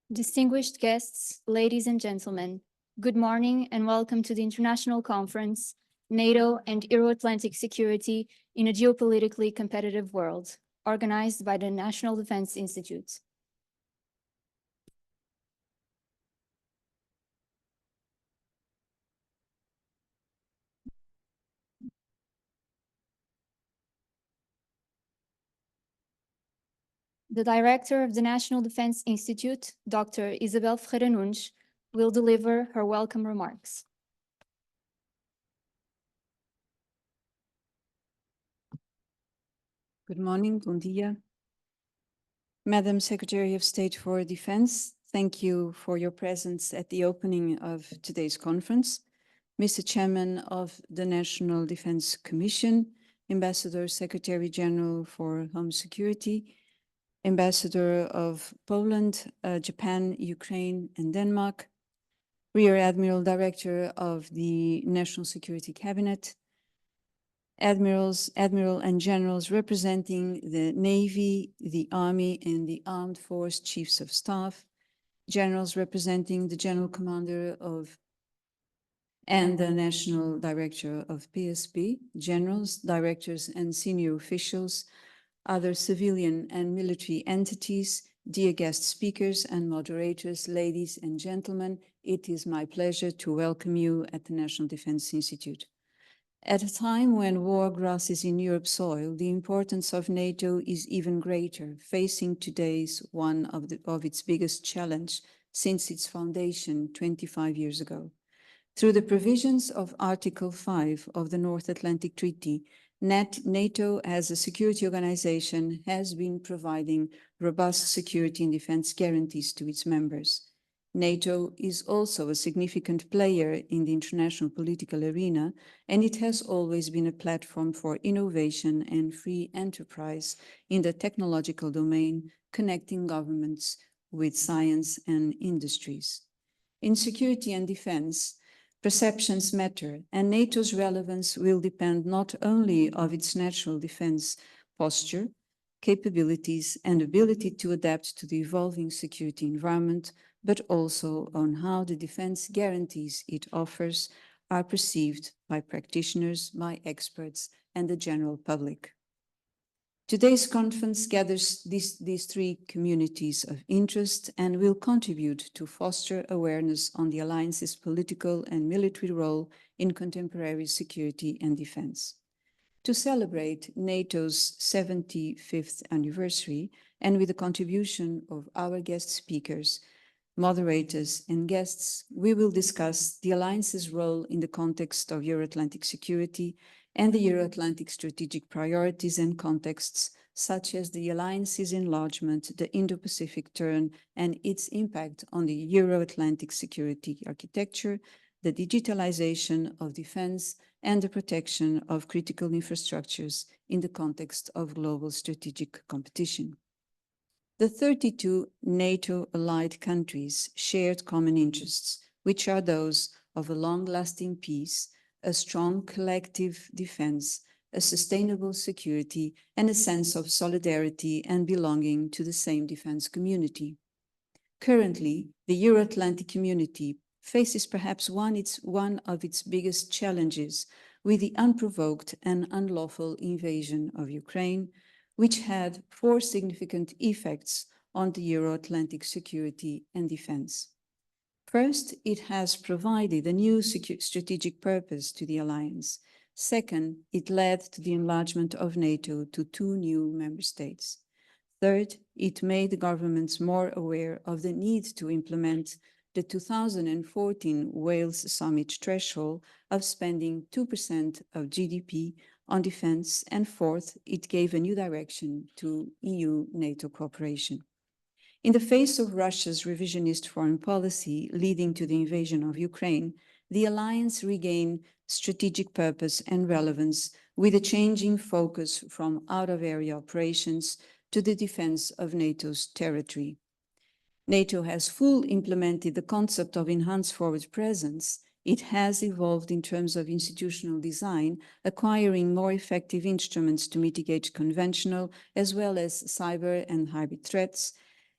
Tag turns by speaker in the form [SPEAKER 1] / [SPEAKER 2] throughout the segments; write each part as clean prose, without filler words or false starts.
[SPEAKER 1] Distinguished guests, ladies and gentlemen, good morning and welcome to the International Conference, NATO and Euro-Atlantic Security in a Geopolitically Competitive World, organized by the National Defense Institute. The director of the National Defense Institute, Dr. Isabel Ferreira-Nunes, will deliver her welcome remarks.
[SPEAKER 2] Good morning, bom dia. Madam Secretary of State for Defense, thank you for your presence at the opening of today's conference. Mr. Chairman of the National Defense Commission, Ambassador Secretary General for Home Security, Ambassador of Poland, Japan, Ukraine, and Denmark, Rear Admiral Director of the National Security Cabinet, Admiral and Generals representing the Navy, the Army, and the Armed Force Chiefs of Staff, Generals representing the General Commander of and the National Director of PSP, Generals, Directors, and Senior Officials, other civilian and military entities, dear guest speakers and moderators, ladies and gentlemen, it is my pleasure to welcome you at the National Defense Institute. At a time when war grasses in Europe's soil, the importance of NATO is even greater, facing today's one of its biggest challenge since its foundation 25 years ago. Through the provisions of Article 5 of the North Atlantic Treaty, NATO as a security organization has been providing robust security and defense guarantees to its members. NATO is also a significant player in the international political arena, and it has always been a platform for innovation and free enterprise in the technological domain, connecting governments with science and industries. In security and defense, perceptions matter, and NATO's relevance will depend not only on its natural defense posture, capabilities, and ability to adapt to the evolving security environment, but also on how the defense guarantees it offers are perceived by practitioners, by experts, and the general public. Today's conference gathers these three communities of interest and will contribute to foster awareness on the alliance's political and military role in contemporary security and defense. To celebrate NATO's 75th anniversary, and with the contribution of our guest speakers, moderators, and guests, we will discuss the alliance's role in the context of Euro-Atlantic security and the Euro-Atlantic strategic priorities and contexts, such as the alliance's enlargement, the Indo-Pacific turn, and its impact on the Euro-Atlantic security architecture, the digitalization of defense, and the protection of critical infrastructures in the context of global strategic competition. The 32 NATO-allied countries shared common interests, which are those of a long-lasting peace, a strong collective defense, a sustainable security, and a sense of solidarity and belonging to the same defense community. Currently, the Euro-Atlantic community faces perhaps one of its biggest challenges with the unprovoked and unlawful invasion of Ukraine, which had 4 significant effects on the Euro-Atlantic security and defense. First, it has provided a new strategic purpose to the alliance. Second, it led to the enlargement of NATO to 2 new member states. Third, it made governments more aware of the need to implement the 2014 Wales Summit threshold of spending 2% of GDP on defense, and fourth, it gave a new direction to EU-NATO cooperation. In the face of Russia's revisionist foreign policy leading to the invasion of Ukraine, the alliance regained strategic purpose and relevance with a changing focus from out-of-area operations to the defense of NATO's territory. NATO has fully implemented the concept of enhanced forward presence. It has evolved in terms of institutional design, acquiring more effective instruments to mitigate conventional as well as cyber and hybrid threats,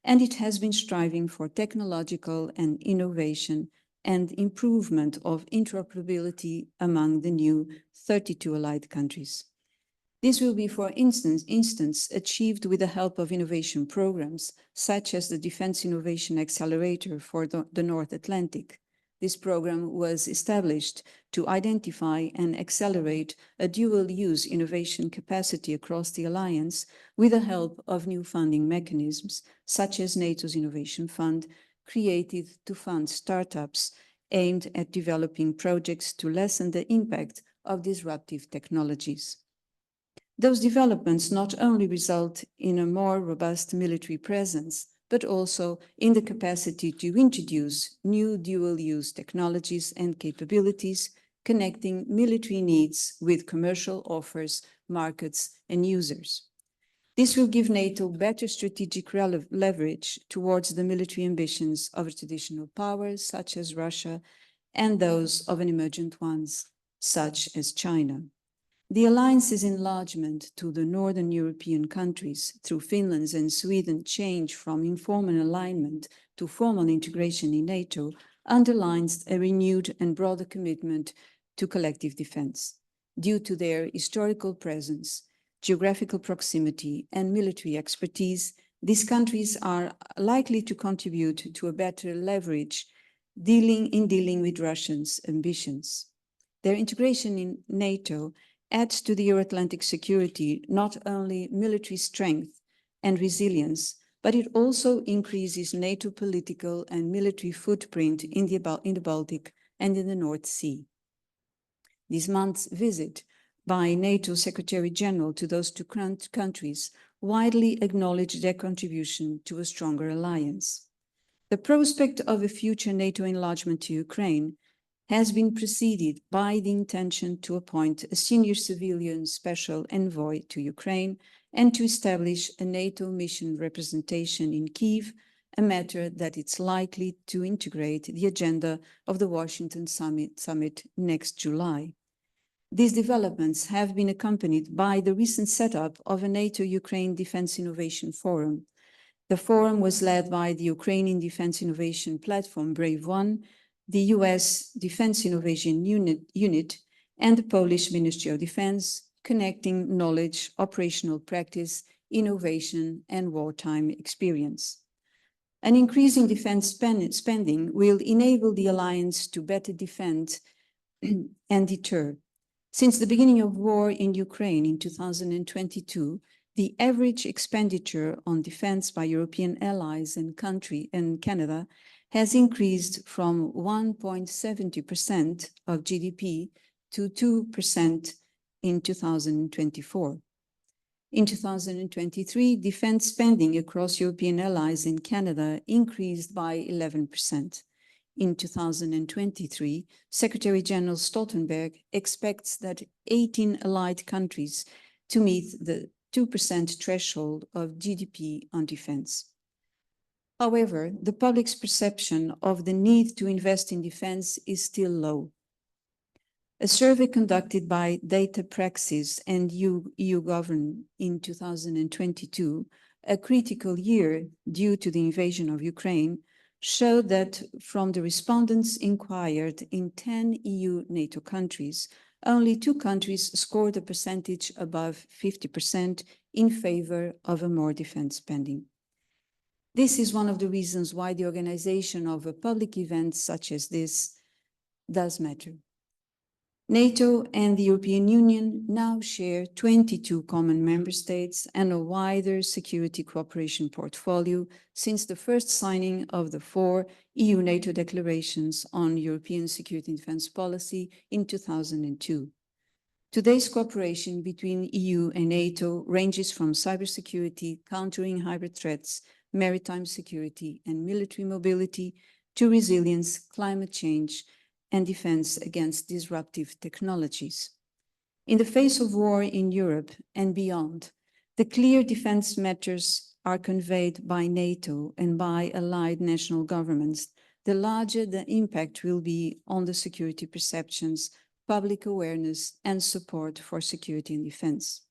[SPEAKER 2] and it has been striving for technological and innovation and improvement of interoperability among the new 32 allied countries. This will be, for instance, achieved with the help of innovation programs, such as the Defense Innovation Accelerator for the North Atlantic. This program was established to identify and accelerate a dual-use innovation capacity across the alliance with the help of new funding mechanisms, such as NATO's Innovation Fund, created to fund startups aimed at developing projects to lessen the impact of disruptive technologies. Those developments not only result in a more robust military presence, but also in the capacity to introduce new dual-use technologies and capabilities, connecting military needs with commercial offers, markets, and users. This will give NATO better strategic leverage towards the military ambitions of traditional powers such as Russia and those of an emergent ones such as China. The alliance's enlargement to the Northern European countries through Finland's and Sweden's change from informal alignment to formal integration in NATO underlines a renewed and broader commitment to collective defense. Due to their historical presence, geographical proximity, and military expertise, these countries are likely to contribute to a better leverage in dealing with Russia's ambitions. Their integration in NATO adds to the Euro-Atlantic security not only military strength and resilience, but it also increases NATO political and military footprint in the Baltic and in the North Sea. This month's visit by NATO Secretary General to those two countries widely acknowledged their contribution to a stronger alliance. The prospect of a future NATO enlargement to Ukraine has been preceded by the intention to appoint a senior civilian special envoy to Ukraine and to establish a NATO mission representation in Kyiv, a matter that it's likely to integrate the agenda of the Washington summit next July. These developments have been accompanied by the recent setup of a NATO-Ukraine Defense Innovation Forum. The forum was led by the Ukrainian Defense Innovation Platform, Brave One, the US Defense Innovation Unit, and the Polish Ministry of Defense, connecting knowledge, operational practice, innovation, and wartime experience. An increasing defense spending will enable the alliance to better defend and deter. Since the beginning of war in Ukraine in 2022, the average expenditure on defense by European allies and Canada has increased from 1.70% of GDP to 2% in 2024. In 2023, defense spending across European allies and Canada increased by 11%. In 2023, Secretary General Stoltenberg expects that 18 allied countries to meet the 2% threshold of GDP on defense. However, the public's perception of the need to invest in defense is still low. A survey conducted by Data Praxis and EU Govern in 2022, a critical year due to the invasion of Ukraine, showed that from the respondents inquired in 10 EU NATO countries, only 2 countries scored a percentage above 50% in favor of a more defense spending. This is one of the reasons why the organization of a public event such as this does matter. NATO and the European Union now share 22 common member states and a wider security cooperation portfolio since the first signing of the 4 EU-NATO declarations on European security and defense policy in 2002. Today's cooperation between EU and NATO ranges from cybersecurity, countering hybrid threats, maritime security, and military mobility to resilience, climate change, and defense against disruptive technologies. In the face of war in Europe and beyond, the clear defense matters are conveyed by NATO and by allied national governments, the larger the impact will be on the security perceptions, public awareness, and support for security and defense.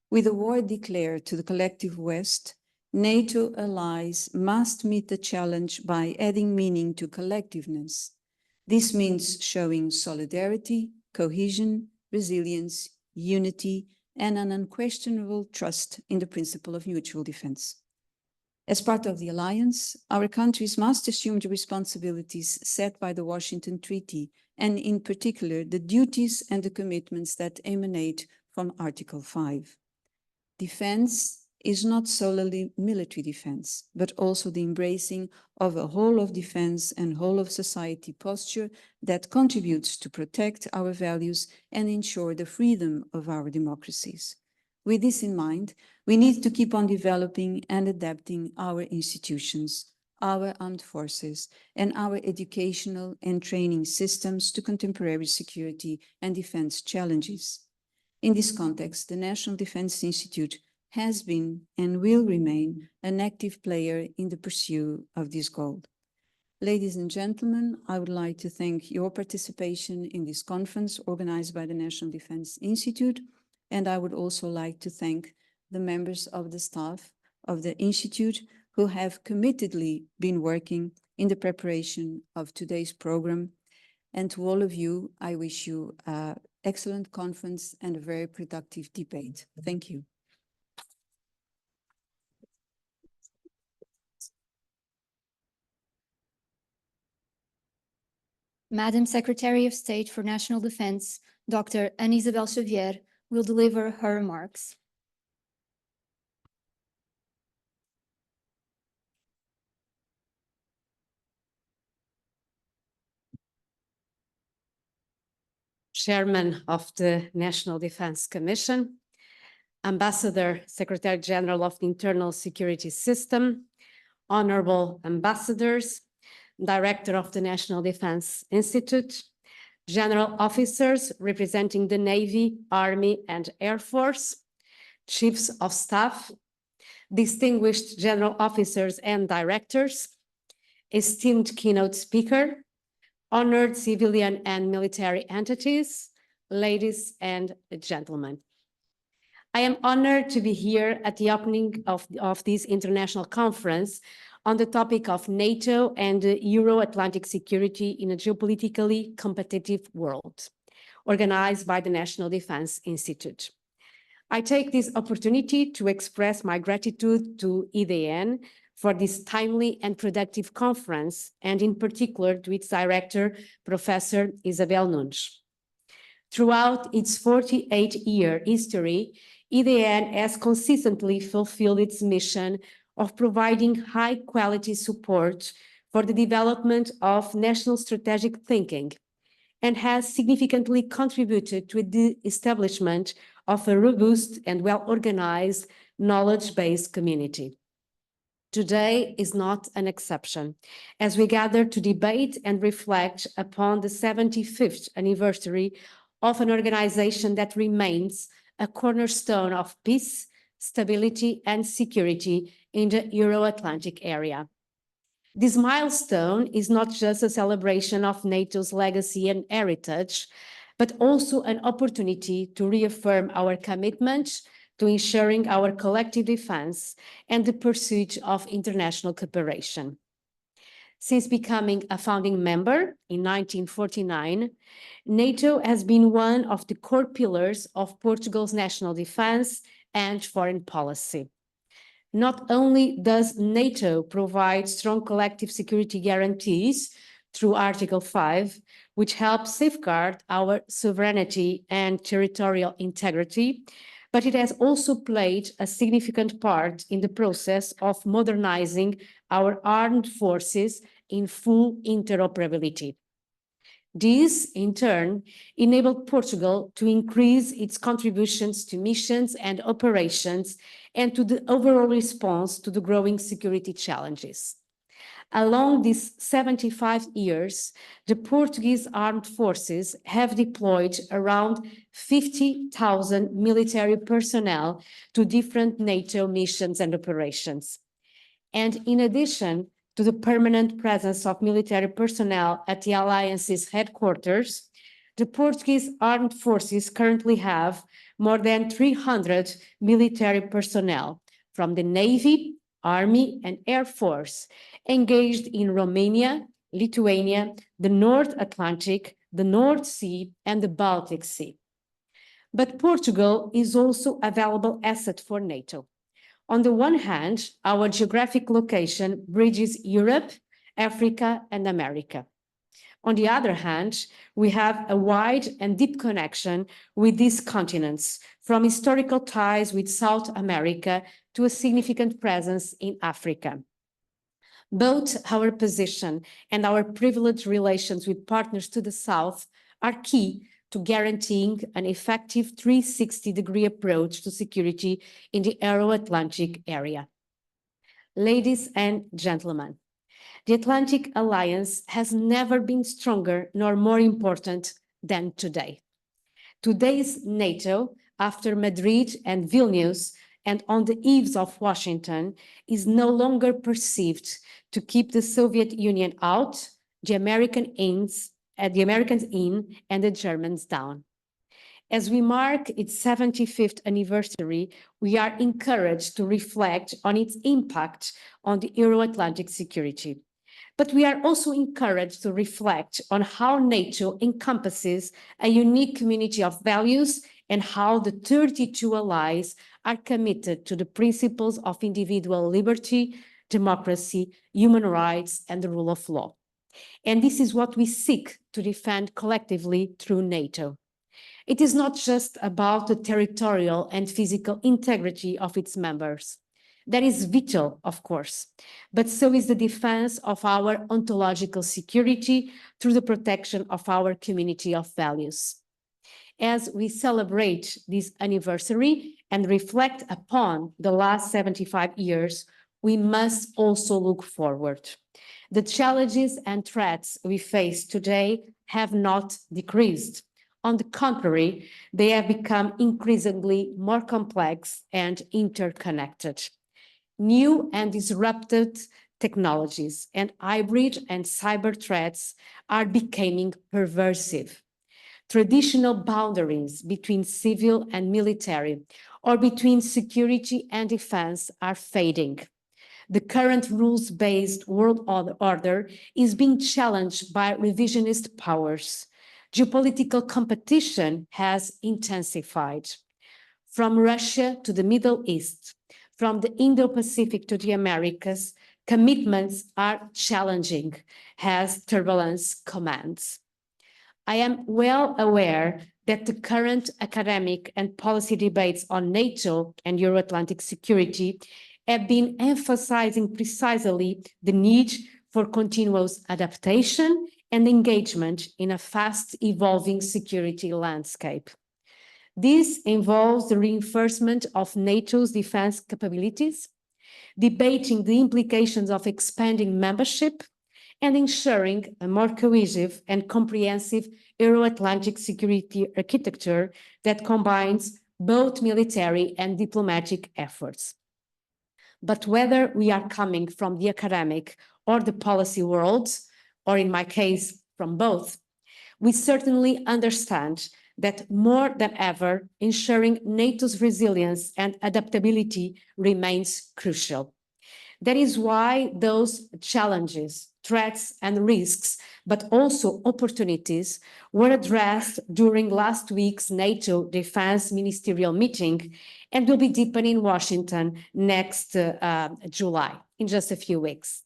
[SPEAKER 2] With a war declared to the collective West, NATO allies must meet the challenge by adding meaning to collectiveness. This means showing solidarity, cohesion, resilience, unity, and an unquestionable trust in the principle of mutual defense. As part of the alliance, our countries must assume the responsibilities set by the Washington Treaty, and in particular, the duties and the commitments that emanate from Article 5. Defense is not solely military defense, but also the embracing of a whole of defense and whole of society posture that contributes to protect our values and ensure the freedom of our democracies. With this in mind, we need to keep on developing and adapting our institutions, our armed forces, and our educational and training systems to contemporary security and defense challenges. In this context, the National Defense Institute has been and will remain an active player in the pursuit of this goal. Ladies and gentlemen, I would like to thank your participation in this conference organized by the National Defense Institute, and I would also like to thank the members of the staff of the Institute who have committedly been working in the preparation of today's program. And to all of you, I wish you an excellent conference and a very productive debate. Thank you.
[SPEAKER 1] Madam Secretary of State for National Defense, Dr. Anne-Isabelle Xavier, will deliver her remarks.
[SPEAKER 3] Chairman of the National Defense Commission, Ambassador, Secretary General of the Internal Security System, honorable ambassadors, Director of the National Defense Institute, general officers representing the Navy, Army, and Air Force, chiefs of staff, distinguished general officers and directors, esteemed keynote speaker, honored civilian and military entities, ladies and gentlemen. I am honored to be here at the opening of this international conference on the topic of NATO and Euro-Atlantic security in a geopolitically competitive world, organized by the National Defense Institute. I take this opportunity to express my gratitude to EDN for this timely and productive conference, and in particular to its director, Professor Isabel Nunes. Throughout its 48-year history, EDN has consistently fulfilled its mission of providing high-quality support for the development of national strategic thinking, and has significantly contributed to the establishment of a robust and well-organized knowledge-based community. Today is not an exception, as we gather to debate and reflect upon the 75th anniversary of an organization that remains a cornerstone of peace, stability, and security in the Euro-Atlantic area. This milestone is not just a celebration of NATO's legacy and heritage, but also an opportunity to reaffirm our commitment to ensuring our collective defense and the pursuit of international cooperation. Since becoming a founding member in 1949, NATO has been one of the core pillars of Portugal's national defense and foreign policy. Not only does NATO provide strong collective security guarantees through Article 5, which helps safeguard our sovereignty and territorial integrity, but it has also played a significant part in the process of modernizing our armed forces in full interoperability. This, in turn, enabled Portugal to increase its contributions to missions and operations and to the overall response to the growing security challenges. Along these 75 years, the Portuguese armed forces have deployed around 50,000 military personnel to different NATO missions and operations. And in addition to the permanent presence of military personnel at the Alliance's headquarters, the Portuguese armed forces currently have more than 300 military personnel from the Navy, Army, and Air Force engaged in Romania, Lithuania, the North Atlantic, the North Sea, and the Baltic Sea. But Portugal is also a valuable asset for NATO. On the one hand, our geographic location bridges Europe, Africa, and America. On the other hand, we have a wide and deep connection with these continents, from historical ties with South America to a significant presence in Africa. Both our position and our privileged relations with partners to the South are key to guaranteeing an effective 360-degree approach to security in the Euro-Atlantic area. Ladies and gentlemen, the Atlantic Alliance has never been stronger nor more important than today. Today's NATO, after Madrid and Vilnius, and on the eaves of Washington, is no longer perceived to keep the Soviet Union out, the Americans in, and the Germans down. As we mark its 75th anniversary, we are encouraged to reflect on its impact on the Euro-Atlantic security. But we are also encouraged to reflect on how NATO encompasses a unique community of values and how the 32 allies are committed to the principles of individual liberty, democracy, human rights, and the rule of law. And this is what we seek to defend collectively through NATO. It is not just about the territorial and physical integrity of its members. That is vital, of course, but so is the defense of our ontological security through the protection of our community of values. As we celebrate this anniversary and reflect upon the last 75 years, we must also look forward. The challenges and threats we face today have not decreased. On the contrary, they have become increasingly more complex and interconnected. New and disrupted technologies and hybrid and cyber threats are becoming pervasive. Traditional boundaries between civil and military or between security and defense are fading. The current rules-based world order is being challenged by revisionist powers. Geopolitical competition has intensified. From Russia to the Middle East, from the Indo-Pacific to the Americas, commitments are challenging as turbulence commands. I am well aware that the current academic and policy debates on NATO and Euro-Atlantic security have been emphasizing precisely the need for continuous adaptation and engagement in a fast-evolving security landscape. This involves the reinforcement of NATO's defense capabilities, debating the implications of expanding membership, and ensuring a more cohesive and comprehensive Euro-Atlantic security architecture that combines both military and diplomatic efforts. But whether we are coming from the academic or the policy worlds, or in my case, from both, we certainly understand that more than ever, ensuring NATO's resilience and adaptability remains crucial. That is why those challenges, threats, and risks, but also opportunities, were addressed during last week's NATO Defense Ministerial meeting and will be deepened in Washington next July, in just a few weeks.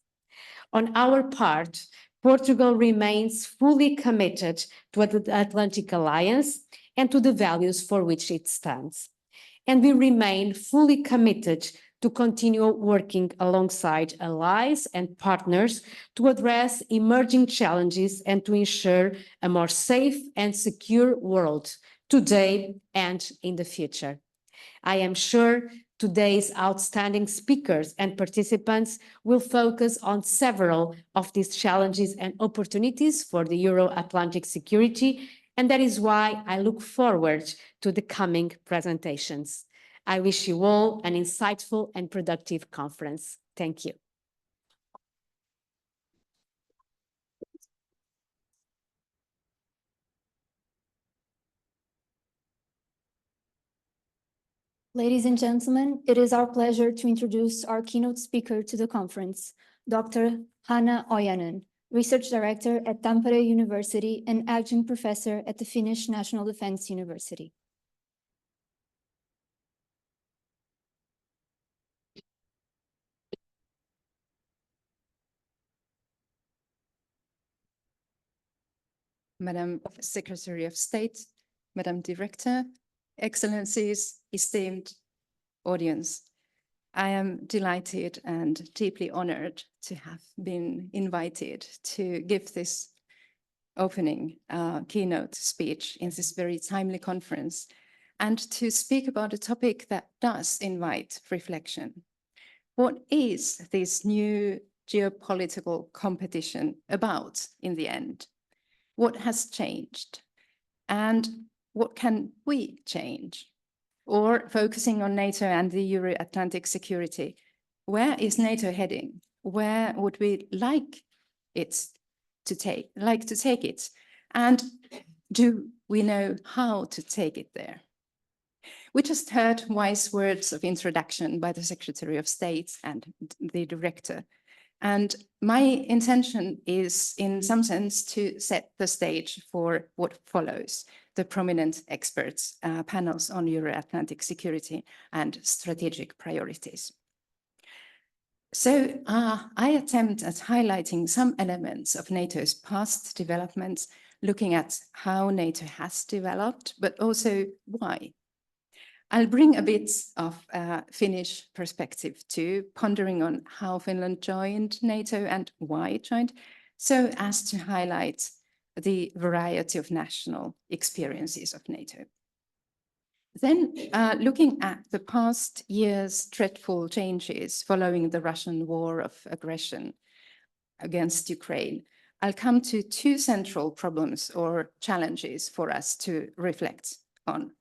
[SPEAKER 3] On our part, Portugal remains fully committed to the Atlantic Alliance and to the values for which it stands. And we remain fully committed to continue working alongside allies and partners to address emerging challenges and to ensure a more safe and secure world today and in the future. I am sure today's outstanding speakers and participants will focus on several of these challenges and opportunities for the Euro-Atlantic security, and that is why I look forward to the coming presentations. I wish you all an insightful and productive conference. Thank you.
[SPEAKER 1] Ladies and gentlemen, it is our pleasure to introduce our keynote speaker to the conference, Dr. Hanna Ojanen, Research Director at Tampere University and Adjunct Professor at the Finnish National Defense University.
[SPEAKER 4] Madam Secretary of State, Madam Director, Excellencies, esteemed audience. I am delighted and deeply honored to have been invited to give this opening keynote speech in this very timely conference and to speak about a topic that does invite reflection. What is this new geopolitical competition about in the end? What has changed? And what can we change? Or focusing on NATO and the Euro-Atlantic security, where is NATO heading? Where would we like to take it? And do we know how to take it there? We just heard wise words of introduction by the Secretary of State and the Director. And my intention is, in some sense, to set the stage for what follows, the prominent experts panels on Euro-Atlantic security and strategic priorities. So I attempt at highlighting some elements of NATO's past developments, looking at how NATO has developed, but also why. I'll bring a bit of Finnish perspective too, pondering on how Finland joined NATO and why it joined, so as to highlight the variety of national experiences of NATO. Then, looking at the past year's dreadful changes following the Russian war of aggression against Ukraine, I'll come to two central problems or challenges for us to reflect on.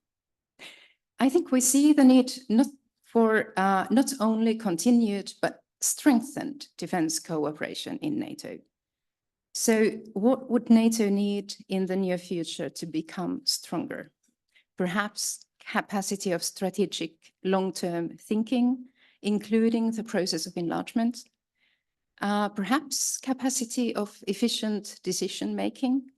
[SPEAKER 4] I think we see the need not only continued, but strengthened defense cooperation in NATO. So what would NATO need in the near future to become stronger? Perhaps capacity of strategic long-term thinking, including the process of enlargement. Perhaps capacity of efficient decision-making.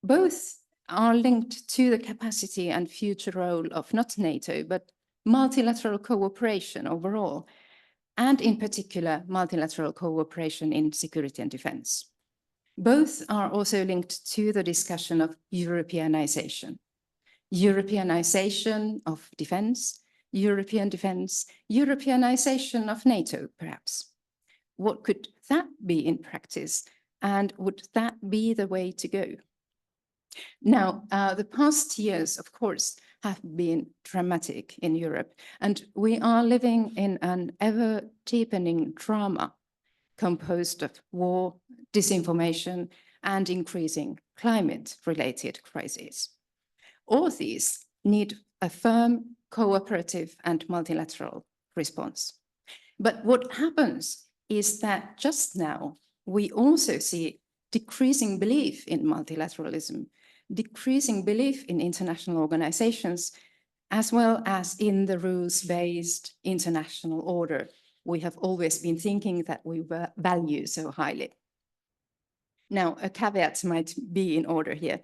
[SPEAKER 4] Both are linked to the capacity and future role of not NATO, but multilateral cooperation overall, and in particular, multilateral cooperation in security and defense. Both are also linked to the discussion of Europeanization. Europeanization of defense, European defense, Europeanization of NATO, perhaps. What could that be in practice? And would that be the way to go? Now, the past years, of course, have been dramatic in Europe, and we are living in an ever-deepening drama composed of war, disinformation, and increasing climate-related crises. All these need a firm, cooperative, and multilateral response. But what happens is that just now, we also see decreasing belief in multilateralism, decreasing belief in international organizations, as well as in the rules-based international order we have always been thinking that we value so highly. Now, a caveat might be in order here.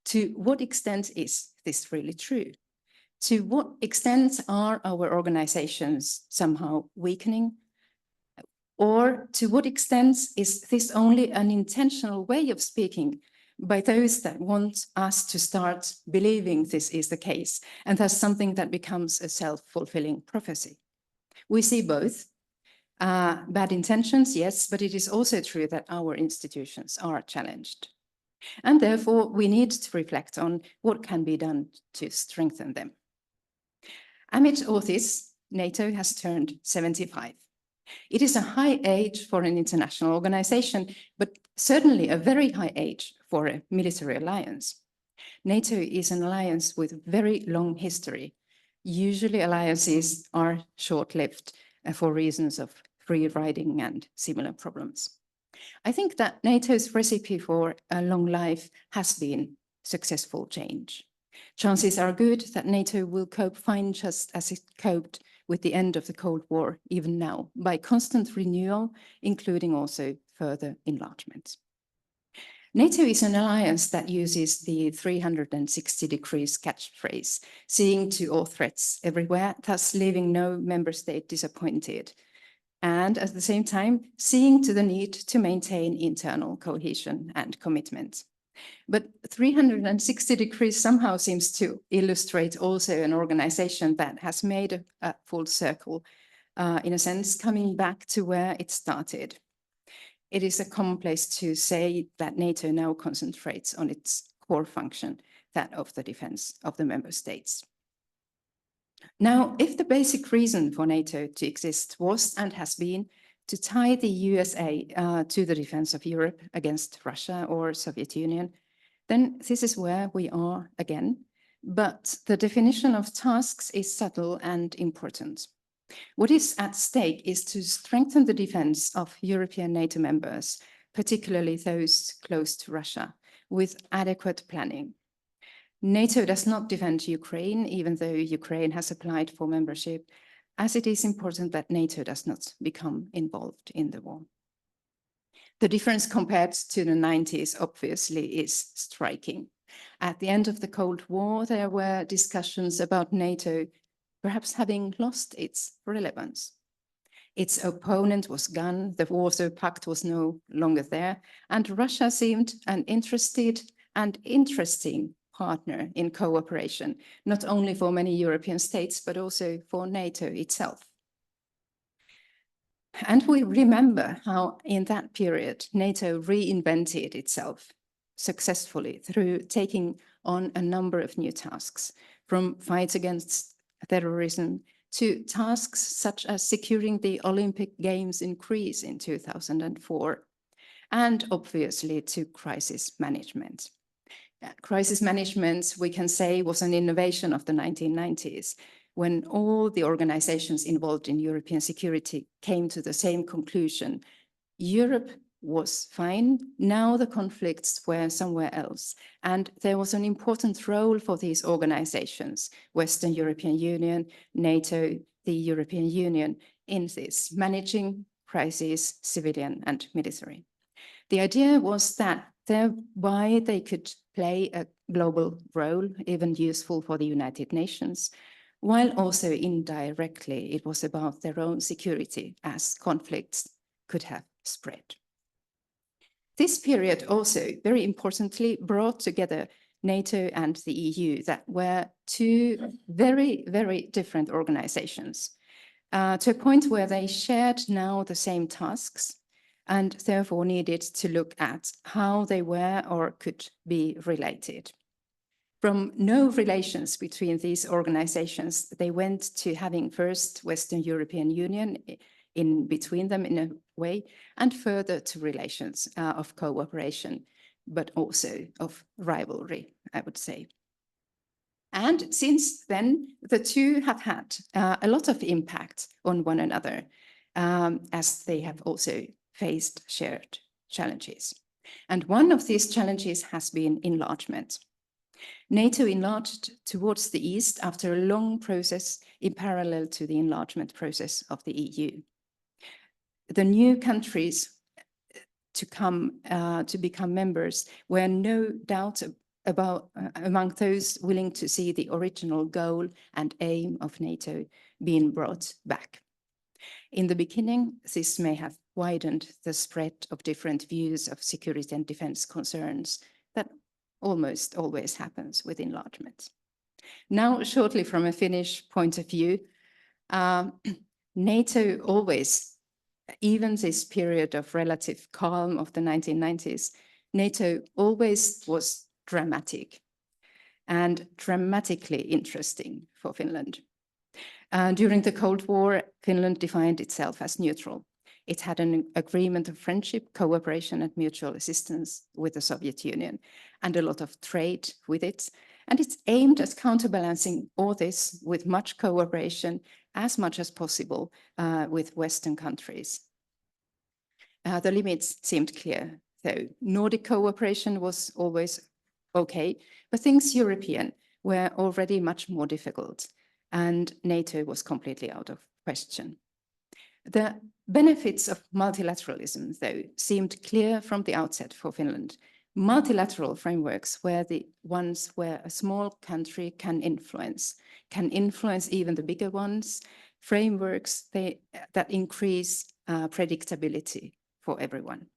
[SPEAKER 4] To what extent is this really true? To what extent are our organizations somehow weakening? Or to what extent is this only an intentional way of speaking by those that want us to start believing this is the case, and thus something that becomes a self-fulfilling prophecy? We see both. Bad intentions, yes, but it is also true that our institutions are challenged. And therefore, we need to reflect on what can be done to strengthen them. Amid all this, NATO has turned 75. It is a high age for an international organization, but certainly a very high age for a military alliance. NATO is an alliance with very long history. Usually alliances are short-lived for reasons of free riding and similar problems. I think that NATO's recipe for a long life has been successful change. Chances are good that NATO will cope fine just as it coped with the end of the Cold War, even now, by constant renewal, including also further enlargement. NATO is an alliance that uses the 360 degrees catchphrase, seeing to all threats everywhere, thus leaving no member state disappointed, and at the same time, seeing to the need to maintain internal cohesion and commitment. But 360 degrees somehow seems to illustrate also an organization that has made a full circle, in a sense, coming back to where it started. It is a commonplace to say that NATO now concentrates on its core function, that of the defense of the member states. Now, if the basic reason for NATO to exist was and has been to tie the USA to the defense of Europe against Russia or Soviet Union, then this is where we are again. But the definition of tasks is subtle and important. What is at stake is to strengthen the defense of European NATO members, particularly those close to Russia, with adequate planning. NATO does not defend Ukraine, even though Ukraine has applied for membership, as it is important that NATO does not become involved in the war. The difference compared to the 90s obviously is striking. At the end of the Cold War, there were discussions about NATO perhaps having lost its relevance. Its opponent was gone, the Warsaw Pact was no longer there, and Russia seemed an interested and interesting partner in cooperation, not only for many European states, but also for NATO itself. And we remember how in that period, NATO reinvented itself successfully through taking on a number of new tasks, from fights against terrorism to tasks such as securing the Olympic Games in Greece in 2004, and obviously to crisis management. Crisis management, we can say, was an innovation of the 1990s, when all the organizations involved in European security came to the same conclusion. Europe was fine, now the conflicts were somewhere else. And there was an important role for these organizations, Western European Union, NATO, the European Union, in this, managing crises, civilian and military. The idea was that thereby they could play a global role, even useful for the United Nations, while also indirectly it was about their own security as conflicts could have spread. This period also, very importantly, brought together NATO and the EU, that were two very, very different organizations, to a point where they shared now the same tasks and therefore needed to look at how they were or could be related. From no relations between these organizations, they went to having first Western European Union in between them in a way, and further to relations of cooperation, but also of rivalry, I would say. And since then, the two have had a lot of impact on one another, as they have also faced shared challenges. And one of these challenges has been enlargement. NATO enlarged towards the east after a long process in parallel to the enlargement process of the EU. The new countries to become members were no doubt about among those willing to see the original goal and aim of NATO being brought back. In the beginning, this may have widened the spread of different views of security and defense concerns that almost always happens with enlargement. Now, shortly from a Finnish point of view, NATO always, even this period of relative calm of the 1990s, NATO always was dramatic and dramatically interesting for Finland. During the Cold War, Finland defined itself as neutral. It had an agreement of friendship, cooperation, and mutual assistance with the Soviet Union, and a lot of trade with it. And it's aimed at counterbalancing all this with much cooperation, as much as possible, with Western countries. The limits seemed clear, though. Nordic cooperation was always okay, but things European were already much more difficult, and NATO was completely out of question. The benefits of multilateralism, though, seemed clear from the outset for Finland. Multilateral frameworks were the ones where a small country can influence even the bigger ones, frameworks that increase predictability for everyone.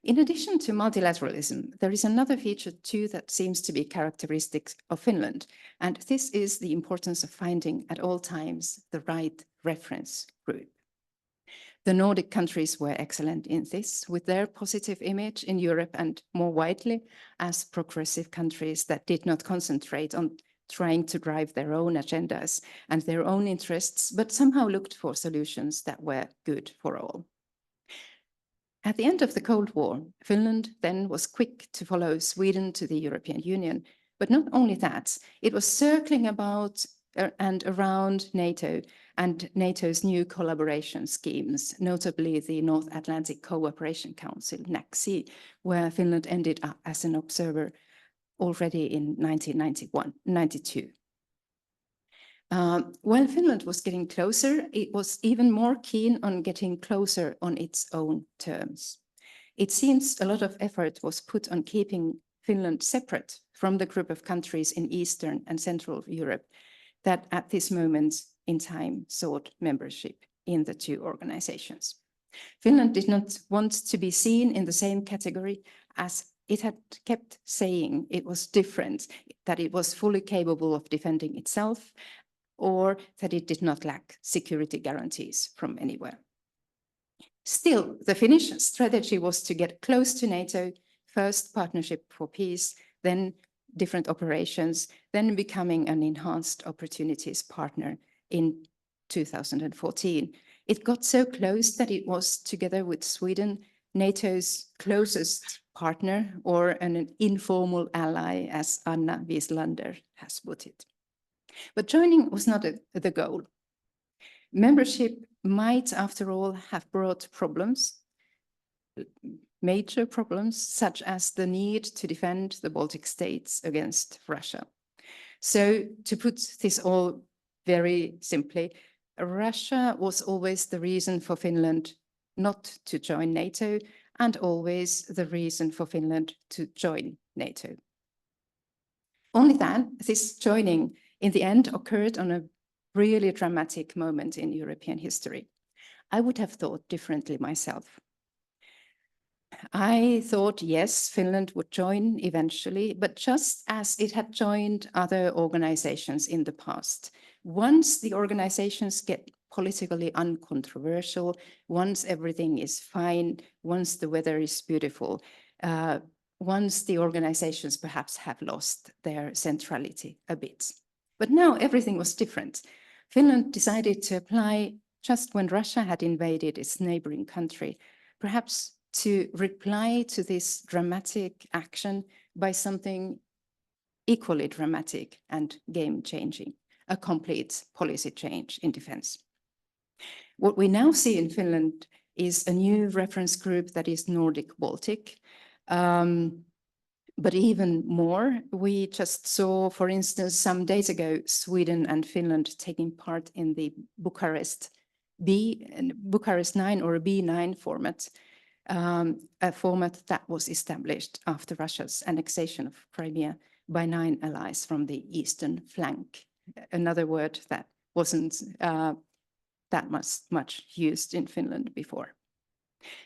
[SPEAKER 4] In addition to multilateralism, there is another feature too that seems to be characteristic of Finland, and this is the importance of finding at all times the right reference group. The Nordic countries were excellent in this, with their positive image in Europe and more widely as progressive countries that did not concentrate on trying to drive their own agendas and their own interests, but somehow looked for solutions that were good for all. At the end of the Cold War, Finland then was quick to follow Sweden to the European Union. But not only that, it was circling about and around NATO and NATO's new collaboration schemes, notably the North Atlantic Cooperation Council, NACC, where Finland ended up as an observer already in 1992. While Finland was getting closer, it was even more keen on getting closer on its own terms. It seems a lot of effort was put on keeping Finland separate from the group of countries in Eastern and Central Europe that at this moment in time sought membership in the two organizations. Finland did not want to be seen in the same category as it had kept saying it was different, that it was fully capable of defending itself, or that it did not lack security guarantees from anywhere. Still, the Finnish strategy was to get close to NATO, first partnership for peace, then different operations, then becoming an enhanced opportunities partner in 2014. It got so close that it was, together with Sweden, NATO's closest partner, or an informal ally, as Anna Wieslander has put it. But joining was not the goal. Membership might, after all, have brought problems, major problems, such as the need to defend the Baltic states against Russia. So to put this all very simply, Russia was always the reason for Finland not to join NATO, and always the reason for Finland to join NATO. Only that this joining in the end occurred on a really dramatic moment in European history. I would have thought differently myself. I thought, yes, Finland would join eventually, but just as it had joined other organizations in the past. Once the organizations get politically uncontroversial, once everything is fine, once the weather is beautiful, once the organizations perhaps have lost their centrality a bit. But now everything was different. Finland decided to apply just when Russia had invaded its neighboring country, perhaps to reply to this dramatic action by something equally dramatic and game-changing, a complete policy change in defense. What we now see in Finland is a new reference group that is Nordic-Baltic. But even more, we just saw, for instance, some days ago, Sweden and Finland taking part in the Bucharest 9 or B9 format, a format that was established after Russia's annexation of Crimea by 9 allies from the eastern flank. Another word that wasn't that much used in Finland before.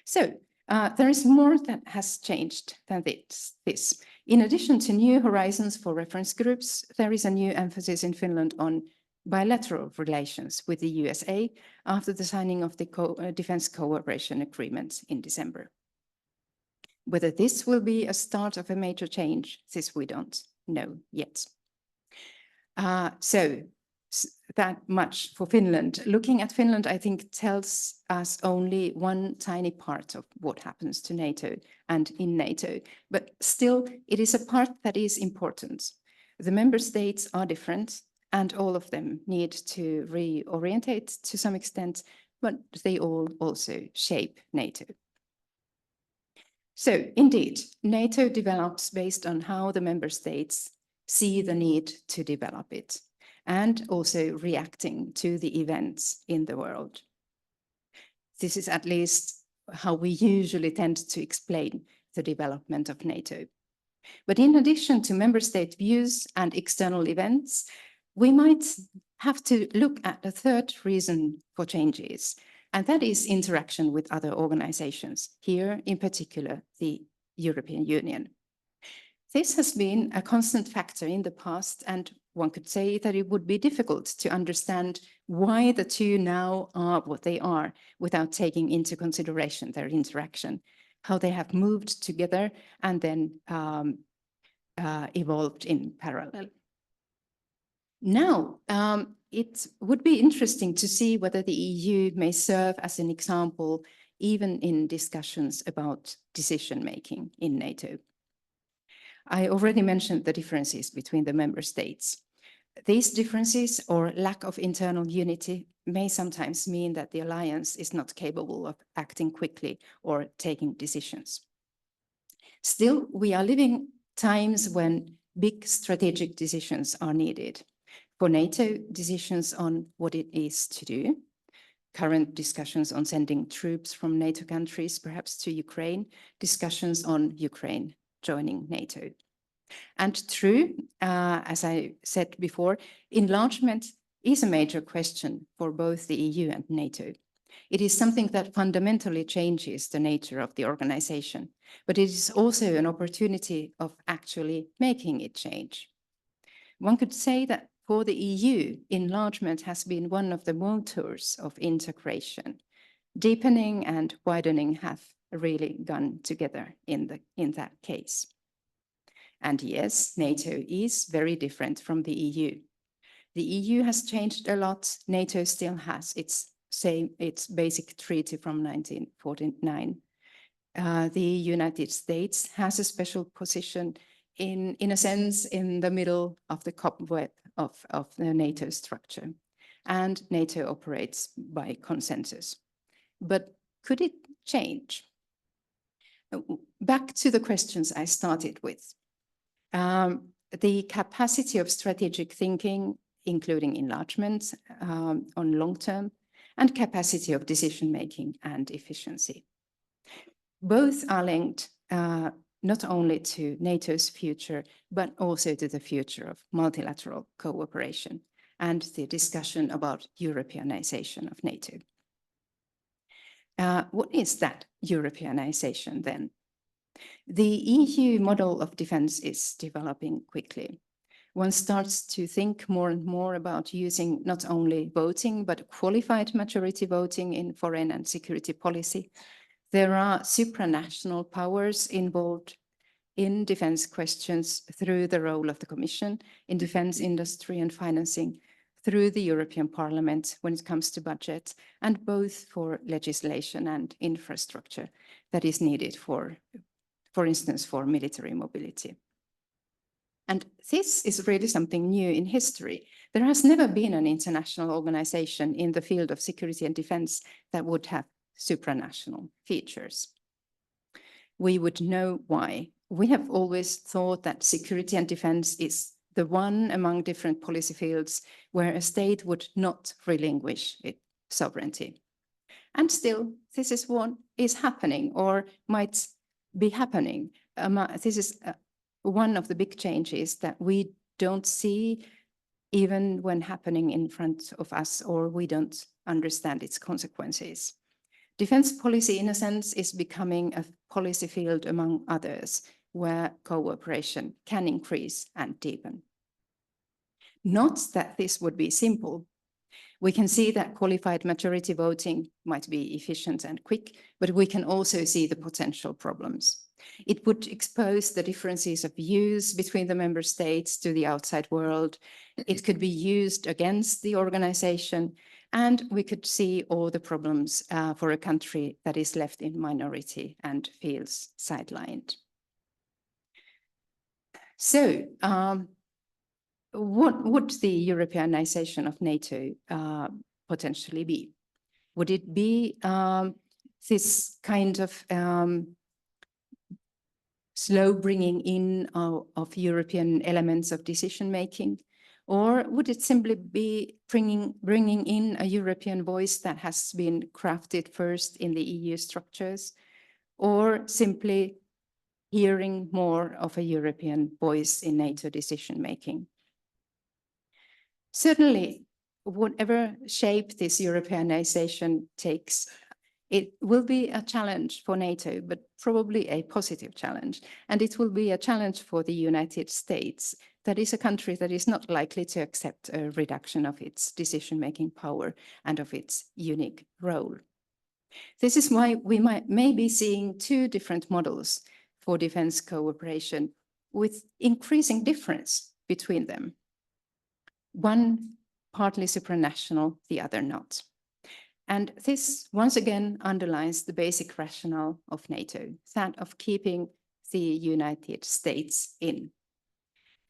[SPEAKER 4] So there is more that has changed than this. In addition to new horizons for reference groups, there is a new emphasis in Finland on bilateral relations with the USA after the signing of the Defense Cooperation Agreement in December. Whether this will be a start of a major change, this we don't know yet. So that much for Finland. Looking at Finland, I think, tells us only one tiny part of what happens to NATO and in NATO, but still it is a part that is important. The member states are different and all of them need to reorientate to some extent, but they all also shape NATO. So indeed, NATO develops based on how the member states see the need to develop it, and also reacting to the events in the world. This is at least how we usually tend to explain the development of NATO. But in addition to member state views and external events, we might have to look at a third reason for changes, and that is interaction with other organizations, here in particular the European Union. This has been a constant factor in the past, and one could say that it would be difficult to understand why the two now are what they are without taking into consideration their interaction, how they have moved together and then evolved in parallel. Now, it would be interesting to see whether the EU may serve as an example even in discussions about decision-making in NATO. I already mentioned the differences between the member states. These differences or lack of internal unity may sometimes mean that the alliance is not capable of acting quickly or taking decisions. Still, we are living times when big strategic decisions are needed. For NATO, decisions on what it is to do, current discussions on sending troops from NATO countries, perhaps to Ukraine, discussions on Ukraine joining NATO. And true, as I said before, enlargement is a major question for both the EU and NATO. It is something that fundamentally changes the nature of the organization, but it is also an opportunity of actually making it change. One could say that for the EU, enlargement has been one of the motors of integration. Deepening and widening have really gone together in that case. And yes, NATO is very different from the EU. The EU has changed a lot. NATO still has its basic treaty from 1949. The United States has a special position in a sense in the middle of the cobweb of the NATO structure. And NATO operates by consensus. But could it change? Back to the questions I started with. The capacity of strategic thinking, including enlargement on long term, and capacity of decision-making and efficiency. Both are linked not only to NATO's future, but also to the future of multilateral cooperation and the discussion about Europeanization of NATO. What is that Europeanization then? The EU model of defense is developing quickly. One starts to think more and more about using not only voting, but qualified majority voting in foreign and security policy. There are supranational powers involved in defense questions through the role of the Commission, in defense industry and financing, through the European Parliament when it comes to budget, and both for legislation and infrastructure that is needed for instance, for military mobility. And this is really something new in history. There has never been an international organization in the field of security and defense that would have supranational features. We would know why. We have always thought that security and defense is the one among different policy fields where a state would not relinquish its sovereignty. And still, this is what is happening or might be happening. This is one of the big changes that we don't see even when happening in front of us, or we don't understand its consequences. Defense policy, in a sense, is becoming a policy field among others where cooperation can increase and deepen. Not that this would be simple. We can see that qualified majority voting might be efficient and quick, but we can also see the potential problems. It would expose the differences of views between the member states to the outside world. It could be used against the organization, and we could see all the problems for a country that is left in minority and feels sidelined. So, what would the Europeanization of NATO potentially be? Would it be this kind of slow bringing in of European elements of decision-making? Or would it simply be bringing in a European voice that has been crafted first in the EU structures, or simply hearing more of a European voice in NATO decision-making? Certainly, whatever shape this Europeanization takes, it will be a challenge for NATO, but probably a positive challenge. And it will be a challenge for the United States. That is a country that is not likely to accept a reduction of its decision-making power and of its unique role. This is why we may be seeing two different models for defense cooperation with increasing difference between them. One partly supranational, the other not. And this once again underlines the basic rationale of NATO, that of keeping the United States in.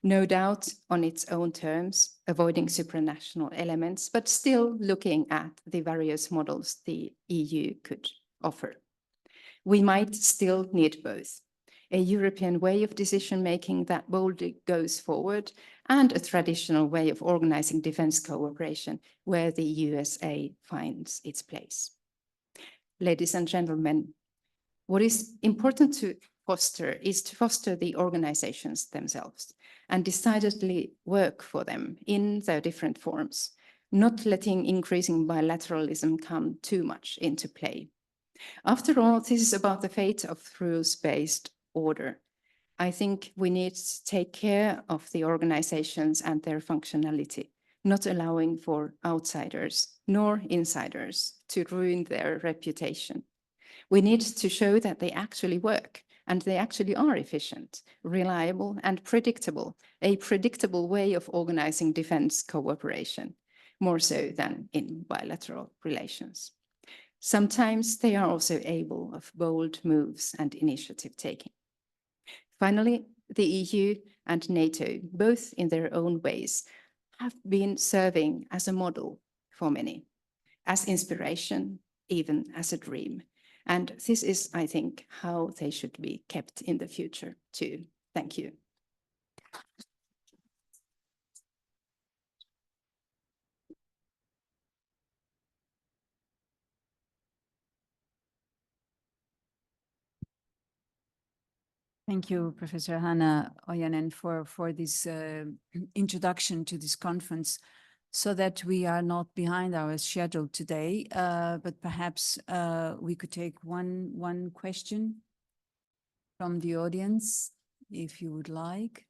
[SPEAKER 4] No doubt on its own terms, avoiding supranational elements, but still looking at the various models the EU could offer. We might still need both. A European way of decision-making that boldly goes forward, and a traditional way of organizing defense cooperation where the USA finds its place. Ladies and gentlemen, what is important to foster is to foster the organizations themselves and decidedly work for them in their different forms, not letting increasing bilateralism come too much into play. After all, this is about the fate of rules-based order. I think we need to take care of the organizations and their functionality, not allowing for outsiders nor insiders to ruin their reputation. We need to show that they actually work and they actually are efficient, reliable and predictable, a predictable way of organizing defense cooperation, more so than in bilateral relations. Sometimes they are also able of bold moves and initiative taking. Finally, the EU and NATO, both in their own ways, have been serving as a model for many, as inspiration, even as a dream. And this is, I think, how they should be kept in the future too. Thank you.
[SPEAKER 2] Thank you, Professor Hanna Ojanen, for this introduction to this conference, so that we are not behind our schedule today, but perhaps we could take one question from the audience, if you would like.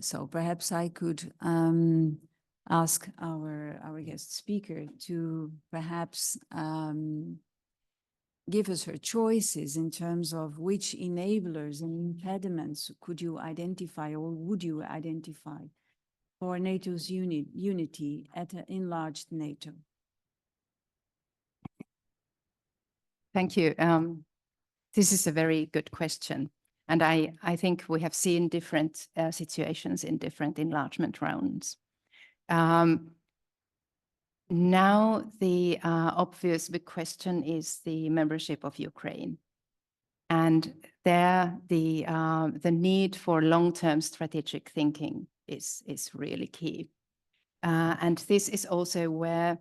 [SPEAKER 2] So perhaps I could ask our guest speaker to perhaps give us her choices in terms of which enablers and impediments could you identify or would you identify for NATO's unity at an enlarged NATO?
[SPEAKER 4] Thank you. This is a very good question. And I think we have seen different situations in different enlargement rounds. Now, the obvious big question is the membership of Ukraine. And there, the need for long-term strategic thinking is really key. And this is also where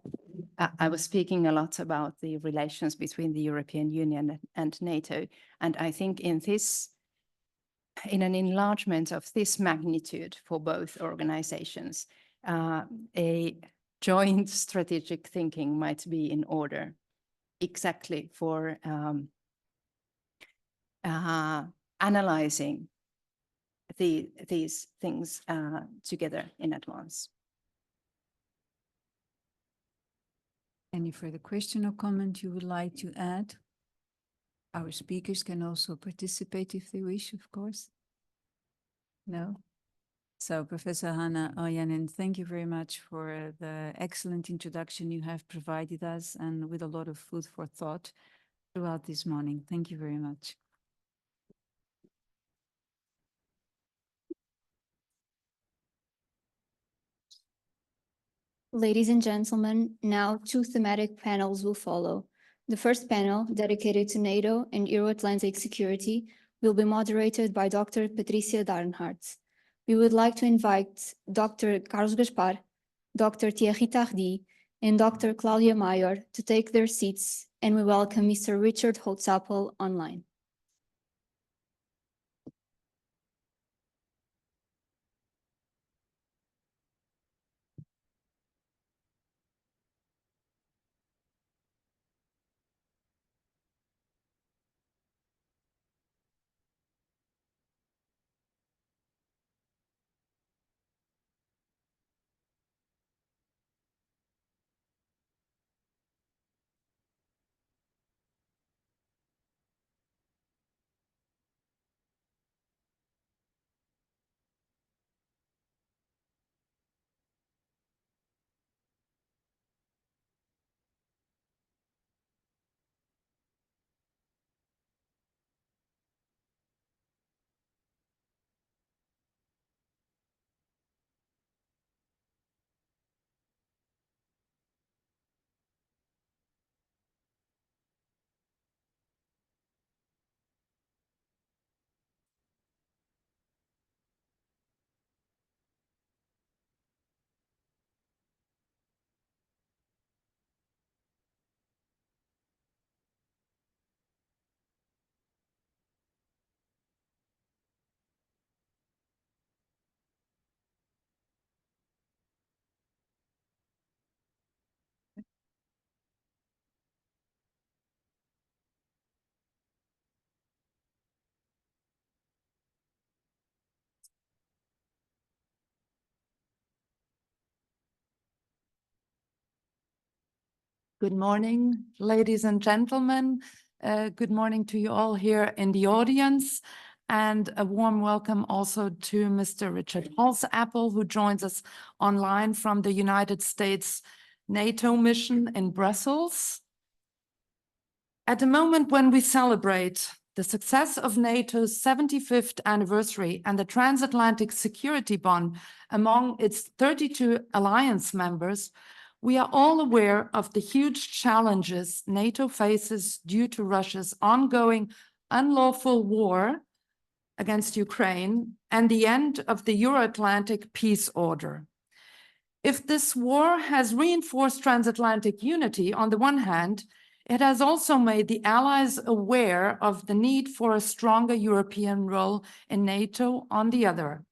[SPEAKER 4] I was speaking a lot about the relations between the European Union and NATO. And I think in an enlargement of this magnitude for both organizations, a joint strategic thinking might be in order exactly for analyzing these things together in advance.
[SPEAKER 2] Any further question or comment you would like to add? Our speakers can also participate if they wish, of course. No? So Professor Hanna Ojanen, thank you very much for the excellent introduction you have provided us and with a lot of food for thought throughout this morning. Thank you very much.
[SPEAKER 1] Ladies and gentlemen, now two thematic panels will follow. The first panel, dedicated to NATO and Euro-Atlantic security, will be moderated by Dr. Patricia Darnhart. We would like to invite Dr. Carlos Gaspar, Dr. Thierry Tardy, and Dr. Claudia Mayor to take their seats, and we welcome Mr. Richard Holtzapfel online.
[SPEAKER 5] Good morning, ladies and gentlemen. Good morning to you all here in the audience, and a warm welcome also to Mr. Richard Holtzapfel, who joins us online from the United States NATO mission in Brussels. At the moment when we celebrate the success of NATO's 75th anniversary and the transatlantic security bond among its 32 alliance members, we are all aware of the huge challenges NATO faces due to Russia's ongoing unlawful war against Ukraine and the end of the Euro-Atlantic peace order. If this war has reinforced transatlantic unity on the one hand, it has also made the allies aware of the need for a stronger European role in NATO on the other.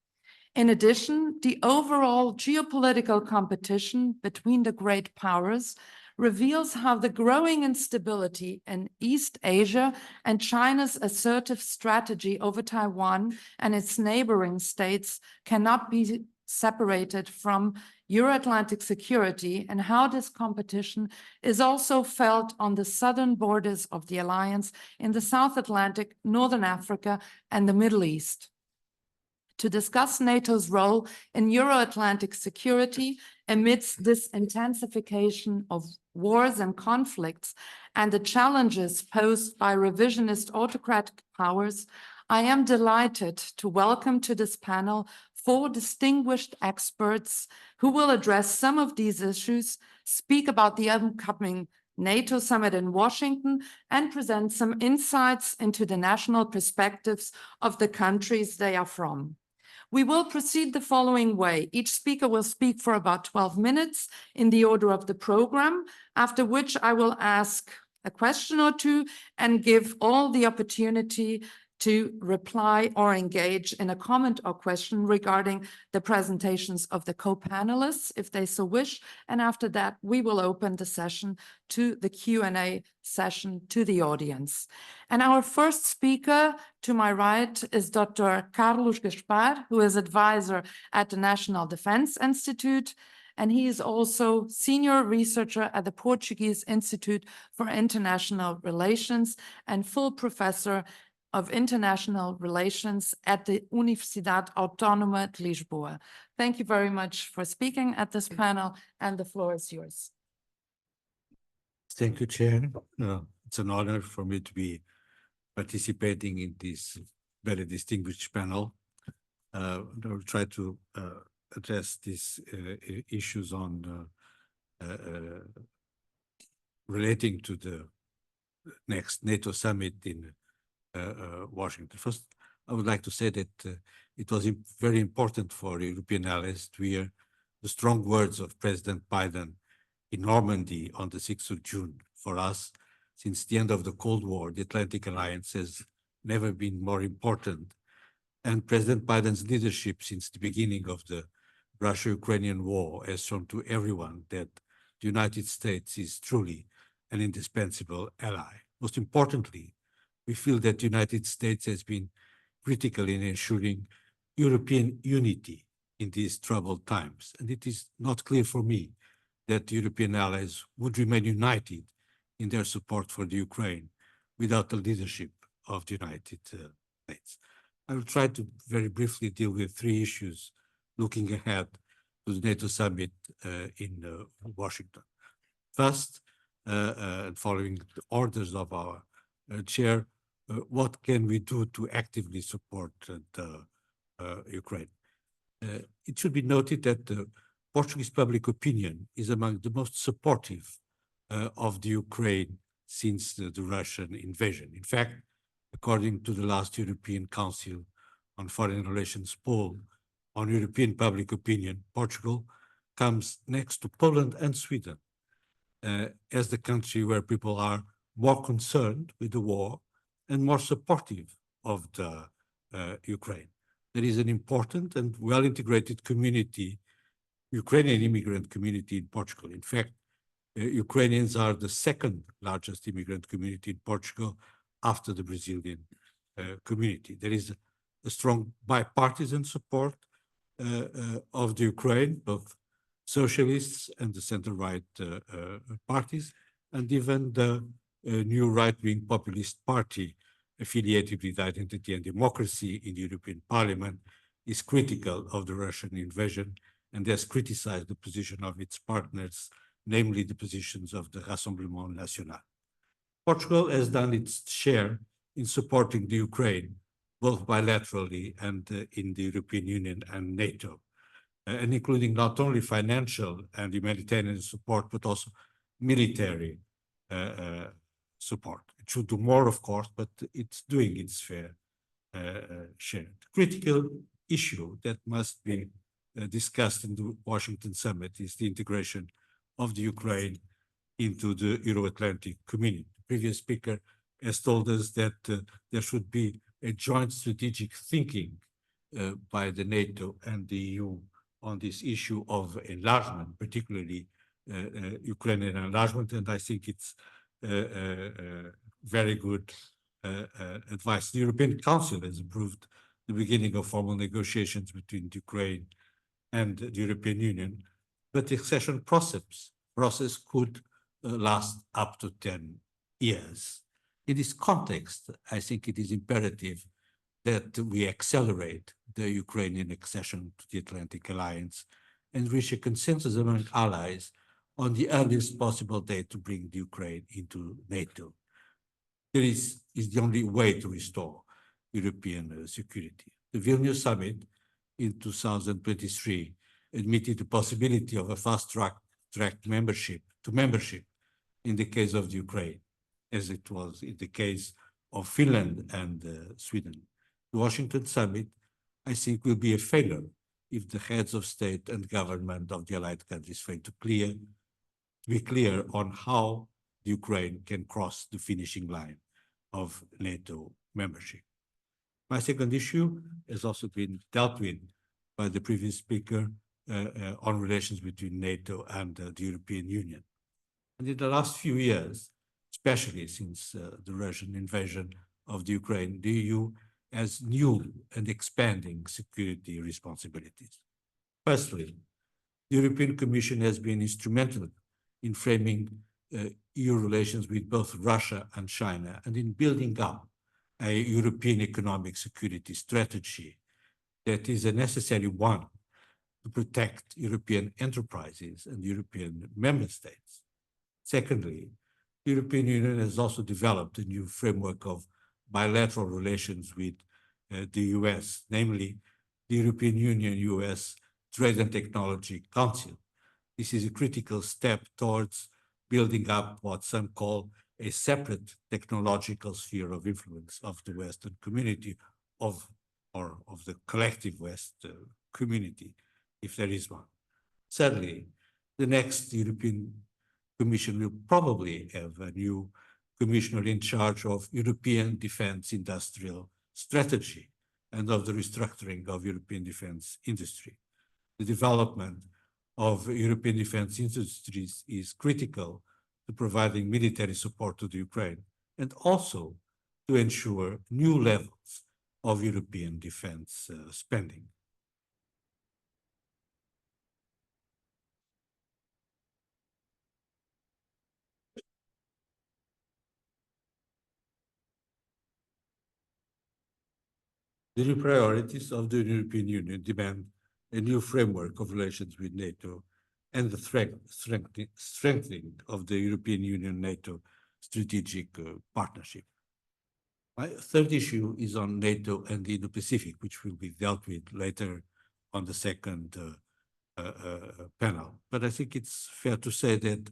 [SPEAKER 5] In addition, the overall geopolitical competition between the great powers reveals how the growing instability in East Asia and China's assertive strategy over Taiwan and its neighboring states cannot be separated from Euro-Atlantic security, and how this competition is also felt on the southern borders of the alliance in the South Atlantic, Northern Africa, and the Middle East. To discuss NATO's role in Euro-Atlantic security amidst this intensification of wars and conflicts and the challenges posed by revisionist autocratic powers, I am delighted to welcome to this panel 4 distinguished experts who will address some of these issues, speak about the upcoming NATO summit in Washington, and present some insights into the national perspectives of the countries they are from. We will proceed the following way. Each speaker will speak for about 12 minutes in the order of the program, after which I will ask a question or two and give all the opportunity to reply or engage in a comment or question regarding the presentations of the co-panelists, if they so wish. And after that, we will open the session to the Q&A session to the audience. And our first speaker to my right is Dr. Carlos Gaspar, who is advisor at the National Defense Institute, and he is also senior researcher at the Portuguese Institute for International Relations and full professor of International Relations at the Universidade Autónoma de Lisboa. Thank you very much for speaking at this panel, and the floor is yours.
[SPEAKER 6] Thank you, Chair. It's an honor for me to be participating in this very distinguished panel. I will try to address these issues on relating to the next NATO summit in Washington. First, I would like to say that it was very important for European allies to hear the strong words of President Biden in Normandy on the 6th of June. For us, since the end of the Cold War, the Atlantic Alliance has never been more important. And President Biden's leadership since the beginning of the Russia-Ukrainian war has shown to everyone that the United States is truly an indispensable ally. Most importantly, we feel that the United States has been critical in ensuring European unity in these troubled times. And it is not clear for me that the European allies would remain united in their support for the Ukraine without the leadership of the United States. I will try to very briefly deal with three issues looking ahead to the NATO summit in Washington. First, following the orders of our chair, what can we do to actively support Ukraine? It should be noted that Portuguese public opinion is among the most supportive of the Ukraine since the Russian invasion. In fact, according to the last European Council on Foreign Relations poll on European public opinion, Portugal comes next to Poland and Sweden as the country where people are more concerned with the war and more supportive of the Ukraine. There is an important and well-integrated community, Ukrainian immigrant community in Portugal. In fact, Ukrainians are the second largest immigrant community in Portugal after the Brazilian community. There is a strong bipartisan support of the Ukraine, both socialists and the center-right parties, and even the new right-wing populist party affiliated with Identity and Democracy in the European Parliament is critical of the Russian invasion and has criticized the position of its partners, namely the positions of the Rassemblement National. Portugal has done its share in supporting the Ukraine, both bilaterally and in the European Union and NATO, and including not only financial and humanitarian support, but also military support. It should do more, of course, but it's doing its fair share. The critical issue that must be discussed in the Washington summit is the integration of the Ukraine into the Euro-Atlantic community. The previous speaker has told us that there should be a joint strategic thinking by the NATO and the EU on this issue of enlargement, particularly Ukrainian enlargement, and I think it's very good advice. The European Council has approved the beginning of formal negotiations between Ukraine and the European Union, but the accession process could last up to 10 years. In this context, I think it is imperative that we accelerate the Ukrainian accession to the Atlantic Alliance and reach a consensus among allies on the earliest possible date to bring the Ukraine into NATO. This is the only way to restore European security. The Vilnius summit in 2023 admitted the possibility of a fast-track membership in the case of the Ukraine, as it was in the case of Finland and Sweden. The Washington summit, I think, will be a failure if the heads of state and government of the allied countries fail to be clear on how Ukraine can cross the finishing line of NATO membership. My second issue has also been dealt with by the previous speaker on relations between NATO and the European Union. And in the last few years, especially since the Russian invasion of the Ukraine, the EU has new and expanding security responsibilities. Firstly, the European Commission has been instrumental in framing EU relations with both Russia and China and in building up a European economic security strategy that is a necessary one to protect European enterprises and European member states. Secondly, the European Union has also developed a new framework of bilateral relations with the US, namely the European Union-US Trade and Technology Council. This is a critical step towards building up what some call a separate technological sphere of influence of the Western community or of the collective West community, if there is one. Sadly, the next European Commission will probably have a new commissioner in charge of European defense industrial strategy and of the restructuring of European defense industry. The development of European defense industries is critical to providing military support to the Ukraine and also to ensure new levels of European defense spending. The new priorities of the European Union demand a new framework of relations with NATO and the strengthening of the European Union-NATO strategic partnership. My third issue is on NATO and the Indo-Pacific, which will be dealt with later on the second panel. But I think it's fair to say that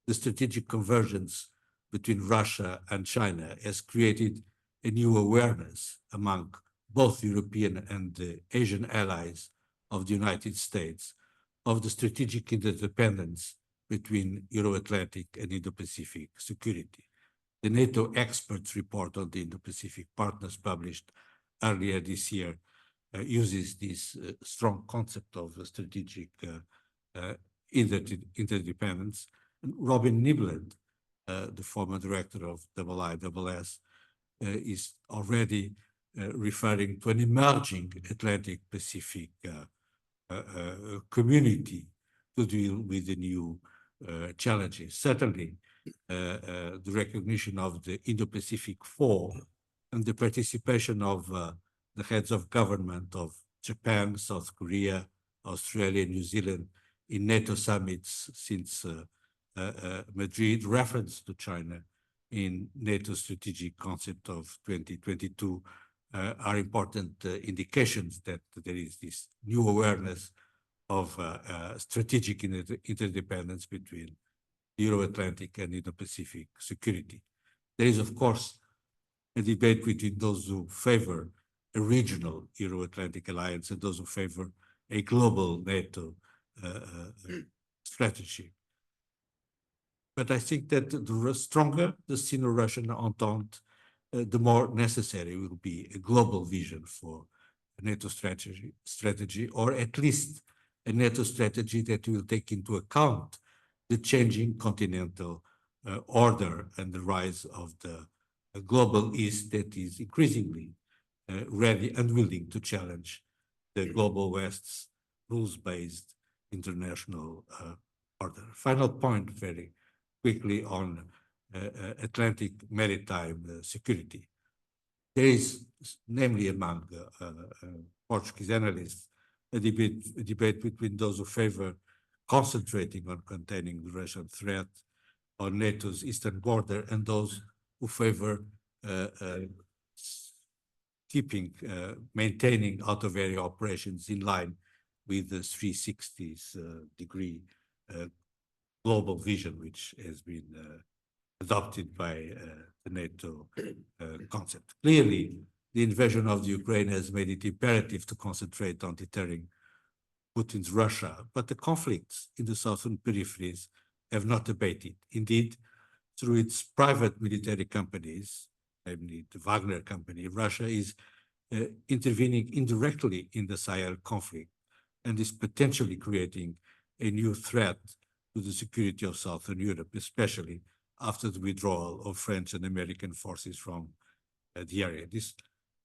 [SPEAKER 6] the strategic convergence between Russia and China has created a new awareness among both European and Asian allies of the United States of the strategic interdependence between Euro-Atlantic and Indo-Pacific security. The NATO experts report on the Indo-Pacific partners published earlier this year uses this strong concept of strategic interdependence. And Robin Nibland, the former director of IISS, is already referring to an emerging Atlantic-Pacific community to deal with the new challenges. Certainly, the recognition of the Indo-Pacific Forum and the participation of the heads of government of Japan, South Korea, Australia, New Zealand in NATO summits since Madrid, reference to China in NATO strategic concept of 2022 are important indications that there is this new awareness of strategic interdependence between Euro-Atlantic and Indo-Pacific security. There is, of course, a debate between those who favor a regional Euro-Atlantic alliance and those who favor a global NATO strategy. But I think that the stronger the Sino-Russian Entente, the more necessary will be a global vision for a NATO strategy, or at least a NATO strategy that will take into account the changing continental order and the rise of the global East that is increasingly ready and willing to challenge the global West's rules-based international order. Final point very quickly on Atlantic maritime security. There is, namely among Portuguese analysts, a debate between those who favor concentrating on containing the Russian threat on NATO's eastern border and those who favor maintaining out-of-area operations in line with the 360-degree global vision, which has been adopted by the NATO concept. Clearly, the invasion of the Ukraine has made it imperative to concentrate on deterring Putin's Russia, but the conflicts in the southern peripheries have not abated. Indeed, through its private military companies, namely the Wagner company, Russia is intervening indirectly in the Sahel conflict and is potentially creating a new threat to the security of Southern Europe, especially after the withdrawal of French and American forces from the area. This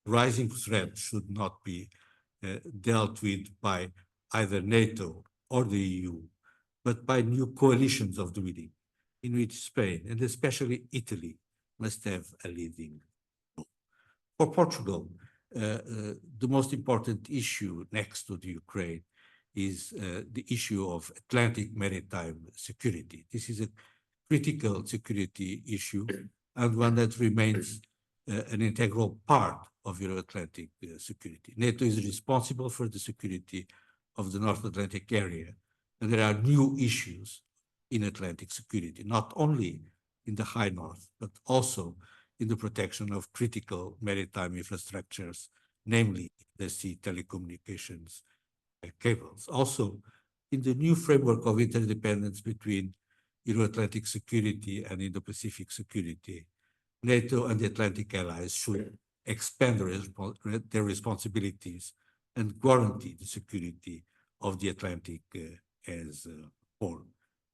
[SPEAKER 6] rising threat should not be dealt with by either NATO or the EU, but by new coalitions of the willing, in which Spain and especially Italy must have a leading role. For Portugal, the most important issue next to the Ukraine is the issue of Atlantic maritime security. This is a critical security issue and one that remains an integral part of Euro-Atlantic security. NATO is responsible for the security of the North Atlantic area, and there are new issues in Atlantic security, not only in the High North, but also in the protection of critical maritime infrastructures, namely the sea telecommunications cables. Also, in the new framework of interdependence between Euro-Atlantic security and Indo-Pacific security, NATO and the Atlantic allies should expand their responsibilities and guarantee the security of the Atlantic as a whole.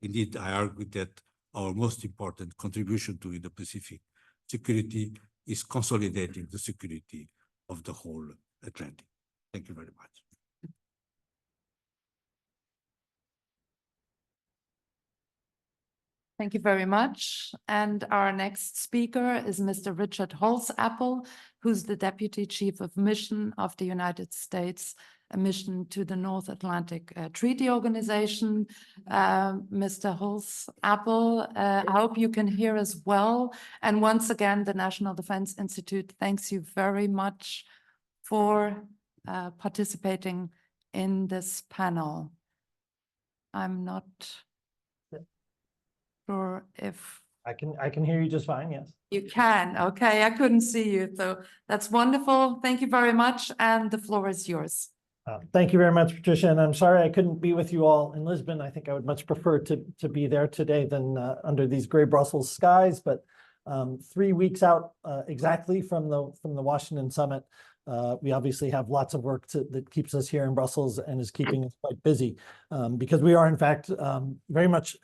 [SPEAKER 6] Indeed, I argue that our most important contribution to Indo-Pacific security is consolidating the security of the whole Atlantic. Thank you very much.
[SPEAKER 5] Thank you very much. And our next speaker is Mr. Richard Holzapfel, who's the Deputy Chief of Mission of the United States, a mission to the North Atlantic Treaty Organization. Mr. Holzapfel, I hope you can hear us well. And once again, the National Defense Institute thanks you very much for participating in this panel. I'm not sure if
[SPEAKER 7] I can hear you just fine, yes.
[SPEAKER 5] you can. Okay, I couldn't see you, so that's wonderful. Thank you very much, and the floor is yours.
[SPEAKER 7] Thank you very much, Patricia, and I'm sorry I couldn't be with you all in Lisbon. I think I would much prefer to be there today than under these gray Brussels skies, but 3 weeks out exactly from the Washington summit. We obviously have lots of work that keeps us here in Brussels and is keeping us quite busy because we are in fact very much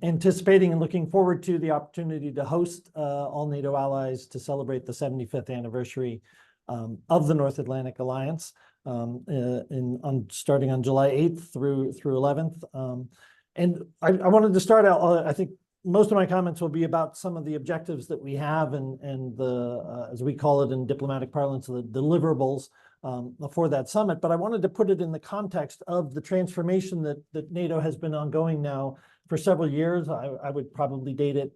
[SPEAKER 7] anticipating and looking forward to the opportunity to host all NATO allies to celebrate the 75th anniversary of the North Atlantic Alliance starting on July 8th through 11th. And I wanted to start out, I think most of my comments will be about some of the objectives that we have and the, as we call it in diplomatic parlance, the deliverables for that summit. But I wanted to put it in the context of the transformation that NATO has been ongoing now for several years. I would probably date it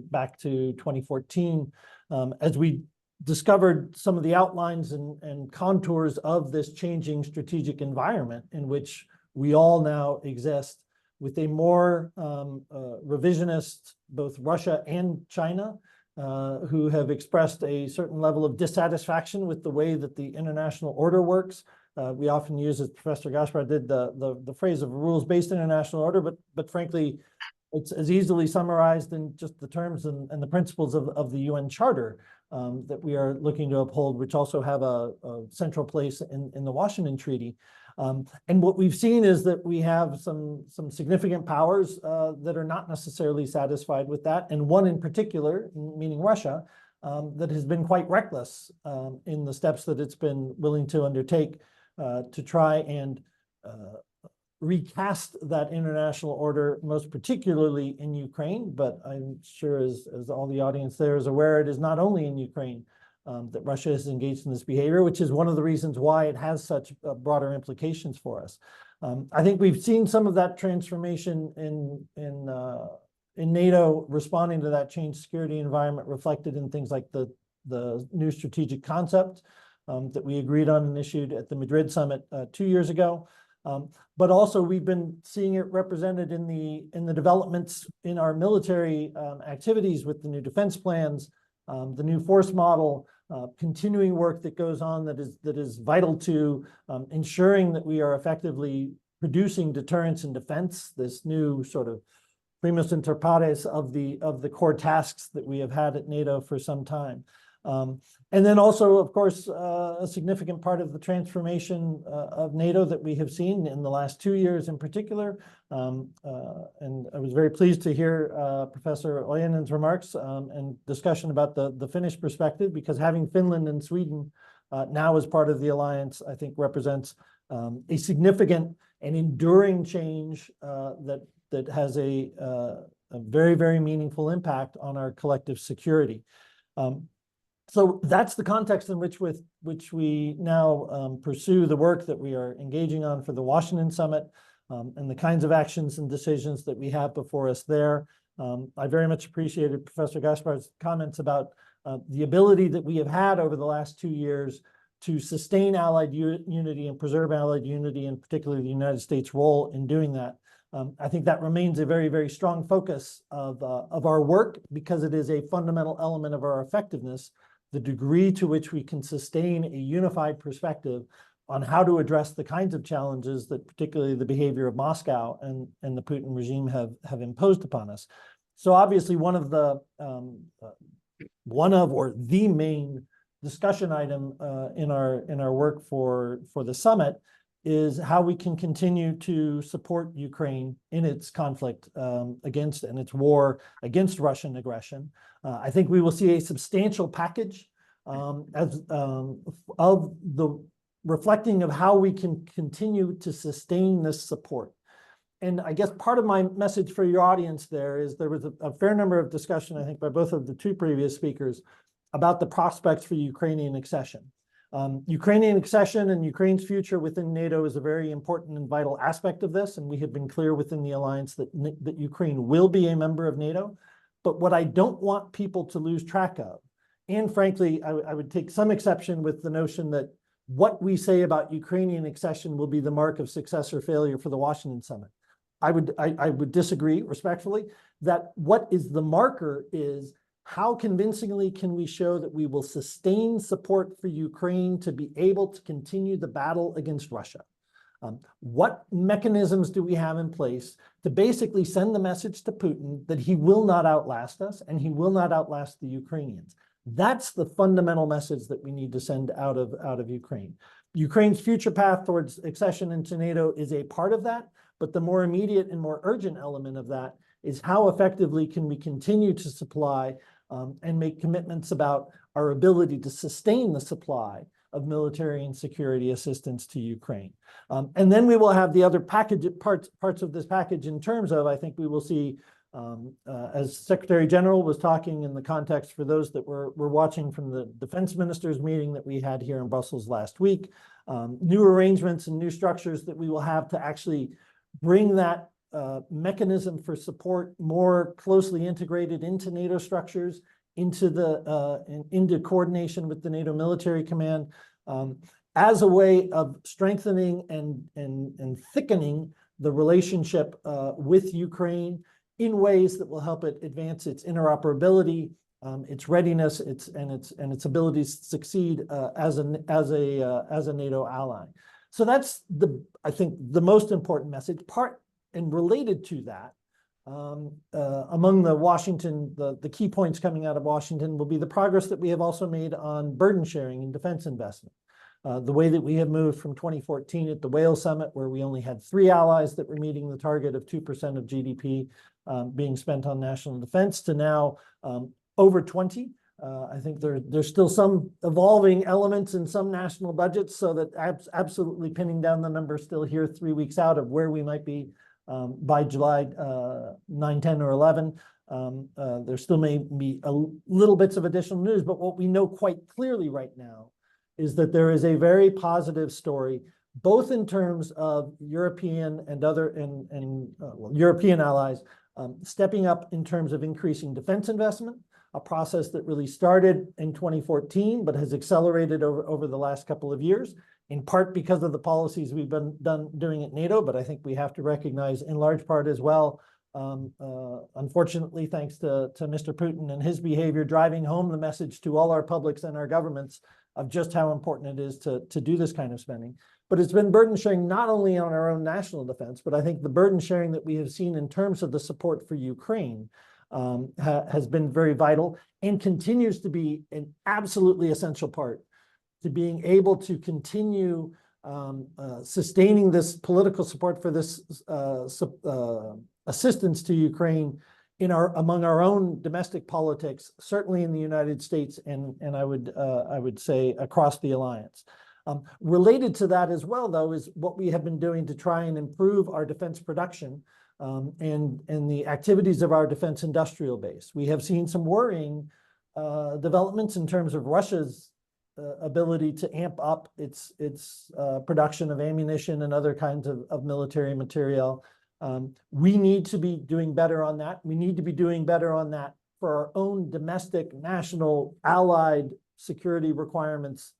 [SPEAKER 7] back to 2014 as we discovered some of the outlines and contours of this changing strategic environment in which we all now exist, with a more revisionist, both Russia and China, who have expressed a certain level of dissatisfaction with the way that the international order works. We often use, as Professor Gaspard did, the phrase of a rules-based international order, but frankly, it's as easily summarized in just the terms and the principles of the UN Charter that we are looking to uphold, which also have a central place in the Washington Treaty. And what we've seen is that we have some significant powers that are not necessarily satisfied with that, and one in particular, meaning Russia, that has been quite reckless in the steps that it's been willing to undertake to try and recast that international order, most particularly in Ukraine. But I'm sure as all the audience there is aware, it is not only in Ukraine that Russia is engaged in this behavior, which is one of the reasons why it has such broader implications for us. I think we've seen some of that transformation in NATO responding to that changed security environment reflected in things like the new strategic concept that we agreed on and issued at the Madrid summit 2 years ago. But also we've been seeing it represented in the developments in our military activities with the new defense plans, the new force model, continuing work that goes on that is vital to ensuring that we are effectively producing deterrence and defense, this new sort of primus inter pares of the core tasks that we have had at NATO for some time. And then also, of course, a significant part of the transformation of NATO that we have seen in the last 2 years in particular. And I was very pleased to hear Professor Ojenen's remarks and discussion about the Finnish perspective, because having Finland and Sweden now as part of the alliance, I think represents a significant and enduring change that has a very, very meaningful impact on our collective security. So that's the context in which we now pursue the work that we are engaging on for the Washington summit and the kinds of actions and decisions that we have before us there. I very much appreciated Professor Gaspard's comments about the ability that we have had over the last 2 years to sustain Allied unity and preserve Allied unity, and particularly the United States' role in doing that. I think that remains a very, very strong focus of our work because it is a fundamental element of our effectiveness, the degree to which we can sustain a unified perspective on how to address the kinds of challenges that particularly the behavior of Moscow and the Putin regime have imposed upon us. So obviously one of or the main discussion item in our work for the summit is how we can continue to support Ukraine in its conflict against and its war against Russian aggression. I think we will see a substantial package of the reflecting of how we can continue to sustain this support. And I guess part of my message for your audience there is there was a fair number of discussion, I think, by both of the two previous speakers about the prospects for Ukrainian accession. Ukrainian accession and Ukraine's future within NATO is a very important and vital aspect of this, and we have been clear within the alliance that Ukraine will be a member of NATO. But what I don't want people to lose track of, and frankly, I would take some exception with the notion that what we say about Ukrainian accession will be the mark of success or failure for the Washington summit. I would disagree respectfully that what is the marker is how convincingly can we show that we will sustain support for Ukraine to be able to continue the battle against Russia? What mechanisms do we have in place to basically send the message to Putin that he will not outlast us and he will not outlast the Ukrainians? That's the fundamental message that we need to send out of Ukraine. Ukraine's future path towards accession into NATO is a part of that, but the more immediate and more urgent element of that is how effectively can we continue to supply and make commitments about our ability to sustain the supply of military and security assistance to Ukraine. And then we will have the other parts of this package in terms of, I think we will see, as Secretary General was talking in the context for those that were watching from the defense ministers meeting that we had here in Brussels last week, new arrangements and new structures that we will have to actually bring that mechanism for support more closely integrated into NATO structures, into coordination with the NATO military command, as a way of strengthening and thickening the relationship with Ukraine in ways that will help it advance its interoperability, its readiness, and its abilities to succeed as a NATO ally. So that's I think the most important message. And related to that, among the key points coming out of Washington will be the progress that we have also made on burden sharing and defense investment. The way that we have moved from 2014 at the Wales Summit, where we only had 3 allies that were meeting the target of 2% of GDP being spent on national defense, to now over 20. I think there's still some evolving elements in some national budgets, so that absolutely pinning down the number still here 3 weeks out of where we might be by July 9, 10, or 11. There still may be little bits of additional news, but what we know quite clearly right now is that there is a very positive story, both in terms of European and other European allies stepping up in terms of increasing defense investment, a process that really started in 2014 but has accelerated over the last couple of years, in part because of the policies we've been doing at NATO, but I think we have to recognize in large part as well, unfortunately, thanks to Mr. Putin and his behavior, driving home the message to all our publics and our governments of just how important it is to do this kind of spending. But it's been burden sharing not only on our own national defense, but I think the burden sharing that we have seen in terms of the support for Ukraine has been very vital and continues to be an absolutely essential part to being able to continue sustaining this political support for this assistance to Ukraine among our own domestic politics, certainly in the United States, and I would say across the alliance. Related to that as well, though, is what we have been doing to try and improve our defense production and the activities of our defense industrial base. We have seen some worrying developments in terms of Russia's ability to amp up its production of ammunition and other kinds of military material. We need to be doing better on that. We need to be doing better on that for our own domestic, national, allied security requirements,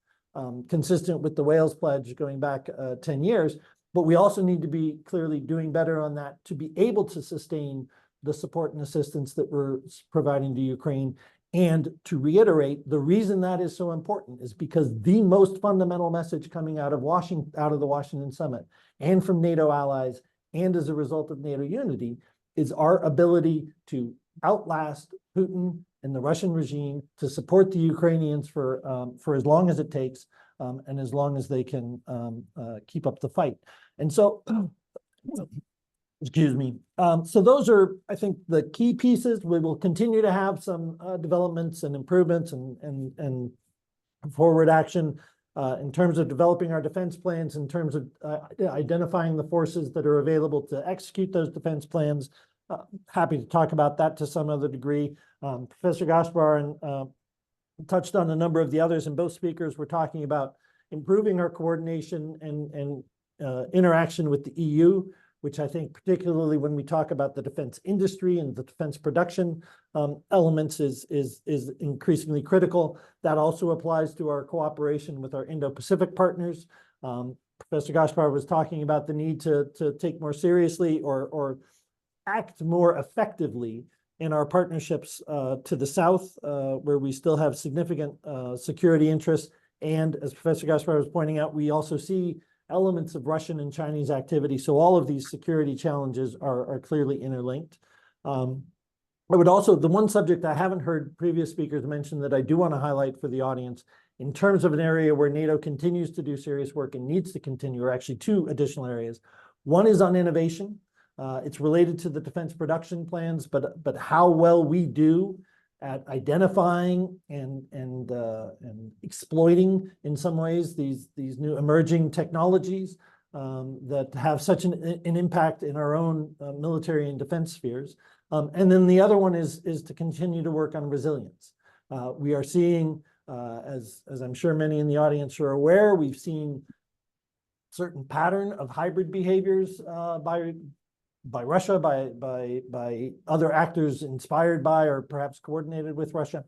[SPEAKER 7] consistent with the Wales Pledge going back 10 years. But we also need to be clearly doing better on that to be able to sustain the support and assistance that we're providing to Ukraine. And to reiterate, the reason that is so important is because the most fundamental message coming out of the Washington summit and from NATO allies, and as a result of NATO unity, is our ability to outlast Putin and the Russian regime, to support the Ukrainians for as long as it takes, and as long as they can keep up the fight. And so, excuse me. So those are, I think, the key pieces. We will continue to have some developments and improvements and forward action in terms of developing our defense plans, in terms of identifying the forces that are available to execute those defense plans. Happy to talk about that to some other degree. Professor Gaspar touched on a number of the others, and both speakers were talking about improving our coordination and interaction with the EU, which I think particularly when we talk about the defense industry and the defense production elements is increasingly critical. That also applies to our cooperation with our Indo-Pacific partners. Professor Gaspar was talking about the need to take more seriously or act more effectively in our partnerships to the south, where we still have significant security interests. And as Professor Gaspar was pointing out, we also see elements of Russian and Chinese activity. So all of these security challenges are clearly interlinked. I would also, the one subject I haven't heard previous speakers mention that I do want to highlight for the audience, in terms of an area where NATO continues to do serious work and needs to continue, are actually two additional areas. One is on innovation. It's related to the defense production plans, but how well we do at identifying and exploiting, in some ways, these new emerging technologies that have such an impact in our own military and defense spheres. And then the other one is to continue to work on resilience. We are seeing, as I'm sure many in the audience are aware, we've seen certain pattern of hybrid behaviors by Russia, by other actors inspired by or perhaps coordinated with Russia,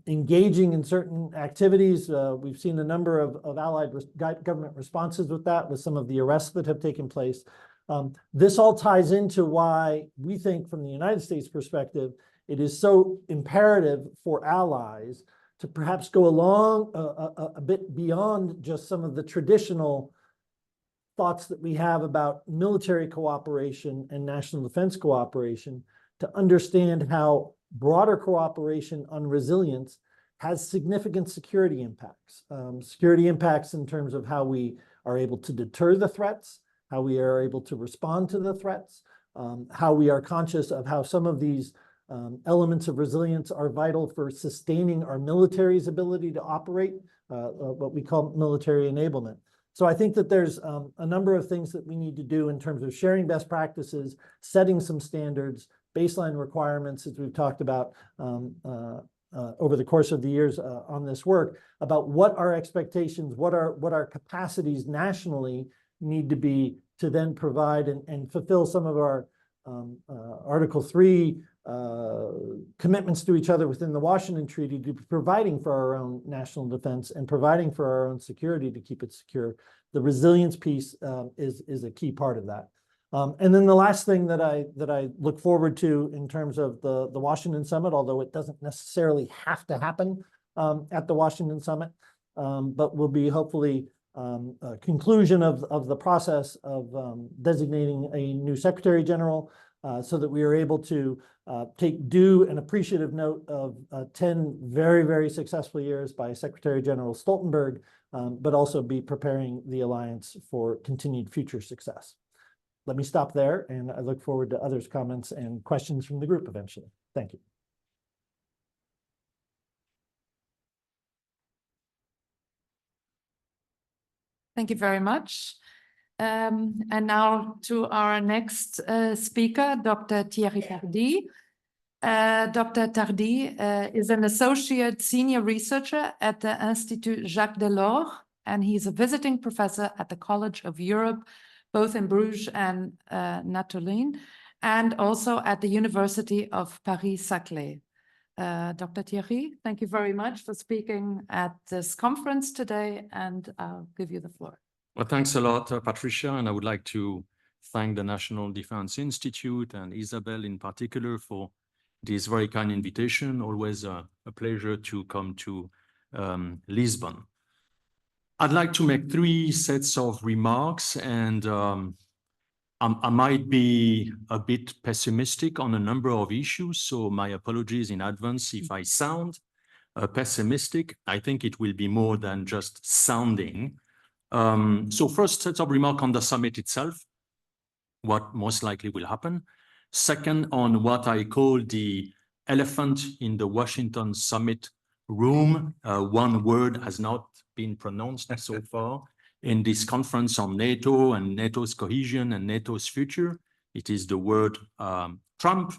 [SPEAKER 7] engaging in certain activities. We've seen a number of allied government responses with that, with some of the arrests that have taken place. This all ties into why we think, from the United States perspective, it is so imperative for allies to perhaps go along a bit beyond just some of the traditional thoughts that we have about military cooperation and national defense cooperation, to understand how broader cooperation on resilience has significant security impacts. Security impacts in terms of how we are able to deter the threats, how we are able to respond to the threats, how we are conscious of how some of these elements of resilience are vital for sustaining our military's ability to operate, what we call military enablement. So I think that there's a number of things that we need to do in terms of sharing best practices, setting some standards, baseline requirements, as we've talked about over the course of the years on this work, about what our expectations, what our capacities nationally need to be to then provide and fulfill some of our Article 3 commitments to each other within the Washington Treaty, to be providing for our own national defense and providing for our own security to keep it secure. The resilience piece is a key part of that. And then the last thing that I look forward to in terms of the Washington Summit, although it doesn't necessarily have to happen at the Washington Summit, but will be hopefully a conclusion of the process of designating a new Secretary General, so that we are able to take due and appreciative note of 10 very, very successful years by Secretary General Stoltenberg, but also be preparing the alliance for continued future success. Let me stop there, and I look forward to others' comments and questions from the group eventually. Thank you.
[SPEAKER 5] Thank you very much. And now to our next speaker, Dr. Thierry Tardy. Dr. Tardy is an associate senior researcher at the Institut Jacques Delors, and he's a visiting professor at the College of Europe, both in Bruges and Natolin, and also at the University of Paris-Saclay. Dr. Thierry, thank you very much for speaking at this conference today, and I'll give you the floor.
[SPEAKER 8] Well, thanks a lot, Patricia, and I would like to thank the National Defense Institute and Isabel in particular for this very kind invitation. Always a pleasure to come to Lisbon. I'd like to make 3 sets of remarks, and I might be a bit pessimistic on a number of issues, so my apologies in advance if I sound pessimistic. I think it will be more than just sounding. So first set of remark on the summit itself, what most likely will happen. Second, on what I call the elephant in the Washington summit room. One word has not been pronounced so far in this conference on NATO and NATO's cohesion and NATO's future. It is the word Trump.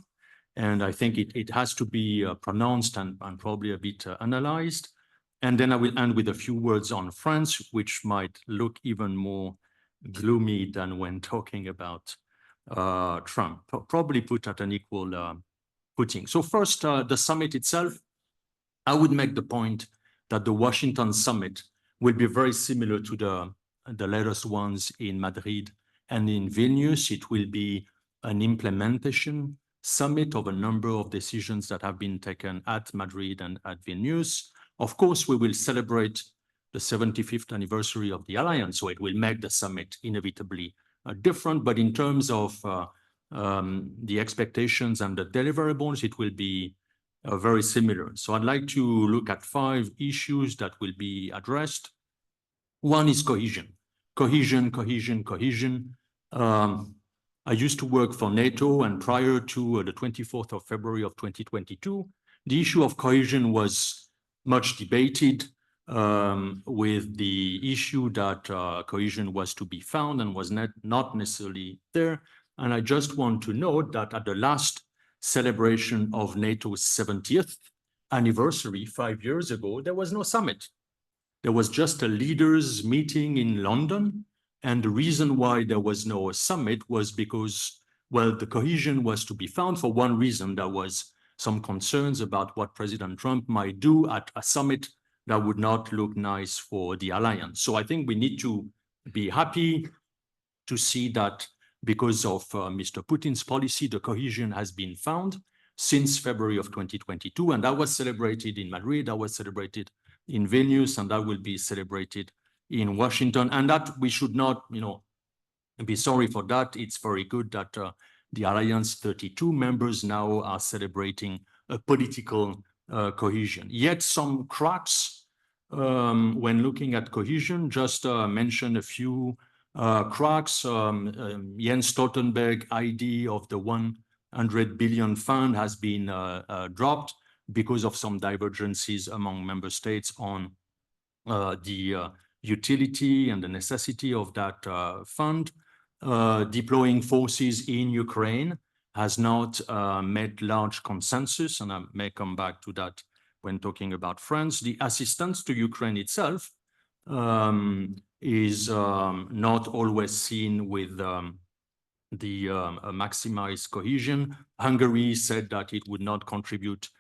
[SPEAKER 8] And I think it has to be pronounced and probably a bit analyzed. And then I will end with a few words on France, which might look even more gloomy than when talking about Trump, probably put at an equal footing. So first, the summit itself, I would make the point that the Washington summit will be very similar to the latest ones in Madrid and in Vilnius. It will be an implementation summit of a number of decisions that have been taken at Madrid and at Vilnius. Of course, we will celebrate the 75th anniversary of the alliance, so it will make the summit inevitably different. But in terms of the expectations and the deliverables, it will be very similar. So I'd like to look at 5 issues that will be addressed. One is cohesion. Cohesion. I used to work for NATO, and prior to the 24th of February of 2022, the issue of cohesion was much debated, with the issue that cohesion was to be found and was not necessarily there. And I just want to note that at the last celebration of NATO's 70th anniversary 5 years ago, there was no summit. There was just a leaders meeting in London. And the reason why there was no summit was because, well, the cohesion was to be found for one reason. There was some concerns about what President Trump might do at a summit that would not look nice for the alliance. So I think we need to be happy to see that because of Mr. Putin's policy, the cohesion has been found since February of 2022. And that was celebrated in Madrid, that was celebrated in Vilnius, and that will be celebrated in Washington. And that we should not, be sorry for that. It's very good that the Alliance 32 members now are celebrating a political cohesion. Yet some cracks when looking at cohesion, just mention a few cracks. Jens Stoltenberg idea of the 100 billion fund has been dropped because of some divergences among member states on the utility and the necessity of that fund. Deploying forces in Ukraine has not made large consensus, and I may come back to that when talking about France. The assistance to Ukraine itself is not always seen with the maximized cohesion. Hungary said that it would not contribute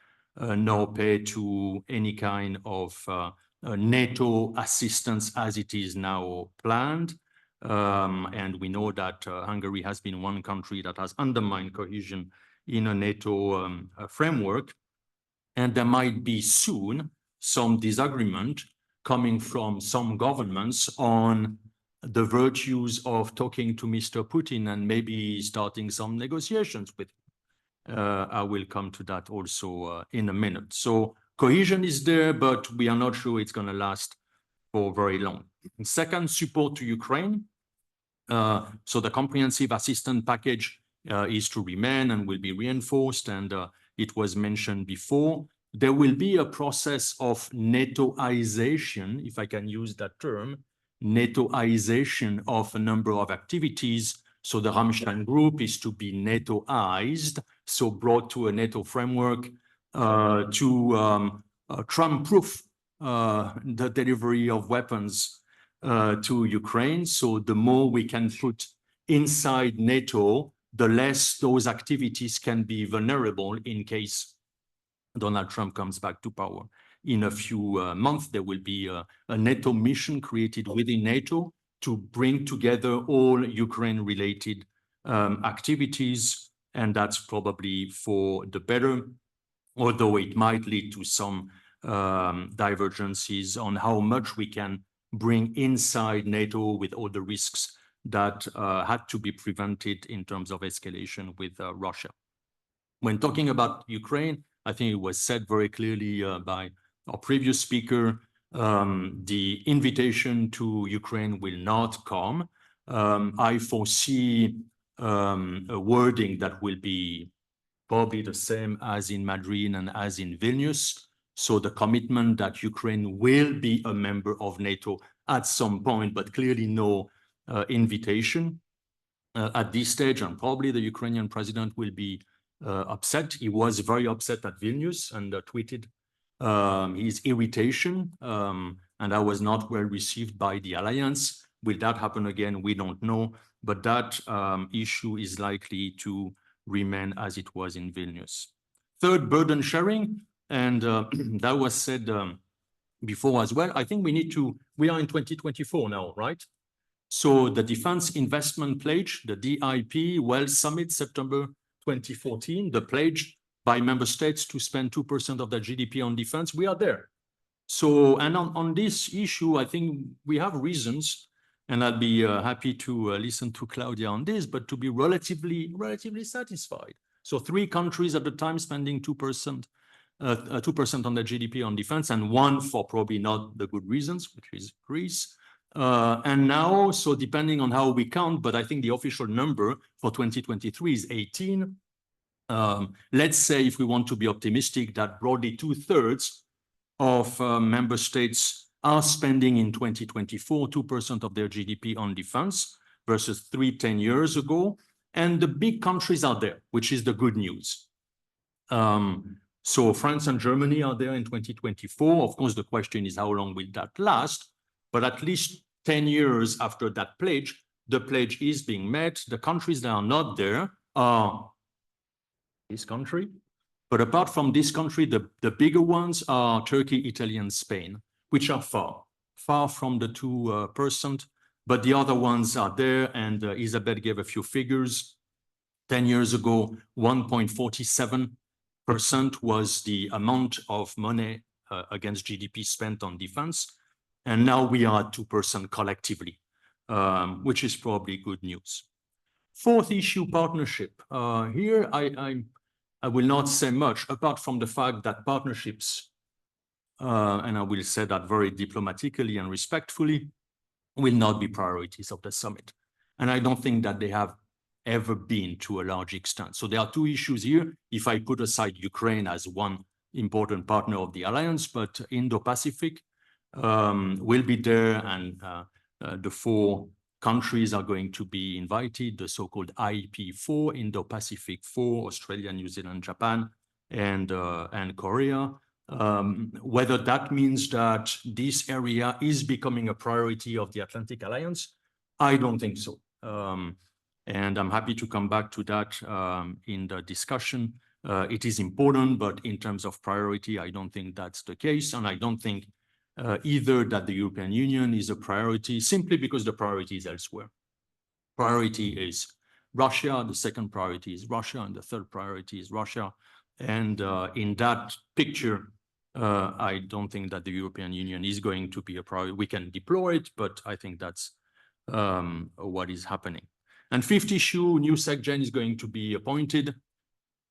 [SPEAKER 8] nor pay to any kind of NATO assistance as it is now planned. And we know that Hungary has been one country that has undermined cohesion in a NATO framework. And there might be soon some disagreement coming from some governments on the virtues of talking to Mr. Putin and maybe starting some negotiations with him. I will come to that also in a minute. So cohesion is there, but we are not sure it's going to last for very long. And second, support to Ukraine. So the comprehensive assistance package is to remain and will be reinforced, and it was mentioned before. There will be a process of NATOization, if I can use that term, NATOization of a number of activities. So the Rammstein group is to be NATOized, so brought to a NATO framework to Trump-proof the delivery of weapons to Ukraine. So the more we can put inside NATO, the less those activities can be vulnerable in case Donald Trump comes back to power. In a few months, there will be a NATO mission created within NATO to bring together all Ukraine-related activities, and that's probably for the better, although it might lead to some divergences on how much we can bring inside NATO with all the risks that had to be prevented in terms of escalation with Russia. When talking about Ukraine, I think it was said very clearly by our previous speaker, the invitation to Ukraine will not come. I foresee a wording that will be probably the same as in Madrid and as in Vilnius. So the commitment that Ukraine will be a member of NATO at some point, but clearly no invitation at this stage. And probably the Ukrainian president will be upset. He was very upset at Vilnius and tweeted his irritation, and that was not well received by the alliance. Will that happen again? We don't know, but that issue is likely to remain as it was in Vilnius. Third, burden sharing, and that was said before as well. I think we are in 2024 now, right? So the Defense Investment Pledge, the DIP, Well Summit, September 2014, the pledge by member states to spend 2% of their GDP on defense, we are there. So, and on this issue, I think we have reasons, and I'd be happy to listen to Claudia on this, but to be relatively satisfied. So 3 countries at the time spending 2% on their GDP on defense, and 1 for probably not the good reasons, which is Greece. And now, so depending on how we count, but I think the official number for 2023 is 18. Let's say, if we want to be optimistic, that broadly 2/3 of member states are spending in 2024 2% of their GDP on defense versus 10 years ago. And the big countries are there, which is the good news. So France and Germany are there in 2024. Of course, the question is how long will that last? But at least 10 years after that pledge, the pledge is being met. The countries that are not there are this country. But apart from this country, the bigger ones are Turkey, Italy, and Spain, which are far from the 2%. But the other ones are there, and Isabel gave a few figures. 10 years ago, 1.47% was the amount of money against GDP spent on defense. And now we are at 2% collectively, which is probably good news. Fourth issue, partnership. Here, I will not say much, apart from the fact that partnerships, and I will say that very diplomatically and respectfully, will not be priorities of the summit. And I don't think that they have ever been to a large extent. So there are 2 issues here, if I put aside Ukraine as one important partner of the alliance, but Indo-Pacific will be there, and the 4 countries are going to be invited, the so-called IP4, Indo-Pacific 4, Australia, New Zealand, Japan, and Korea. Whether that means that this area is becoming a priority of the Atlantic Alliance, I don't think so. And I'm happy to come back to that in the discussion. It is important, but in terms of priority, I don't think that's the case. And I don't think either that the European Union is a priority, simply because the priority is elsewhere. Priority is Russia, the second priority is Russia, and the third priority is Russia. And in that picture, I don't think that the European Union is going to be a priority. We can deploy it, but I think that's what is happening. And fifth issue, new SecGen is going to be appointed.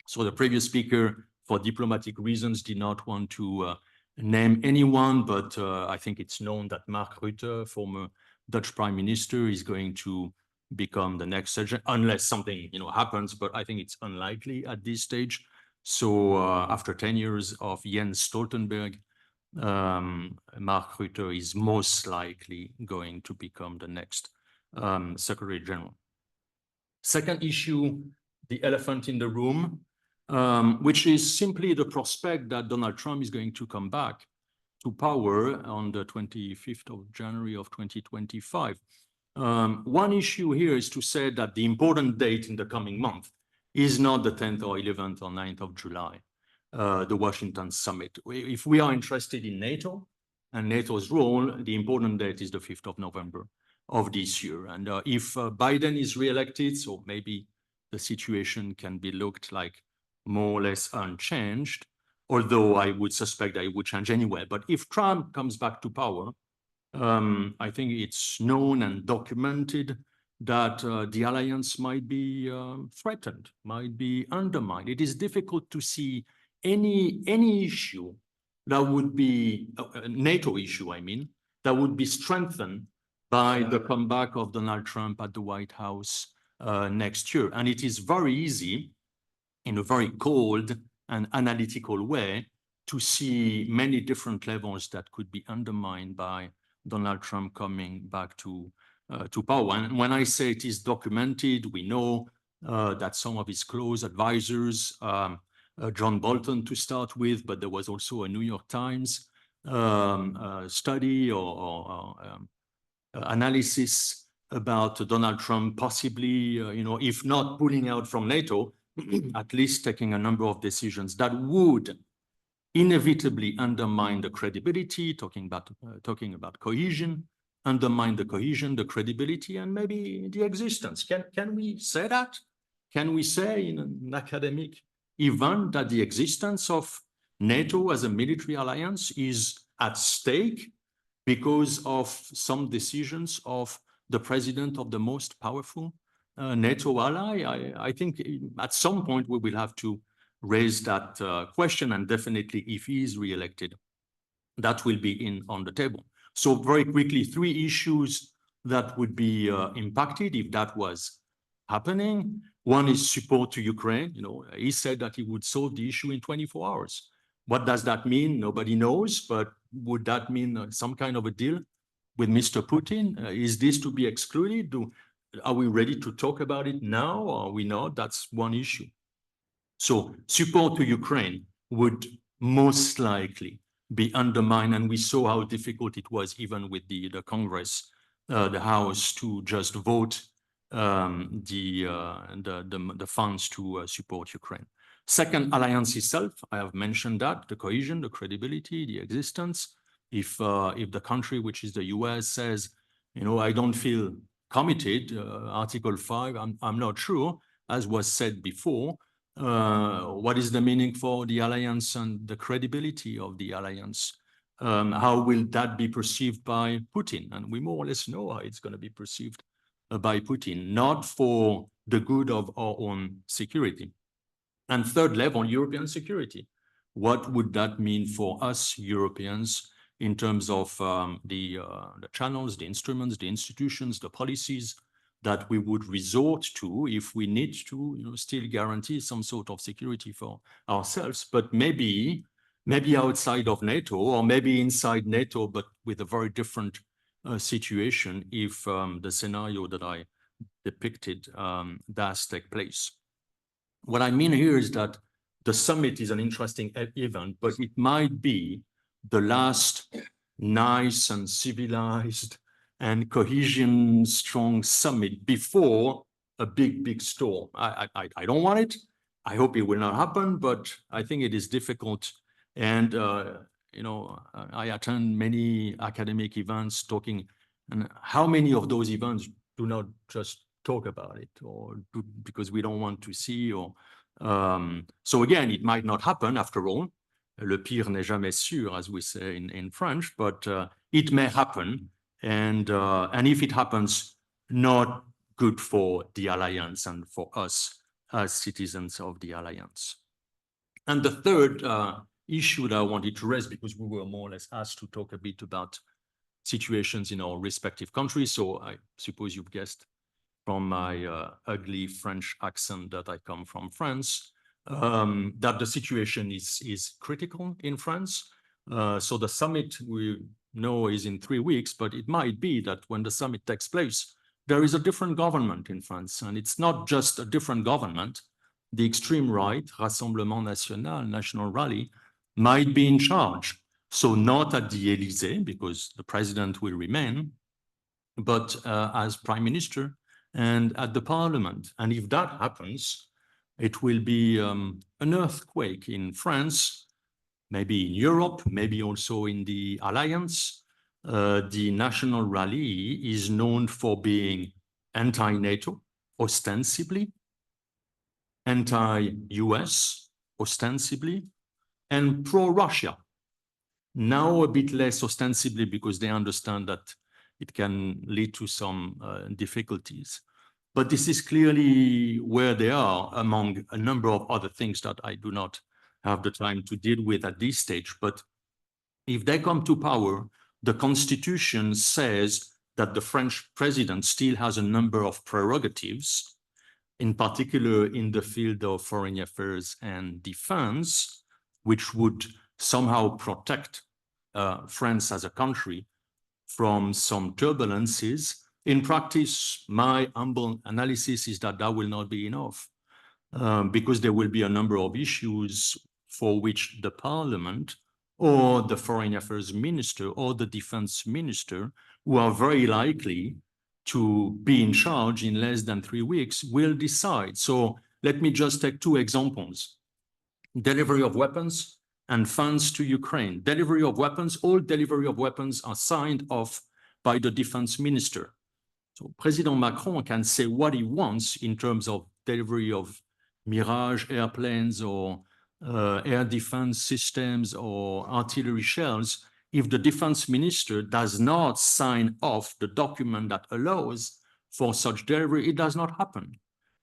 [SPEAKER 8] So the previous speaker, for diplomatic reasons, did not want to name anyone, but I think it's known that Mark Rutte, former Dutch Prime Minister, is going to become the next SecGen, unless something happens, but I think it's unlikely at this stage. So after 10 years of Jens Stoltenberg, Mark Rutte is most likely going to become the next Secretary General. Second issue, the elephant in the room, which is simply the prospect that Donald Trump is going to come back to power on the 25th of January of 2025. One issue here is to say that the important date in the coming month is not the 10th or 11th or 9th of July, the Washington summit. If we are interested in NATO and NATO's role, the important date is the 5th of November. of this year. And if Biden is reelected, so maybe the situation can be looked like more or less unchanged, although I would suspect that it would change anyway. But if Trump comes back to power, I think it's known and documented that the alliance might be threatened, might be undermined. It is difficult to see any issue that would be a NATO issue, I mean, that would be strengthened by the comeback of Donald Trump at the White House next year. And it is very easy, in a very cold and analytical way, to see many different levels that could be undermined by Donald Trump coming back to power. And when I say it is documented, we know that some of his close advisors, John Bolton to start with, but there was also a New York Times study or analysis about Donald Trump possibly, if not pulling out from NATO, at least taking a number of decisions that would inevitably undermine the credibility, talking about cohesion, undermine the cohesion, the credibility, and maybe the existence. Can we say that? Can we say in an academic event that the existence of NATO as a military alliance is at stake because of some decisions of the president of the most powerful NATO ally? I think at some point we will have to raise that question, and definitely if he is re-elected, that will be on the table. So very quickly, 3 issues that would be impacted if that was happening. One is support to Ukraine. He said that he would solve the issue in 24 hours. What does that mean? Nobody knows, but would that mean some kind of a deal with Mr. Putin? Is this to be excluded? Are we ready to talk about it now, or are we not? That's one issue. So support to Ukraine would most likely be undermined, and we saw how difficult it was even with the Congress, the House, to just vote the funds to support Ukraine. Second, alliance itself. I have mentioned that, the cohesion, the credibility, the existence. If the country, which is the US, says, I don't feel committed, Article 5, I'm not sure, as was said before, what is the meaning for the alliance and the credibility of the alliance? How will that be perceived by Putin? And we more or less know how it's going to be perceived by Putin, not for the good of our own security. And third level, European security. What would that mean for us Europeans in terms of the channels, the instruments, the institutions, the policies that we would resort to if we need to still guarantee some sort of security for ourselves, but maybe outside of NATO, or maybe inside NATO, but with a very different situation if the scenario that I depicted does take place. What I mean here is that the summit is an interesting event, but it might be the last nice and civilized and cohesion strong summit before a big storm. I don't want it. I hope it will not happen, but I think it is difficult. And I attend many academic events talking, and how many of those events do not just talk about it, or because we don't want to see, or so again, it might not happen after all. Le pire n'est jamais sûr, as we say in French, but it may happen. And if it happens, not good for the alliance and for us as citizens of the alliance. And the third issue that I wanted to raise, because we were more or less asked to talk a bit about situations in our respective countries, so I suppose you've guessed from my ugly French accent that I come from France, that the situation is critical in France. So the summit, we know, is in 3 weeks, but it might be that when the summit takes place, there is a different government in France. And it's not just a different government. The extreme right, Rassemblement National, National Rally, might be in charge. So not at the Élysée, because the president will remain, but as prime minister and at the parliament. And if that happens, it will be an earthquake in France, maybe in Europe, maybe also in the alliance. the National Rally is known for being anti-NATO, ostensibly, anti-US, ostensibly, and pro-Russia. Now a bit less ostensibly because they understand that it can lead to some difficulties. But this is clearly where they are among a number of other things that I do not have the time to deal with at this stage. But if they come to power, the Constitution says that the French president still has a number of prerogatives, in particular in the field of foreign affairs and defense, which would somehow protect France as a country from some turbulences. In practice, my humble analysis is that that will not be enough because there will be a number of issues for which the parliament or the foreign affairs minister or the defense minister, who are very likely to be in charge in less than 3 weeks, will decide. So let me just take 2 examples. Delivery of weapons and funds to Ukraine. Delivery of weapons, all delivery of weapons are signed off by the defense minister. So President Macron can say what he wants in terms of delivery of Mirage airplanes or air defense systems or artillery shells. If the defense minister does not sign off the document that allows for such delivery, it does not happen.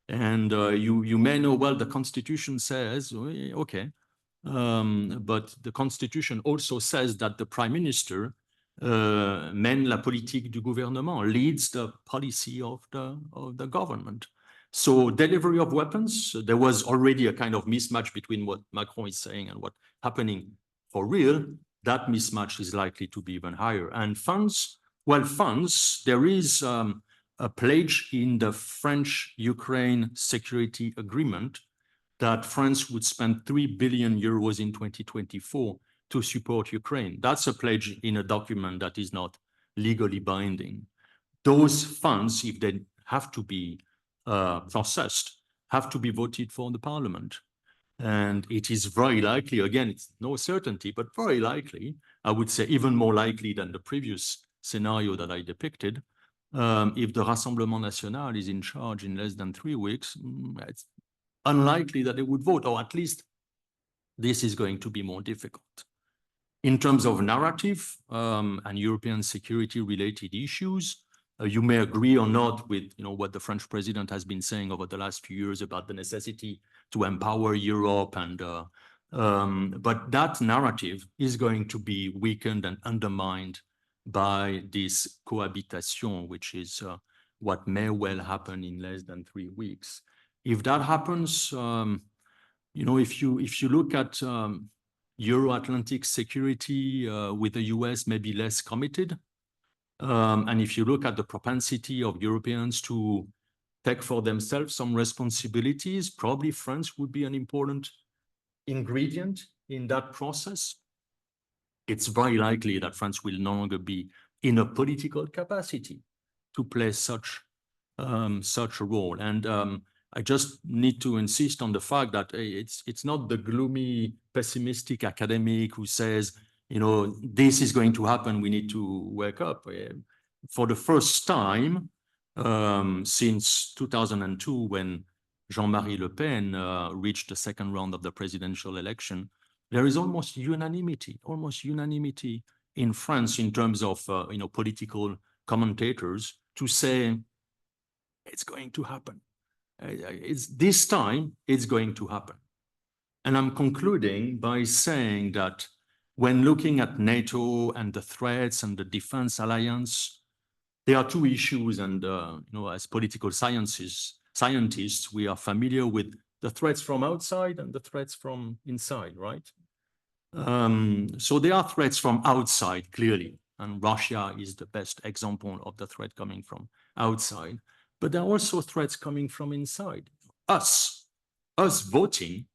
[SPEAKER 8] And you may know, well, the Constitution says, okay, but the Constitution also says that the Prime Minister mène la politique du gouvernement, leads the policy of the government. So delivery of weapons, there was already a kind of mismatch between what Macron is saying and what's happening for real. That mismatch is likely to be even higher. And funds, well, funds, there is a pledge in the French-Ukraine security agreement that France would spend 3 billion euros in 2024 to support Ukraine. That's a pledge in a document that is not legally binding. Those funds, if they have to be processed, have to be voted for in the parliament. And it is very likely, again, it's no certainty, but very likely, I would say even more likely than the previous scenario that I depicted, if the Rassemblement National is in charge in less than 3 weeks, it's unlikely that they would vote, or at least this is going to be more difficult. In terms of narrative and European security-related issues, you may agree or not with what the French president has been saying over the last few years about the necessity to empower Europe, and but that narrative is going to be weakened and undermined by this cohabitation, which is what may well happen in less than 3 weeks. If that happens, if you look at Euro-Atlantic security with the US maybe less committed, and if you look at the propensity of Europeans to take for themselves some responsibilities, probably France would be an important ingredient in that process. It's very likely that France will no longer be in a political capacity to play such a role. And I just need to insist on the fact that it's not the gloomy, pessimistic academic who says, this is going to happen, we need to wake up. For the first time since 2002, when Jean-Marie Le Pen reached the second round of the presidential election, there is almost unanimity in France in terms of political commentators to say it's going to happen. This time, it's going to happen. And I'm concluding by saying that when looking at NATO and the threats and the defense alliance, there are 2 issues. And as political scientists, we are familiar with the threats from outside and the threats from inside, right? So there are threats from outside, clearly. And Russia is the best example of the threat coming from outside. But there are also threats coming from inside. Us voting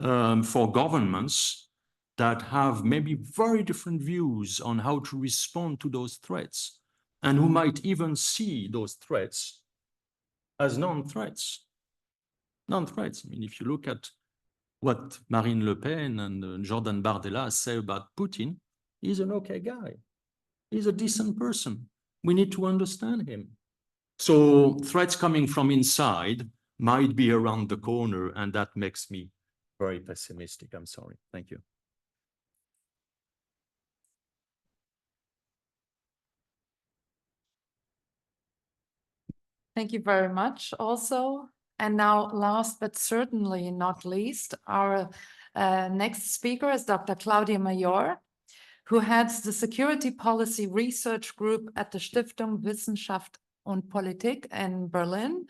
[SPEAKER 8] for governments that have maybe very different views on how to respond to those threats, and who might even see those threats as non-threats. Non-threats. I mean, if you look at what Marine Le Pen and Jordan Bardella say about Putin, he's an okay guy. He's a decent person. We need to understand him. So threats coming from inside might be around the corner, and that makes me very pessimistic. I'm sorry. Thank you.
[SPEAKER 5] Thank you very much also. And now, last but certainly not least, our next speaker is Dr. Claudia Major, who heads the Security Policy Research Group at the Stiftung Wissenschaft und Politik in Berlin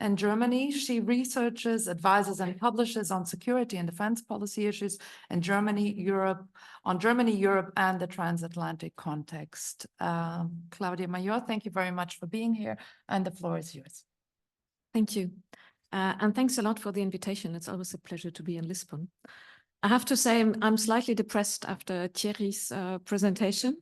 [SPEAKER 5] and Germany. She researches, advises, and publishes on security and defense policy issues in Germany, Europe, and the transatlantic context. Claudia Major, thank you very much for being here, and the floor is yours.
[SPEAKER 9] Thank you. And thanks a lot for the invitation. It's always a pleasure to be in Lisbon. I have to say I'm slightly depressed after Thierry's presentation.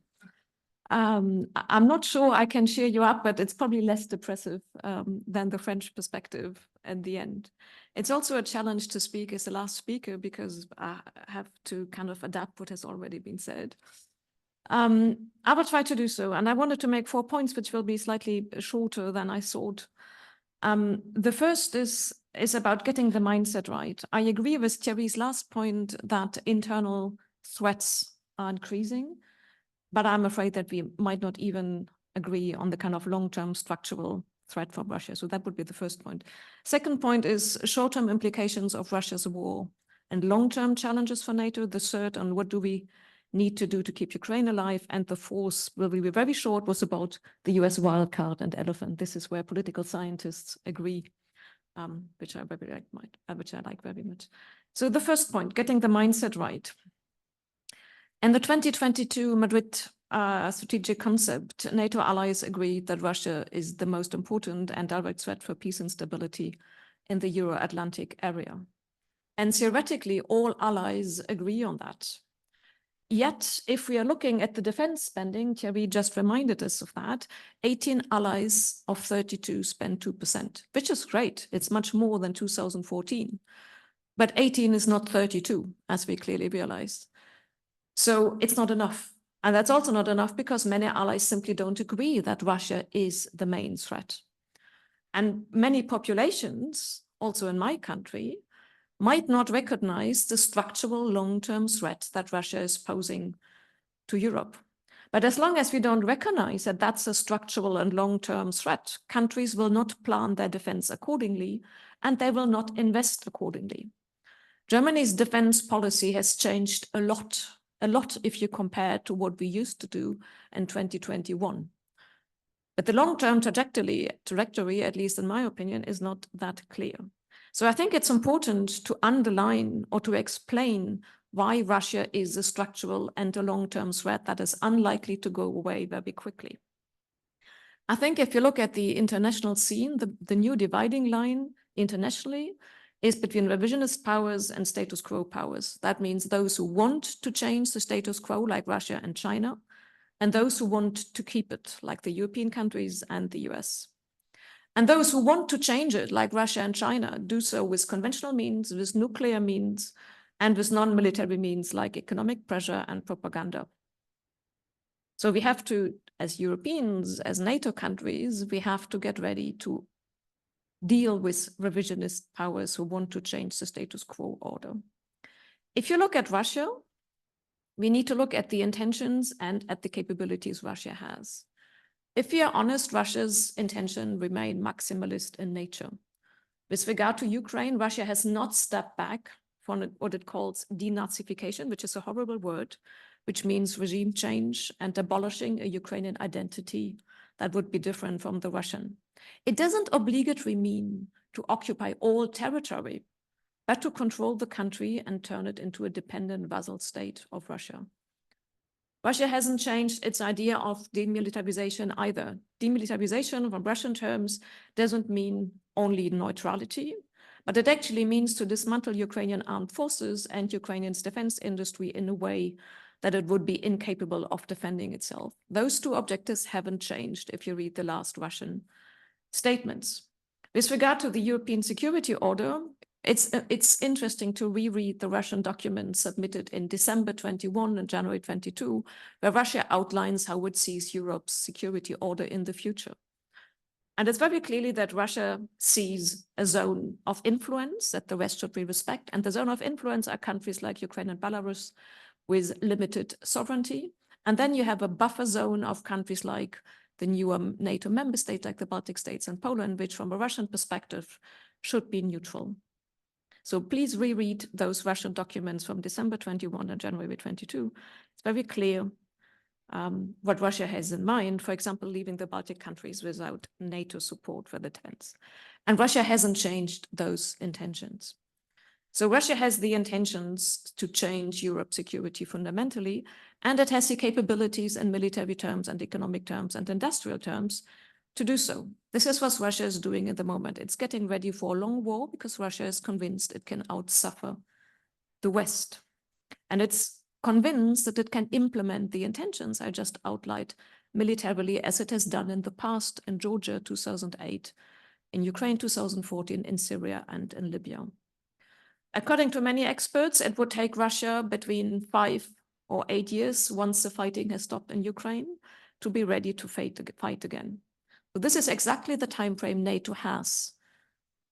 [SPEAKER 9] I'm not sure I can cheer you up, but it's probably less depressive than the French perspective at the end. It's also a challenge to speak as the last speaker because I have to kind of adapt what has already been said. I will try to do so, and I wanted to make 4 points, which will be slightly shorter than I thought. The first is about getting the mindset right. I agree with Thierry's last point that internal threats are increasing, but I'm afraid that we might not even agree on the kind of long-term structural threat from Russia. So that would be the first point. Second point is short-term implications of Russia's war and long-term challenges for NATO. The third on what do we need to do to keep Ukraine alive. And the fourth, will be very short, was about the US wildcard and elephant. This is where political scientists agree, which I like very much. So the first point, getting the mindset right. In the 2022 Madrid strategic concept, NATO allies agreed that Russia is the most important and direct threat for peace and stability in the Euro-Atlantic area. And theoretically, all allies agree on that. Yet, if we are looking at the defense spending, Thierry just reminded us of that, 18 allies of 32 spend 2%, which is great. It's much more than 2014. But 18 is not 32, as we clearly realized. So it's not enough. And that's also not enough because many allies simply don't agree that Russia is the main threat. And many populations, also in my country, might not recognize the structural long-term threat that Russia is posing to Europe. But as long as we don't recognize that that's a structural and long-term threat, countries will not plan their defense accordingly, and they will not invest accordingly. Germany's defense policy has changed a lot if you compare to what we used to do in 2021. But the long-term trajectory, at least in my opinion, is not that clear. So I think it's important to underline or to explain why Russia is a structural and a long-term threat that is unlikely to go away very quickly. I think if you look at the international scene, the new dividing line internationally is between revisionist powers and status quo powers. That means those who want to change the status quo, like Russia and China, and those who want to keep it, like the European countries and the US. And those who want to change it, like Russia and China, do so with conventional means, with nuclear means, and with non-military means like economic pressure and propaganda. So we have to, as Europeans, as NATO countries, we have to get ready to deal with revisionist powers who want to change the status quo order. If you look at Russia, we need to look at the intentions and at the capabilities Russia has. If we are honest, Russia's intention remain maximalist in nature. With regard to Ukraine, Russia has not stepped back from what it calls denazification, which is a horrible word, which means regime change and abolishing a Ukrainian identity that would be different from the Russian. It doesn't obligatory mean to occupy all territory, but to control the country and turn it into a dependent vassal state of Russia. Russia hasn't changed its idea of demilitarization either. Demilitarization from Russian terms doesn't mean only neutrality, but it actually means to dismantle Ukrainian armed forces and Ukrainian's defense industry in a way that it would be incapable of defending itself. Those two objectives haven't changed if you read the last Russian statements. With regard to the European security order, It's interesting to reread the Russian documents submitted in December 21 and January 22, where Russia outlines how it sees Europe's security order in the future. And it's very clearly that Russia sees a zone of influence that the West should be respect. And the zone of influence are countries like Ukraine and Belarus with limited sovereignty. And then you have a buffer zone of countries like the newer NATO member states, like the Baltic states and Poland, which from a Russian perspective should be neutral. So please reread those Russian documents from December 21 and January 22. It's very clear what Russia has in mind, for example, leaving the Baltic countries without NATO support for the defense. And Russia hasn't changed those intentions. So Russia has the intentions to change Europe's security fundamentally, and it has the capabilities in military terms and economic terms and industrial terms to do so. This is what Russia is doing at the moment. It's getting ready for a long war because Russia is convinced it can outsuffer the West. And it's convinced that it can implement the intentions I just outlined militarily, as it has done in the past in Georgia 2008, in Ukraine 2014, in Syria and in Libya. According to many experts, it would take Russia between 5 or 8 years, once the fighting has stopped in Ukraine, to be ready to fight again. So this is exactly the time frame NATO has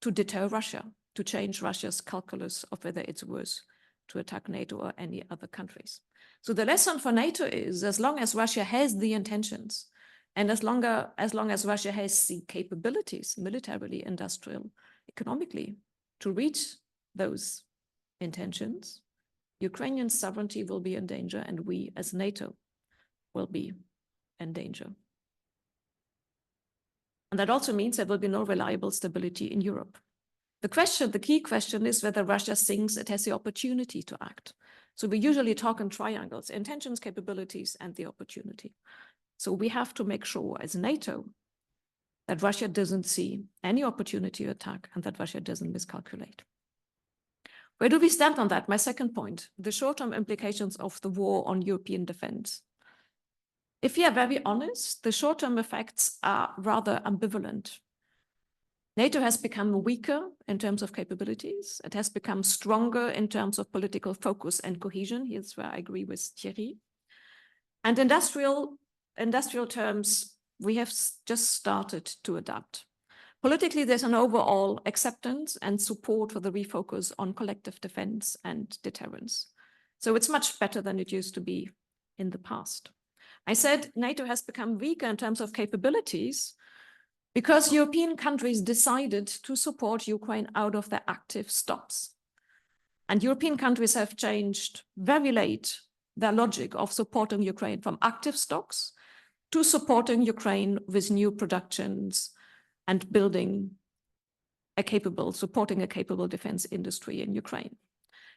[SPEAKER 9] to deter Russia, to change Russia's calculus of whether it's worth to attack NATO or any other countries. So the lesson for NATO is, as long as Russia has the intentions, and as long as Russia has the capabilities, militarily, industrial, economically, to reach those intentions, Ukrainian sovereignty will be in danger, and we as NATO will be in danger. And that also means there will be no reliable stability in Europe. The key question is whether Russia thinks it has the opportunity to act. So we usually talk in triangles: intentions, capabilities, and the opportunity. So we have to make sure as NATO that Russia doesn't see any opportunity to attack and that Russia doesn't miscalculate. Where do we stand on that? My second point, the short-term implications of the war on European defense. If we are very honest, the short-term effects are rather ambivalent. NATO has become weaker in terms of capabilities. It has become stronger in terms of political focus and cohesion. Here's where I agree with Thierry. And industrial terms, we have just started to adapt. Politically, there's an overall acceptance and support for the refocus on collective defense and deterrence. So it's much better than it used to be in the past. I said NATO has become weaker in terms of capabilities because European countries decided to support Ukraine out of their active stocks. And European countries have changed very late their logic of supporting Ukraine from active stocks to supporting Ukraine with new productions and supporting a capable defense industry in Ukraine.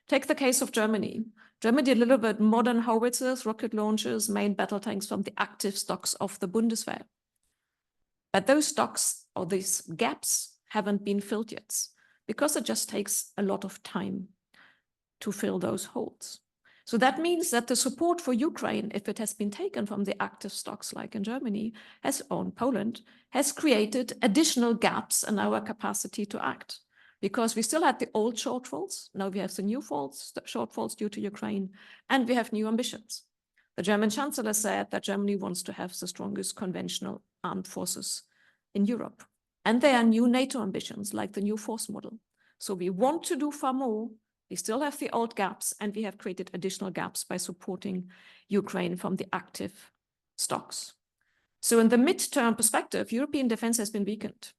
[SPEAKER 9] Take the case of Germany. Germany delivered modern howitzers, rocket launchers, main battle tanks from the active stocks of the Bundeswehr. But those stocks or these gaps haven't been filled yet because it just takes a lot of time to fill those holes. So that means that the support for Ukraine, if it has been taken from the active stocks like in Germany, or in Poland, has created additional gaps in our capacity to act. Because we still had the old shortfalls, now we have the new shortfalls due to Ukraine, and we have new ambitions. The German Chancellor said that Germany wants to have the strongest conventional armed forces in Europe. And there are new NATO ambitions, like the new force model. So we want to do far more. We still have the old gaps, and we have created additional gaps by supporting Ukraine from the active stocks. So in the mid-term perspective, European defense has been weakened.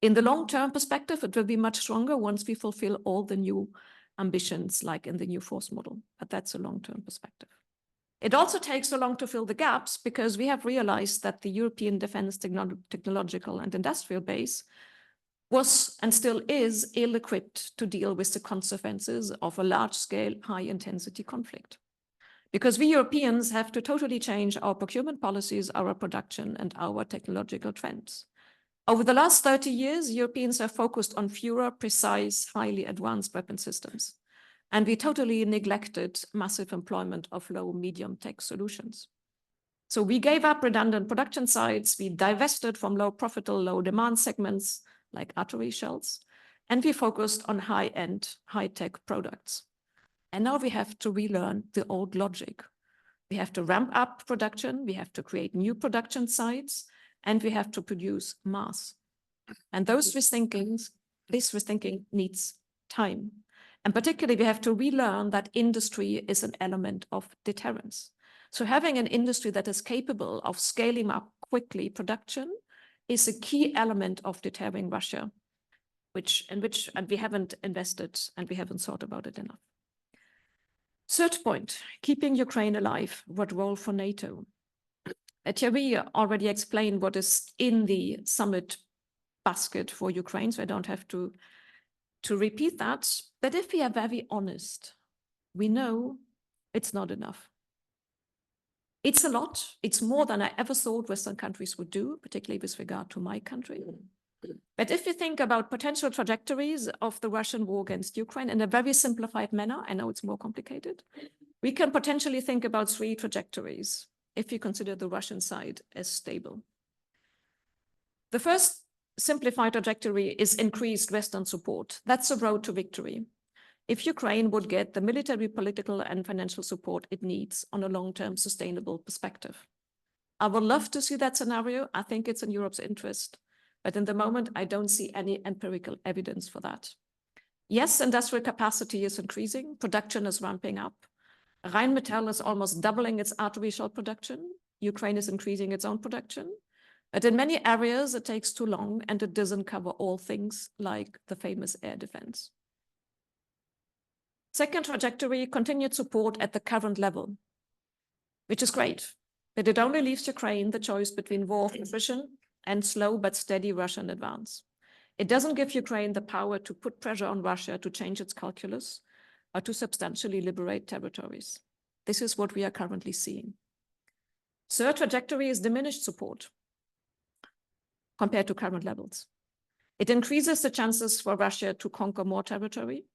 [SPEAKER 9] In the long-term perspective, it will be much stronger once we fulfill all the new ambitions, like in the new force model. But that's a long-term perspective. It also takes so long to fill the gaps because we have realized that the European defense technological and industrial base was and still is ill-equipped to deal with the consequences of a large-scale, high-intensity conflict. Because we Europeans have to totally change our procurement policies, our production, and our technological trends. Over the last 30 years, Europeans have focused on fewer, precise, highly advanced weapon systems. And we totally neglected massive employment of low, medium tech solutions. So we gave up redundant production sites, we divested from low profitable, low demand segments like artillery shells, and we focused on high-end, high-tech products. And now we have to relearn the old logic. We have to ramp up production, we have to create new production sites, and we have to produce mass. And this rethinking needs time. And particularly, we have to relearn that industry is an element of deterrence. So having an industry that is capable of scaling up quickly production is a key element of deterring Russia, and we haven't invested and we haven't thought about it enough. Third point, keeping Ukraine alive. What role for NATO? Thierry already explained what is in the summit basket for Ukraine, so I don't have to repeat that. But if we are very honest, we know it's not enough. It's a lot. It's more than I ever thought Western countries would do, particularly with regard to my country. But if you think about potential trajectories of the Russian war against Ukraine in a very simplified manner, I know it's more complicated, we can potentially think about 3 trajectories if you consider the Russian side as stable. The first simplified trajectory is increased Western support. That's the road to victory. If Ukraine would get the military, political, and financial support it needs on a long-term sustainable perspective. I would love to see that scenario. I think it's in Europe's interest. But in the moment, I don't see any empirical evidence for that. Yes, industrial capacity is increasing. Production is ramping up. Rheinmetall is almost doubling its artillery shell production. Ukraine is increasing its own production. But in many areas, it takes too long and it doesn't cover all things like the famous air defense. Second trajectory, continued support at the current level, which is great, but it only leaves Ukraine the choice between war of attrition and slow but steady Russian advance. It doesn't give Ukraine the power to put pressure on Russia to change its calculus or to substantially liberate territories. This is what we are currently seeing. Third trajectory is diminished support compared to current levels. It increases the chances for Russia to conquer more territory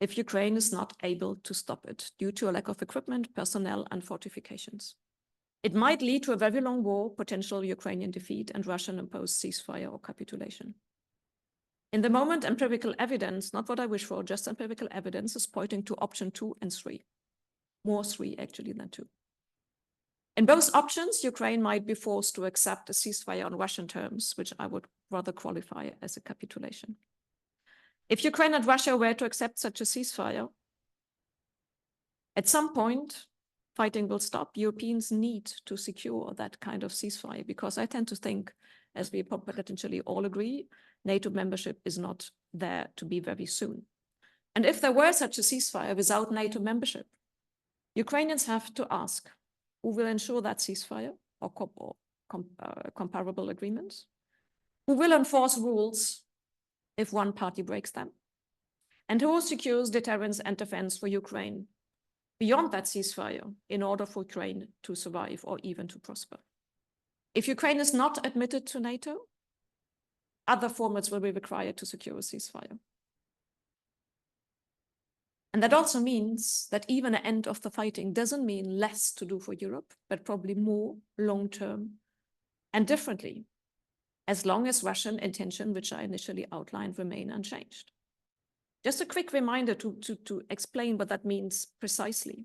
[SPEAKER 9] if Ukraine is not able to stop it due to a lack of equipment, personnel, and fortifications. It might lead to a very long war, potential Ukrainian defeat, and Russian imposed ceasefire or capitulation. In the moment, empirical evidence, not what I wish for, just empirical evidence, is pointing to option 2 and 3. More 3 actually than 2. In both options, Ukraine might be forced to accept a ceasefire on Russian terms, which I would rather qualify as a capitulation. If Ukraine and Russia were to accept such a ceasefire, at some point, fighting will stop. Europeans need to secure that kind of ceasefire because I tend to think, as we potentially all agree, NATO membership is not there to be very soon. And if there were such a ceasefire without NATO membership, Ukrainians have to ask, who will ensure that ceasefire or comparable agreements? Who will enforce rules if one party breaks them? And who secures deterrence and defense for Ukraine beyond that ceasefire in order for Ukraine to survive or even to prosper? If Ukraine is not admitted to NATO, other formats will be required to secure a ceasefire. And that also means that even an end of the fighting doesn't mean less to do for Europe, but probably more long-term and differently, as long as Russian intention, which I initially outlined, remain unchanged. Just a quick reminder to explain what that means precisely.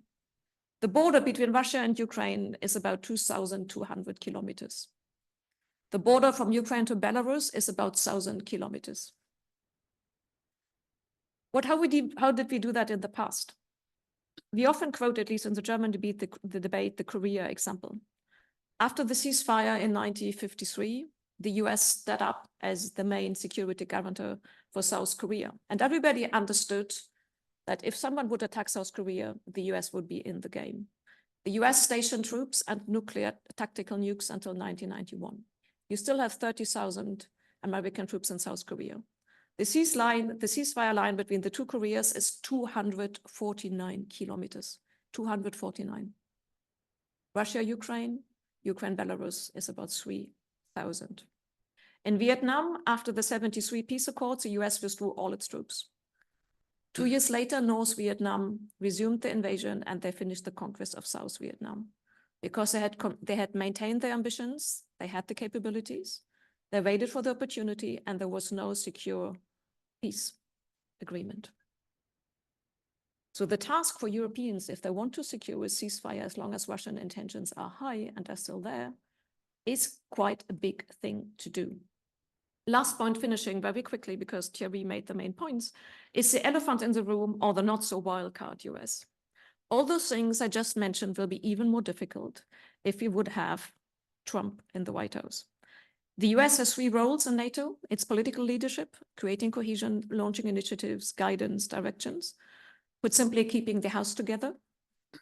[SPEAKER 9] The border between Russia and Ukraine is about 2,200 kilometers. The border from Ukraine to Belarus is about 1,000 kilometers. How did we do that in the past? We often quote, at least in the German debate, the Korea example. After the ceasefire in 1953, the US stood up as the main security guarantor for South Korea. And everybody understood that if someone would attack South Korea, the US would be in the game. The US stationed troops and nuclear tactical nukes until 1991. You still have 30,000 American troops in South Korea. The ceasefire line between the two Koreas is 249 kilometers, 249. Russia, Ukraine, Belarus is about 3,000. In Vietnam, after the 1973 peace accords, the US withdrew all its troops. 2 years later, North Vietnam resumed the invasion and they finished the conquest of South Vietnam because they had maintained their ambitions, they had the capabilities, they waited for the opportunity, and there was no secure peace. agreement. So the task for Europeans, if they want to secure a ceasefire as long as Russian intentions are high and are still there, is quite a big thing to do. Last point, finishing very quickly, because Thierry made the main points, is the elephant in the room or the not so wild card US. All those things I just mentioned will be even more difficult if we would have Trump in the White House. The US has 3 roles in NATO: its political leadership, creating cohesion, launching initiatives, guidance, directions, but simply keeping the House together.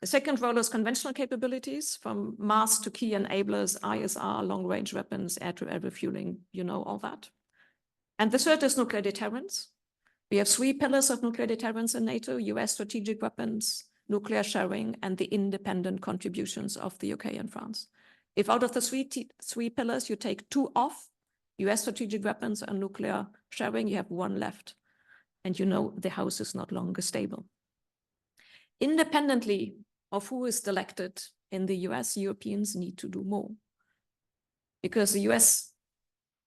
[SPEAKER 9] The second role is conventional capabilities, from mass to key enablers, ISR, long-range weapons, air-to-air refueling, you know all that. And the third is nuclear deterrence. We have 3 pillars of nuclear deterrence in NATO: US strategic weapons, nuclear sharing, and the independent contributions of the UK and France. If out of the three pillars you take 2 off, US strategic weapons and nuclear sharing, you have 1 left. And you know the House is not longer stable. Independently of who is elected in the US, Europeans need to do more, because the US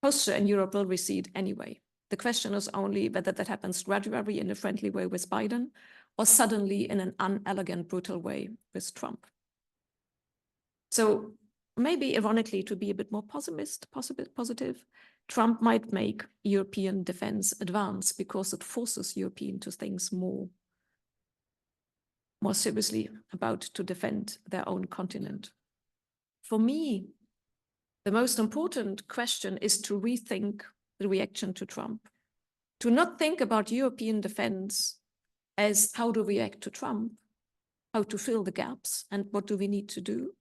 [SPEAKER 9] posture in Europe will recede anyway. The question is only whether that happens gradually in a friendly way with Biden, or suddenly in an unelegant, brutal way with Trump. So maybe ironically, to be a bit more positive, Trump might make European defense advance because it forces Europeans to think more seriously about to defend their own continent. For me, the most important question is to rethink the reaction to Trump, to not think about European defense as how to react to Trump, how to fill the gaps, and what do we need to do,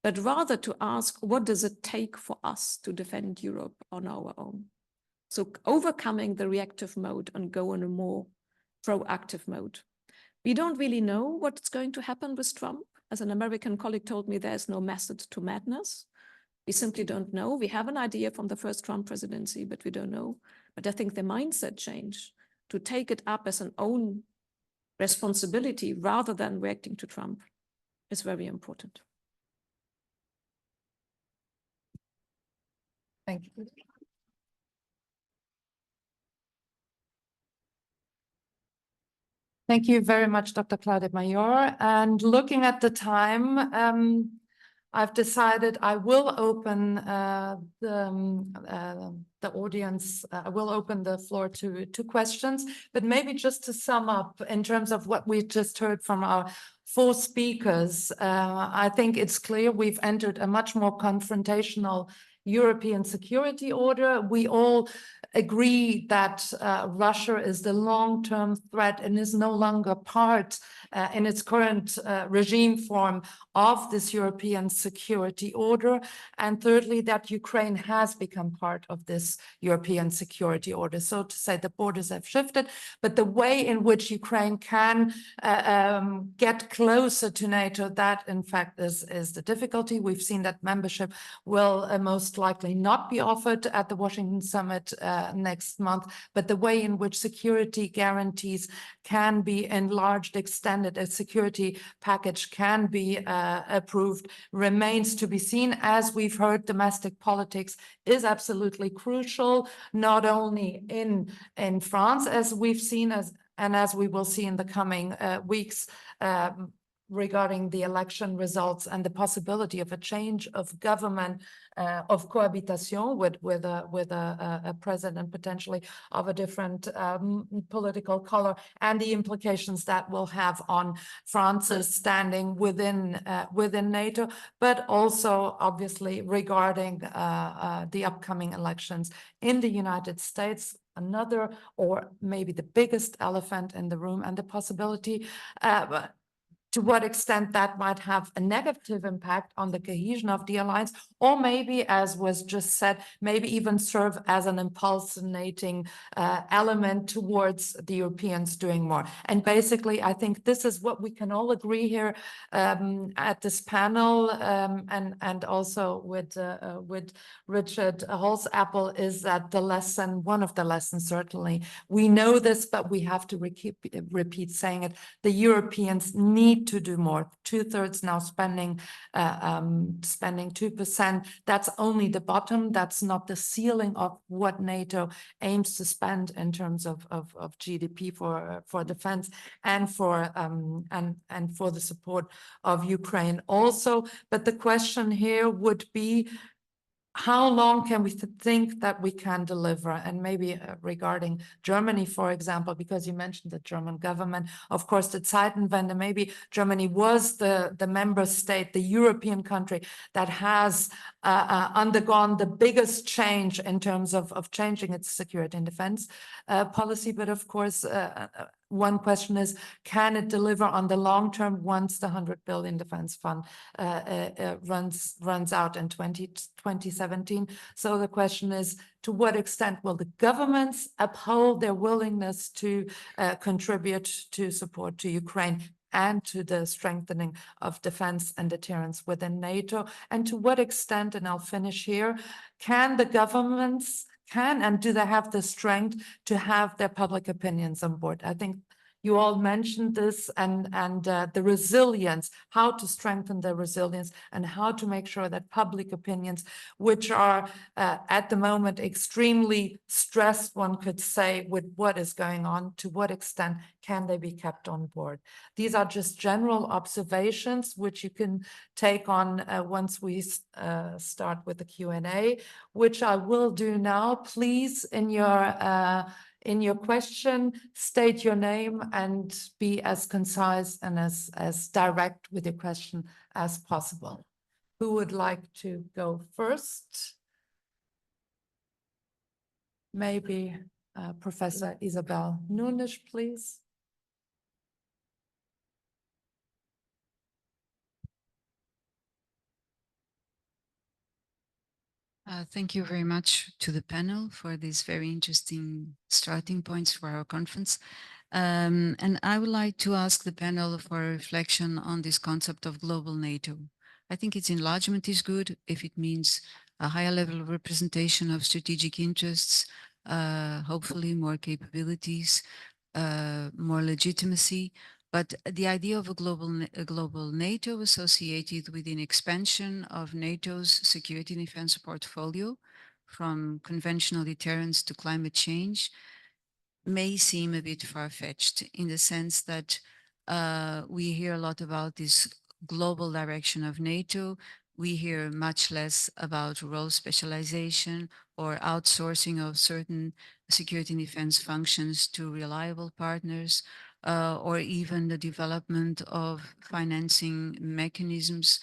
[SPEAKER 9] but rather to ask, what does it take for us to defend Europe on our own? So overcoming the reactive mode and go in a more proactive mode. We don't really know what's going to happen with Trump. As an American colleague told me, there's no method to madness. We simply don't know. We have an idea from the first Trump presidency, but we don't know. But I think the mindset change to take it up as an own responsibility rather than reacting to Trump is very important.
[SPEAKER 5] Thank you. Thank you very much, Dr. Claudia Major. And looking at the time, I've decided I will open the audience. I will open the floor to questions, but maybe just to sum up in terms of what we just heard from our 4 speakers, I think it's clear we've entered a much more confrontational European security order. We all agree that Russia is the long-term threat and is no longer part in its current regime form of this European security order. And thirdly, that Ukraine has become part of this European security order. So to say, the borders have shifted, but the way in which Ukraine can get closer to NATO, that in fact is the difficulty. We've seen that membership will most likely not be offered at the Washington summit next month, but the way in which security guarantees can be enlarged, extended, a security package can be approved remains to be seen. As we've heard, domestic politics is absolutely crucial, not only in France, as we've seen, as we will see in the coming weeks, regarding the election results and the possibility of a change of government, of cohabitation with a president potentially of a different political color, and the implications that will have on France's standing within NATO, but also obviously regarding the upcoming elections in the United States. Another, or maybe the biggest elephant in the room, and the possibility to what extent that might have a negative impact on the cohesion of the alliance, or maybe, as was just said, maybe even serve as an impulsionating element towards the Europeans doing more. And basically, I think this is what we can all agree here at this panel, and also with Richard Holzapfel, is that the lesson, one of the lessons certainly, we know this, but we have to repeat saying it, the Europeans need need to do more. 2/3 now spending 2%. That's only the bottom. That's not the ceiling of what NATO aims to spend in terms of GDP for defense and for the support of Ukraine also. But the question here would be, how long can we think that we can deliver? And maybe regarding Germany, for example, because you mentioned the German government, of course, the Zeitenwende, maybe Germany was the member state, the European country that has undergone the biggest change in terms of changing its security and defense policy. But of course, one question is, can it deliver on the long term once the 100 billion defense fund runs out in 2017? So the question is, to what extent will the governments uphold their willingness to contribute to support to Ukraine and to the strengthening of defense and deterrence within NATO? And to what extent, and I'll finish here, can the governments and do they have the strength to have their public opinions on board? I think you all mentioned this, and the resilience, how to strengthen the resilience and how to make sure that public opinions, which are at the moment extremely stressed, one could say, with what is going on, to what extent can they be kept on board? These are just general observations, which you can take on once we start with the Q&A, which I will do now. Please, in your question, state your name and be as concise and as direct with your question as possible. Who would like to go first? Maybe Professor Isabel Nunes, please.
[SPEAKER 2] Thank you very much to the panel for these very interesting starting points for our conference. And I would like to ask the panel for a reflection on this concept of global NATO. I think its enlargement is good if it means a higher level of representation of strategic interests, hopefully more capabilities, more legitimacy. But the idea of a global NATO associated with an expansion of NATO's security and defense portfolio from conventional deterrence to climate change may seem a bit far-fetched, in the sense that we hear a lot about this global direction of NATO. We hear much less about role specialization or outsourcing of certain security and defense functions to reliable partners, or even the development of financing mechanisms,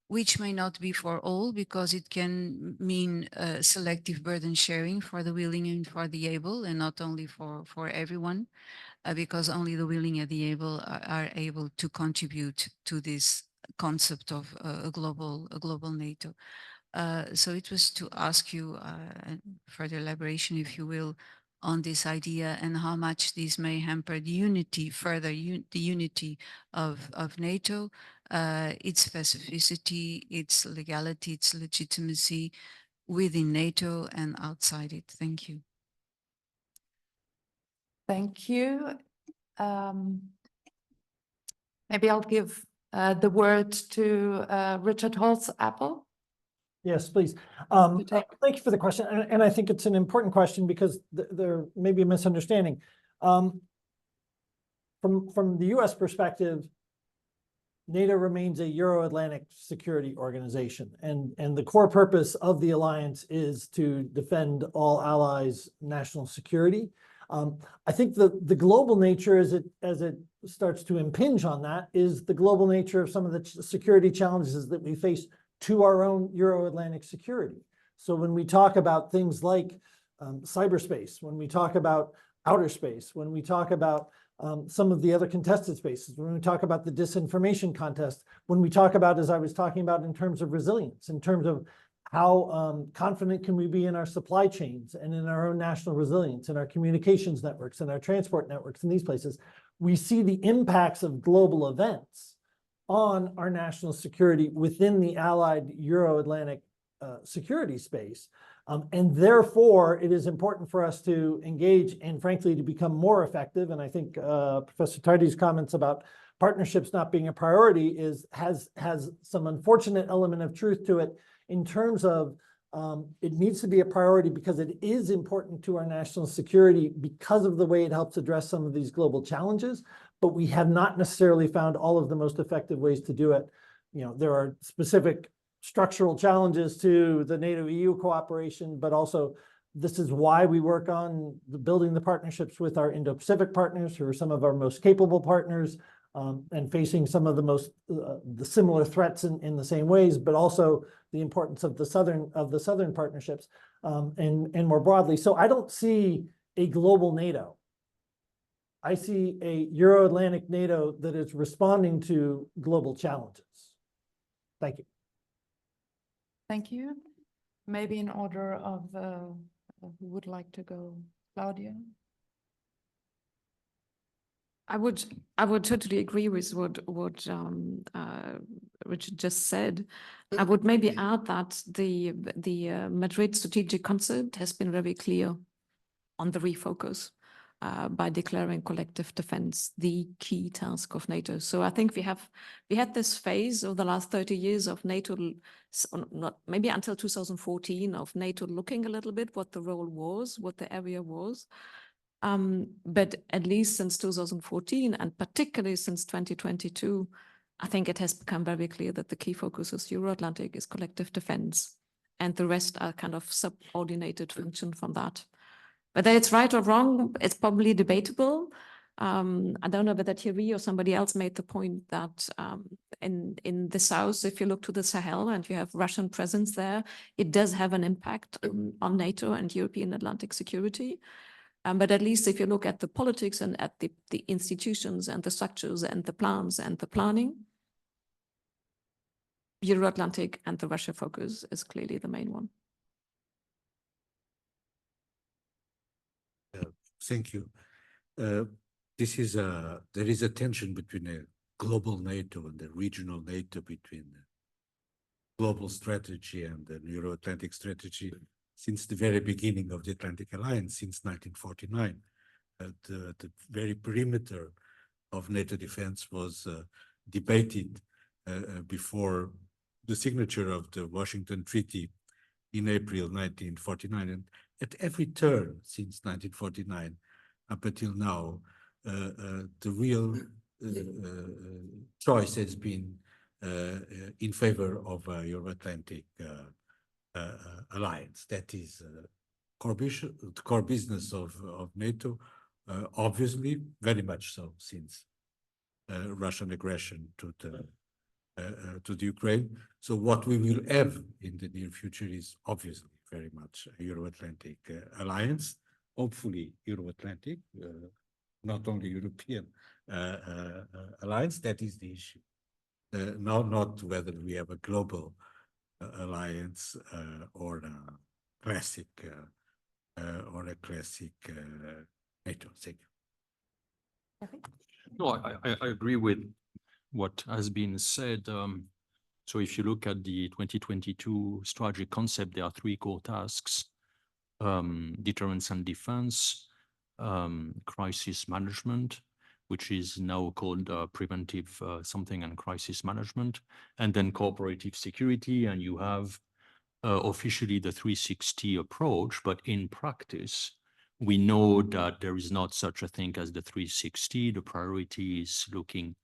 [SPEAKER 2] which may not be for all, because it can mean selective burden sharing for the willing and for the able, and not only for everyone, because only the willing and the able are able to contribute to this concept of a global NATO. So it was to ask you further elaboration, if you will, on this idea, and how much this may hamper the unity, the unity of NATO, its specificity, its legality, its legitimacy within NATO and outside it. Thank you.
[SPEAKER 5] Thank you. Maybe I'll give the word to Richard Holz-Apple.
[SPEAKER 7] Yes, please. Thank you for the question. And I think it's an important question, because there may be a misunderstanding. From the US perspective, NATO remains a Euro-Atlantic security organization. And the core purpose of the alliance is to defend all allies' national security. I think the global nature, as it starts to impinge on that, is the global nature of some of the security challenges that we face to our own Euro-Atlantic security. So when we talk about things like cyberspace, when we talk about outer space, when we talk about some of the other contested spaces, when we talk about the disinformation contest, when we talk about, as I was talking about, in terms of resilience, in terms of how confident can we be in our supply chains and in our own national resilience, in our communications networks, and our transport networks, in these places, we see the impacts of global events on our national security within the allied Euro-Atlantic security space. And therefore, it is important for us to engage and, frankly, to become more effective. And I think Professor Tardy's comments about partnerships not being a priority has some unfortunate element of truth to it in terms of it needs to be a priority because it is important to our national security because of the way it helps address some of these global challenges, but we have not necessarily found all of the most effective ways to do it. You know, there are specific structural challenges to the NATO-EU cooperation, but also this is why we work on building the partnerships with our Indo-Pacific partners, who are some of our most capable partners, and facing some of the most the similar threats in the same ways, but also the importance of the southern partnerships, and more broadly. So I don't see a global NATO. I see a Euro-Atlantic NATO that is responding to global challenges. Thank you.
[SPEAKER 5] Thank you. Maybe in order of who would like to go? Claudia?
[SPEAKER 9] I would totally agree with what Richard just said. I would maybe add that the Madrid strategic concept has been very clear on the refocus by declaring collective defense the key task of NATO. So I think we had this phase over the last 30 years of NATO, not maybe until 2014, of NATO looking a little bit what the role was, what the area was. But at least since 2014, and particularly since 2022, I think it has become very clear that the key focus is Euro-Atlantic, is collective defense, and the rest are kind of subordinated function from that. Whether it's right or wrong, it's probably debatable. I don't know whether Thierry or somebody else made the point that in the south, if you look to the Sahel and you have Russian presence there, it does have an impact on NATO and European Atlantic security. But at least if you look at the politics and at the institutions and the structures and the plans and the planning, Euro-Atlantic and the Russia focus is clearly the main one.
[SPEAKER 6] Thank you. There is a tension between a global NATO and the regional NATO, between the global strategy and the Euro-Atlantic strategy since the very beginning of the Atlantic Alliance, since 1949. The very perimeter of NATO defense was debated before the signature of the Washington Treaty in April 1949. And at every turn since 1949 up until now, the real choice has been in favor of a Euro-Atlantic alliance. That is the core business of NATO, obviously, very much so since Russian aggression to the Ukraine. So what we will have in the near future is obviously very much a Euro-Atlantic alliance, hopefully Euro-Atlantic, not only European alliance. That is the issue. Not whether we have a global alliance or a classic NATO. Thank you.
[SPEAKER 8] No, I agree with what has been said. So if you look at the 2022 strategic concept, there are three core tasks: deterrence and defense, crisis management, which is now called preventive something and crisis management, and then cooperative security. And you have officially the 360 approach, but in practice, we know that there is not such a thing as the 360. The priority is looking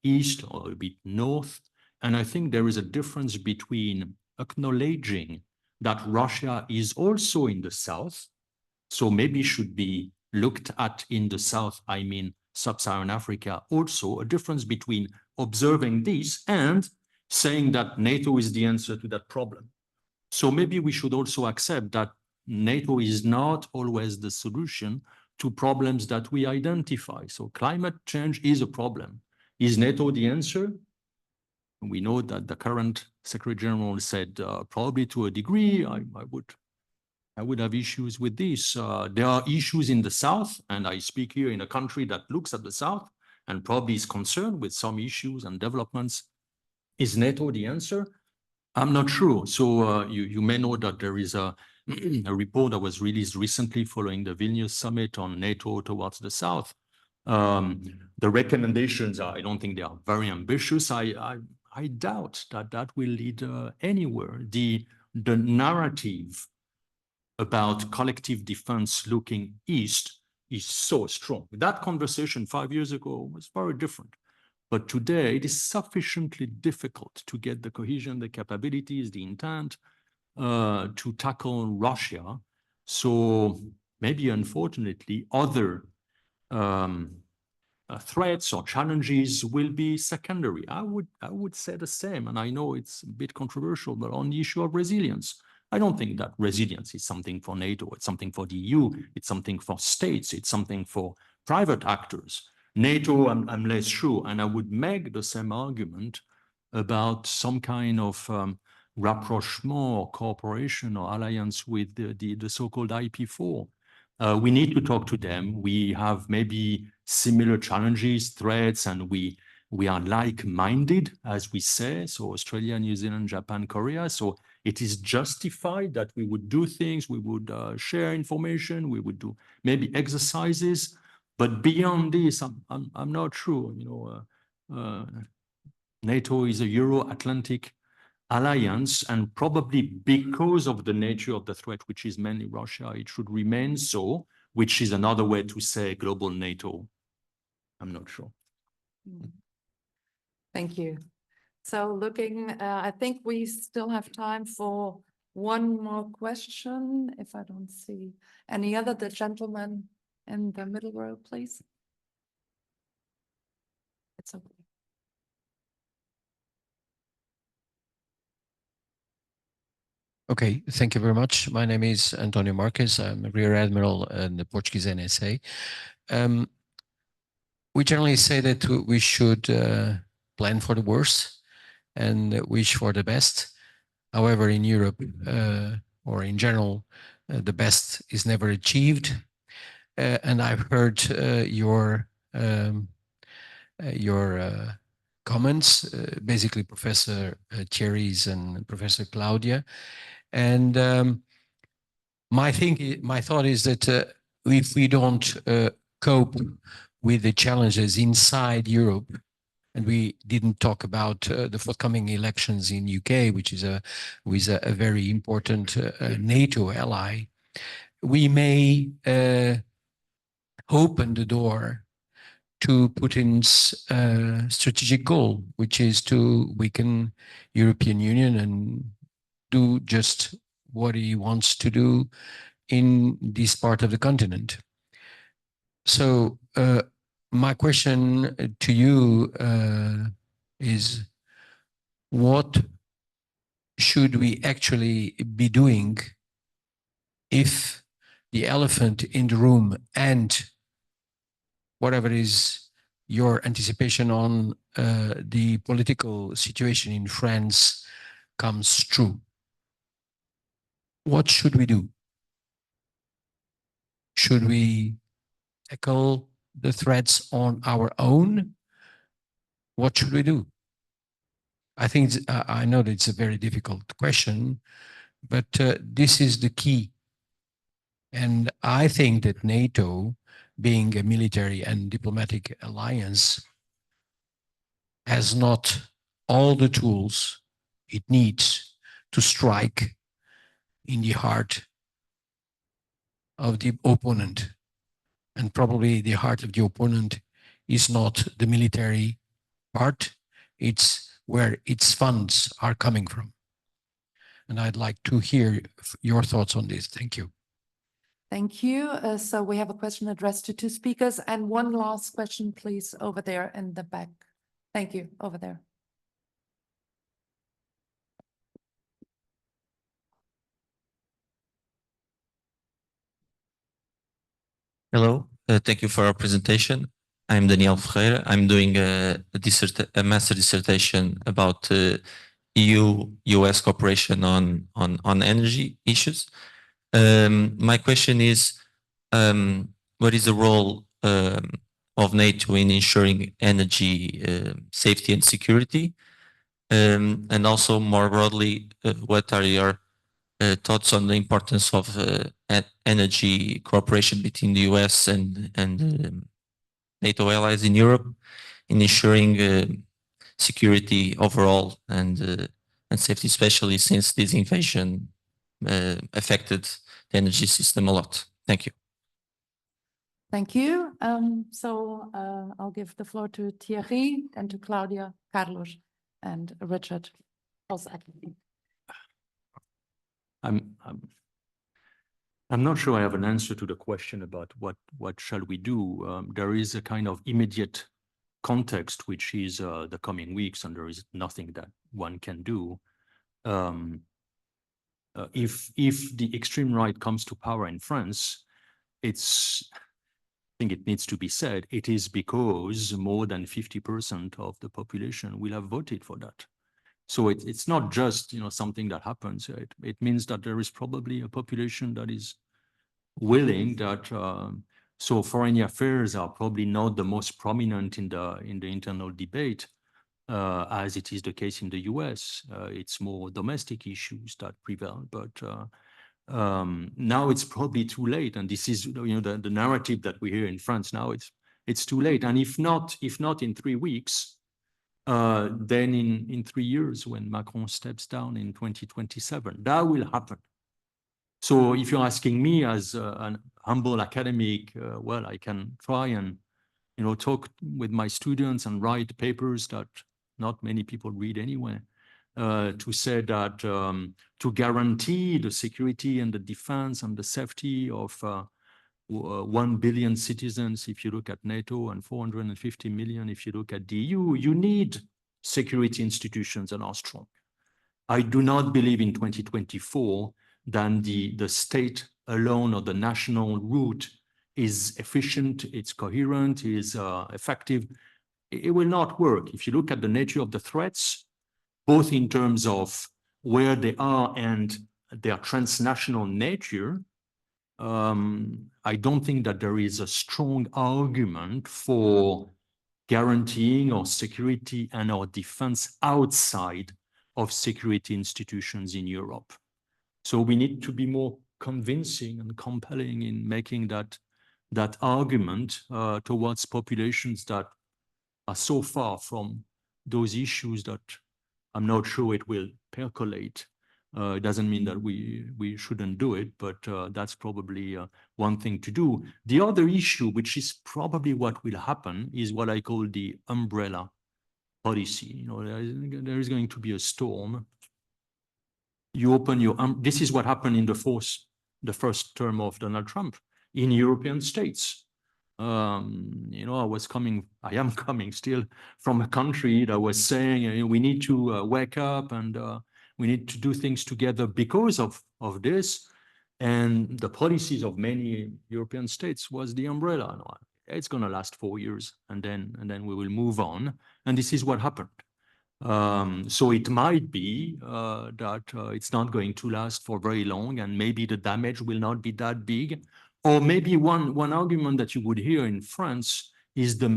[SPEAKER 8] east or a bit north. And I think there is a difference between acknowledging that Russia is also in the south, so maybe should be looked at in the south, I mean sub-Saharan Africa, also a difference between observing this and saying that NATO is the answer to that problem. So maybe we should also accept that NATO is not always the solution to problems that we identify. So climate change is a problem. Is NATO the answer? We know that the current Secretary General said probably to a degree. I would have issues with this. There are issues in the South, and I speak here in a country that looks at the South and probably is concerned with some issues and developments. Is NATO the answer? I'm not sure. So you may know that there is a report that was released recently following the Vilnius summit on NATO towards the South, The recommendations I don't think they are very ambitious. I doubt that that will lead anywhere. The narrative about collective defense looking east is so strong. That conversation 5 years ago was very different. But today it is sufficiently difficult to get the cohesion, the capabilities, the intent to tackle Russia. So maybe unfortunately other threats or challenges will be secondary. I would say the same, and I know it's a bit controversial, but on the issue of resilience, I don't think that resilience is something for NATO, it's something for the EU, it's something for states, it's something for private actors. NATO, I'm less sure, and I would make the same argument about some kind of rapprochement or cooperation or alliance with the so-called IP4. We need to talk to them. We have maybe similar challenges, threats, and we are like-minded, as we say. So Australia, New Zealand, Japan, Korea. So it is justified that we would do things, we would share information, we would do maybe exercises. But beyond this, I'm not sure. NATO is a Euro-Atlantic alliance, and probably because of the nature of the threat, which is mainly Russia, it should remain so, which is another way to say global NATO. I'm not sure.
[SPEAKER 5] Thank you. So looking, I think we still have time for one more question, if I don't see any other. The gentleman in the middle row, please. It's okay.
[SPEAKER 10] Okay, thank you very much. My name is Antonio Marques. I'm a Rear Admiral in the Portuguese NSA. We generally say that we should plan for the worst and wish for the best. However, in Europe or in general, the best is never achieved. And I've heard your comments, basically Professor Thierry's and Professor Claudia. And my thought is that if we don't cope with the challenges inside Europe, and we didn't talk about the forthcoming elections in UK, which is a very important NATO ally, we may open the door to Putin's strategic goal, which is to weaken European Union and do just what he wants to do in this part of the continent. So my question to you is, what should we actually be doing if the elephant in the room and whatever is your anticipation on the political situation in France comes true? What should we do? Should we tackle the threats on our own? What should we do? I think I know that it's a very difficult question, but this is the key. And I think that NATO, being a military and diplomatic alliance, has not all the tools it needs to strike in the heart of the opponent. And probably the heart of the opponent is not the military part, it's where its funds are coming from. And I'd like to hear your thoughts on this. Thank you.
[SPEAKER 5] Thank you. So we have a question addressed to two speakers, and one last question, please, over there in the back. Thank you, over there.
[SPEAKER 11] Hello, thank you for our presentation. I'm Daniel Ferreira. I'm doing a master dissertation about EU-US cooperation on energy issues. My question is, what is the role of NATO in ensuring energy safety and security? And also more broadly, what are your thoughts on the importance of energy cooperation between the US and NATO allies in Europe in ensuring security overall and safety, especially since this invasion affected the energy system a lot. Thank you.
[SPEAKER 5] Thank you. I'll give the floor to Thierry, then to Claudia, Carlos, and Richard.
[SPEAKER 8] I'm not sure I have an answer to the question about what shall we do. There is a kind of immediate context, which is the coming weeks, and there is nothing that one can do. If the extreme right comes to power in France, I think it needs to be said, it is because more than 50% of the population will have voted for that. So it's not just something that happens. It means that there is probably a population that is willing that. So foreign affairs are probably not the most prominent in the internal debate, as it is the case in the US. It's more domestic issues that prevail. But now it's probably too late, and this is the narrative that we hear in France now. It's too late, and if not in 3 weeks. Then in 3 years, when Macron steps down in 2027, that will happen. So if you're asking me as an humble academic, well, I can try and talk with my students and write papers that not many people read anyway, to say that to guarantee the security and the defense and the safety of 1 billion citizens, if you look at NATO, and 450 million, if you look at the EU, you need security institutions that are strong. I do not believe in 2024 that the state alone or the national route is efficient, it's coherent, is effective. It will not work. If you look at the nature of the threats, both in terms of where they are and their transnational nature, I don't think that there is a strong argument for guaranteeing our security and our defense outside of security institutions in Europe. So we need to be more convincing and compelling in making that argument towards populations that are so far from those issues that I'm not sure it will percolate. It doesn't mean that we shouldn't do it, but that's probably one thing to do. The other issue, which is probably what will happen, is what I call the umbrella policy. There is going to be a storm. You open your this is what happened in the first term of Donald Trump in European states. I am coming still from a country that was saying we need to wake up and we need to do things together because of this. And the policies of many European states was the umbrella. It's going to last 4 years, and then we will move on. And this is what happened. So it might be that it's not going to last for very long, and maybe the damage will not be that big. Or maybe one argument that you would hear in France is the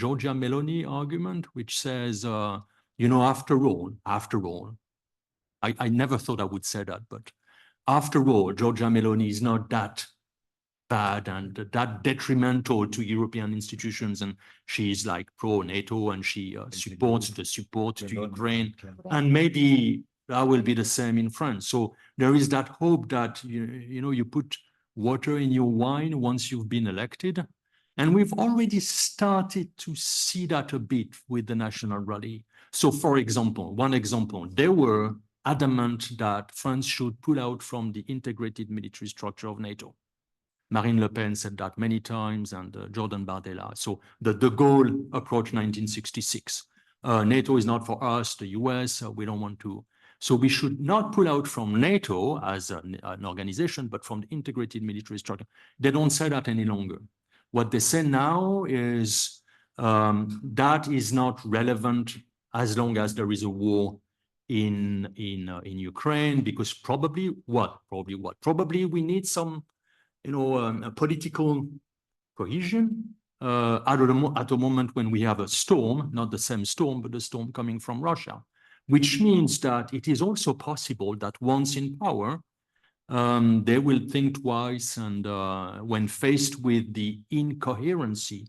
[SPEAKER 8] Giorgia Meloni argument, which says, after all, I never thought I would say that, but after all, Giorgia Meloni is not that bad and that detrimental to European institutions, and she's like pro-NATO and she supports the support to Ukraine, and maybe that will be the same in France. So there is that hope that you put water in your wine once you've been elected, and we've already started to see that a bit with the National Rally. So for example, one example, they were adamant that France should pull out from the integrated military structure of NATO. Marine Le Pen said that many times, and Jordan Bardella. So the De Gaulle approach 1966. NATO is not for us, the US, we don't want to. So we should not pull out from NATO as an organization, but from the integrated military structure. They don't say that any longer. What they say now is that is not relevant as long as there is a war in Ukraine, because probably we need some a political cohesion at a moment when we have a storm, not the same storm, but a storm coming from Russia, which means that it is also possible that once in power, they will think twice, and when faced with the incoherency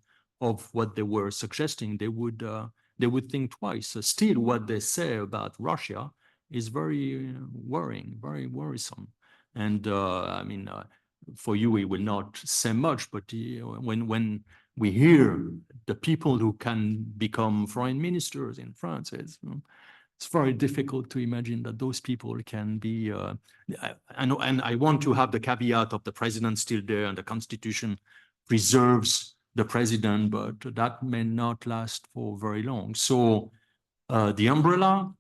[SPEAKER 8] of what they were suggesting, they would think twice. Still, what they say about Russia is very worrying, very worrisome. And I mean, for you, it will not say much, but when we hear the people who can become foreign ministers in France, it's very difficult to imagine that those people can be, and I want to have the caveat of the president still there and the constitution preserves the president, but that may not last for very long. So the umbrella,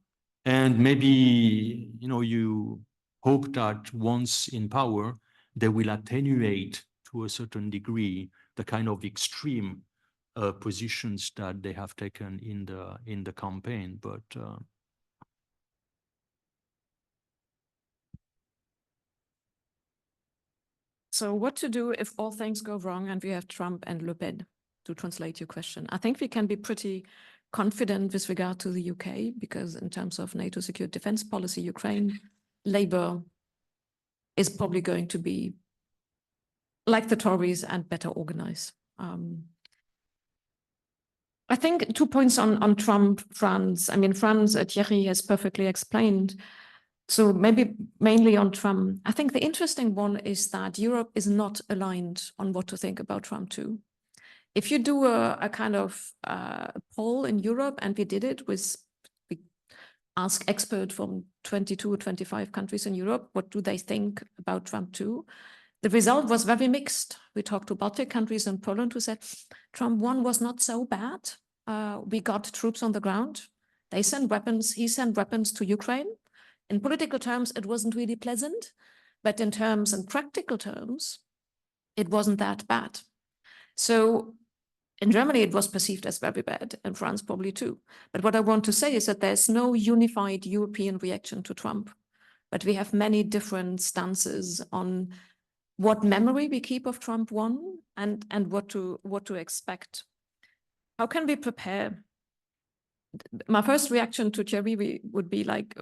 [SPEAKER 8] and maybe, you hope that once in power, they will attenuate to a certain degree the kind of extreme positions that they have taken in the campaign. But
[SPEAKER 9] so what to do if all things go wrong and we have Trump and Le Pen, to translate your question? I think we can be pretty confident with regard to the UK, because in terms of NATO secure defense policy, Ukraine, Labour is probably going to be like the Tories and better organized. I think 2 points on Trump, France. I mean, France, Thierry has perfectly explained. So maybe mainly on Trump. I think the interesting one is that Europe is not aligned on what to think about Trump too. If you do a kind of poll in Europe, and we did it we ask experts from 22 or 25 countries in Europe, what do they think about Trump too? The result was very mixed. We talked to Baltic countries and Poland who said, Trump 1 was not so bad. We got troops on the ground. They sent weapons. He sent weapons to Ukraine. In political terms, it wasn't really pleasant, but in terms and practical terms, it wasn't that bad. So in Germany, it was perceived as very bad, and France probably too. But what I want to say is that there's no unified European reaction to Trump, but we have many different stances on what memory we keep of Trump 1 and what to expect. How can we prepare? My first reaction to Thierry would be like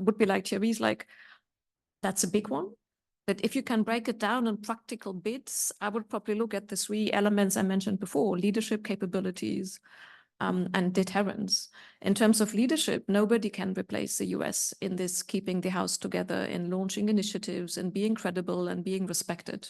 [SPEAKER 9] Thierry's, like, that's a big one. But if you can break it down in practical bits, I would probably look at the 3 elements I mentioned before: leadership capabilities and deterrence. In terms of leadership, nobody can replace the US in this keeping the house together, in launching initiatives and being credible and being respected.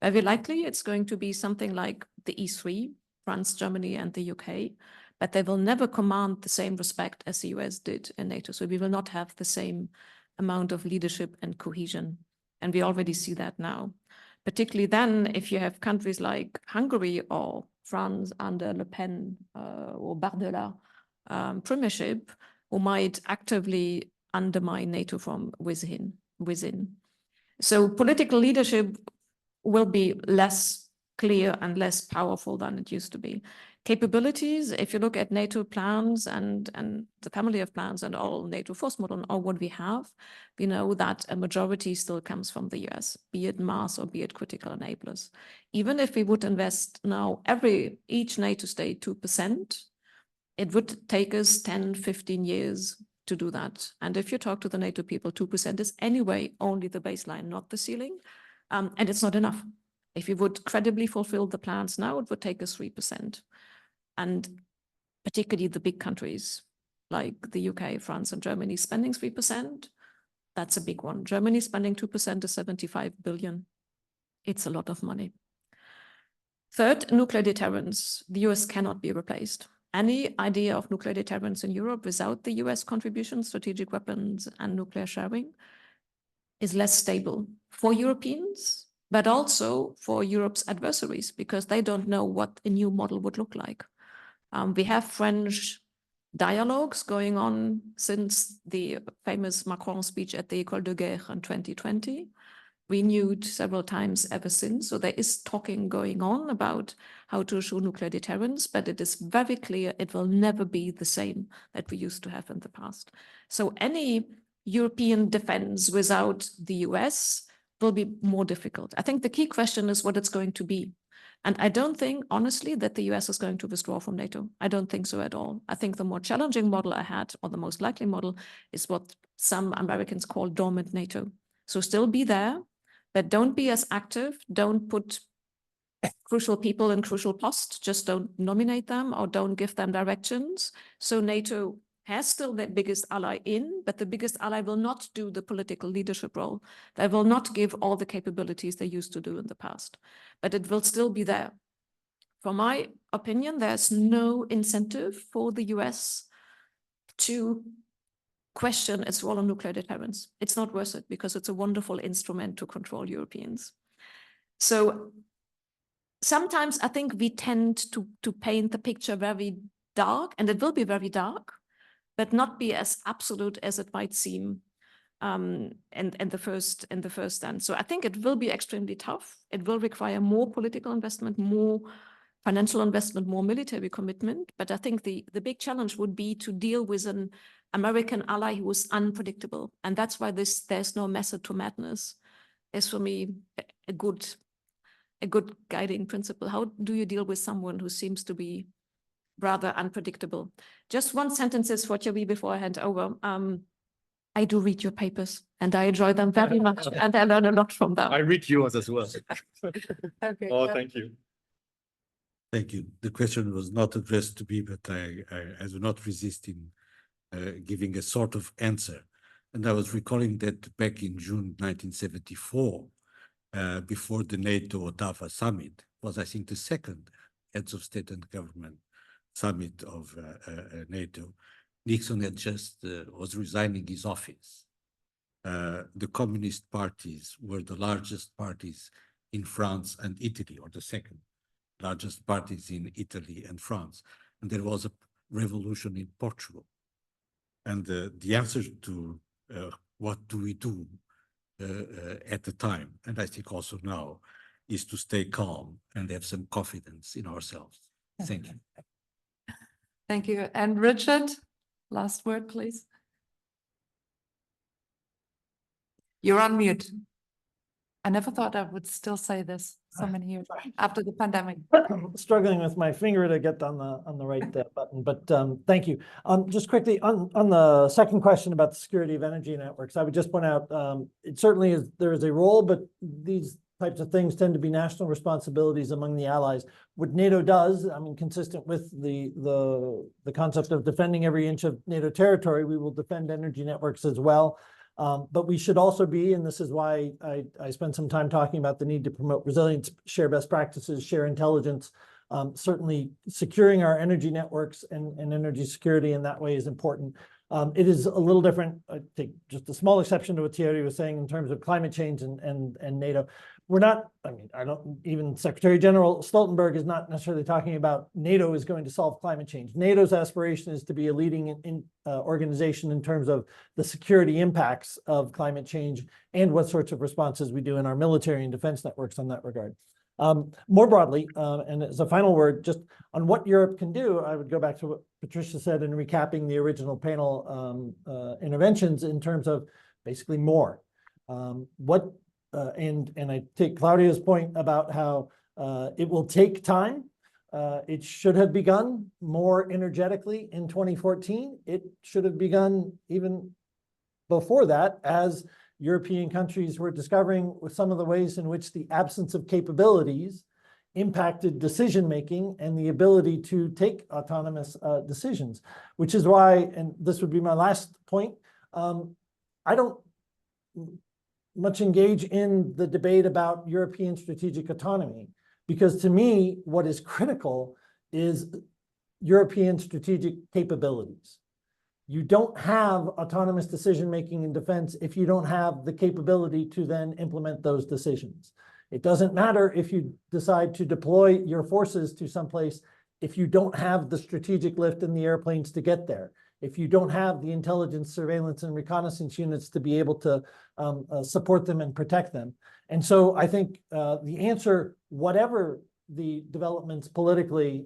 [SPEAKER 9] Very likely it's going to be something like the E3, France, Germany, and the UK, but they will never command the same respect as the US did in NATO. So we will not have the same amount of leadership and cohesion. And we already see that now. Particularly then, if you have countries like Hungary or France under Le Pen or Bardella premiership, who might actively undermine NATO from within. So political leadership will be less clear and less powerful than it used to be. Capabilities, if you look at NATO plans and the family of plans and all NATO force model and all what we have, we know that a majority still comes from the US, be it mass or be it critical enablers. Even if we would invest now each NATO state 2%, it would take us 10, 15 years to do that. And if you talk to the NATO people, 2% is anyway only the baseline, not the ceiling. And it's not enough. If we would credibly fulfill the plans now, it would take us 3%. And particularly the big countries like the UK, France, and Germany spending 3%, that's a big one. Germany spending 2% is 75 billion. It's a lot of money. Third, nuclear deterrence. The US cannot be replaced. Any idea of nuclear deterrence in Europe without the US contribution, strategic weapons and nuclear sharing, is less stable for Europeans, but also for Europe's adversaries, because they don't know what a new model would look like. We have French dialogues going on since the famous Macron speech at the École de Guerre in 2020, renewed several times ever since. So there is talking going on about how to assure nuclear deterrence, but it is very clear it will never be the same that we used to have in the past. So any European defense without the US will be more difficult. I think the key question is what it's going to be. And I don't think, honestly, that the US is going to withdraw from NATO. I don't think so at all. I think the more challenging model ahead, or the most likely model, is what some Americans call dormant NATO. So still be there, but don't be as active. Don't put crucial people in crucial posts, just don't nominate them or don't give them directions. So NATO has still the biggest ally in, but the biggest ally will not do the political leadership role. They will not give all the capabilities they used to do in the past, but it will still be there. For my opinion, there's no incentive for the US to question its role on nuclear deterrence. It's not worth it because it's a wonderful instrument to control Europeans. So sometimes I think we tend to paint the picture very dark, and it will be very dark, but not be as absolute as it might seem in the first stand. So I think it will be extremely tough. It will require more political investment, more financial investment, more military commitment. But I think the big challenge would be to deal with an American ally who is unpredictable. And that's why there's no method to madness is for me a good guiding principle. How do you deal with someone who seems to be rather unpredictable? Just one sentence for Thierry before I hand over. I do read your papers and I enjoy them very much and I learn a lot from them.
[SPEAKER 8] I read yours as well.
[SPEAKER 4] Okay.
[SPEAKER 8] Oh, thank you.
[SPEAKER 6] Thank you. The question was not addressed to me, but I do not resist in giving a sort of answer. And I was recalling that back in June 1974, before the NATO Ottawa summit, was I think the second heads of state and government summit of NATO, Nixon had just was resigning his office. The communist parties were the largest parties in France and Italy, or the second largest parties in Italy and France. And there was a revolution in Portugal. And the answer to what do we do at the time, and I think also now, is to stay calm and have some confidence in ourselves. Thank you.
[SPEAKER 5] Thank you. And Richard, last word, please. You're on mute. I never thought I would still say this so many years after the pandemic.
[SPEAKER 7] Struggling with my finger to get on the right button, but thank you. Just quickly on the second question about the security of energy networks, I would just point out it certainly is, there is a role, but these types of things tend to be national responsibilities among the allies. What NATO does, I mean, consistent with the concept of defending every inch of NATO territory, we will defend energy networks as well. But we should also be, and this is why I spent some time talking about the need to promote resilience, share best practices, share intelligence. Certainly securing our energy networks and energy security in that way is important. It is a little different. I take just a small exception to what Thierry was saying in terms of climate change and NATO. We're not, I mean, I don't, even Secretary General Stoltenberg is not necessarily talking about NATO is going to solve climate change. NATO's aspiration is to be a leading organization in terms of the security impacts of climate change and what sorts of responses we do in our military and defense networks on that regard. More broadly, and as a final word, just on what Europe can do, I would go back to what Patricia said in recapping the original panel interventions in terms of basically more. And I take Claudia's point about how it will take time. It should have begun more energetically in 2014. It should have begun even before that, as European countries were discovering with some of the ways in which the absence of capabilities impacted decision-making and the ability to take autonomous decisions, which is why, and this would be my last point, I don't much engage in the debate about European strategic autonomy, because to me, what is critical is European strategic capabilities. You don't have autonomous decision-making in defense if you don't have the capability to then implement those decisions. It doesn't matter if you decide to deploy your forces to someplace if you don't have the strategic lift in the airplanes to get there, if you don't have the intelligence, surveillance, and reconnaissance units to be able to support them and protect them. And so I think the answer, whatever the developments politically,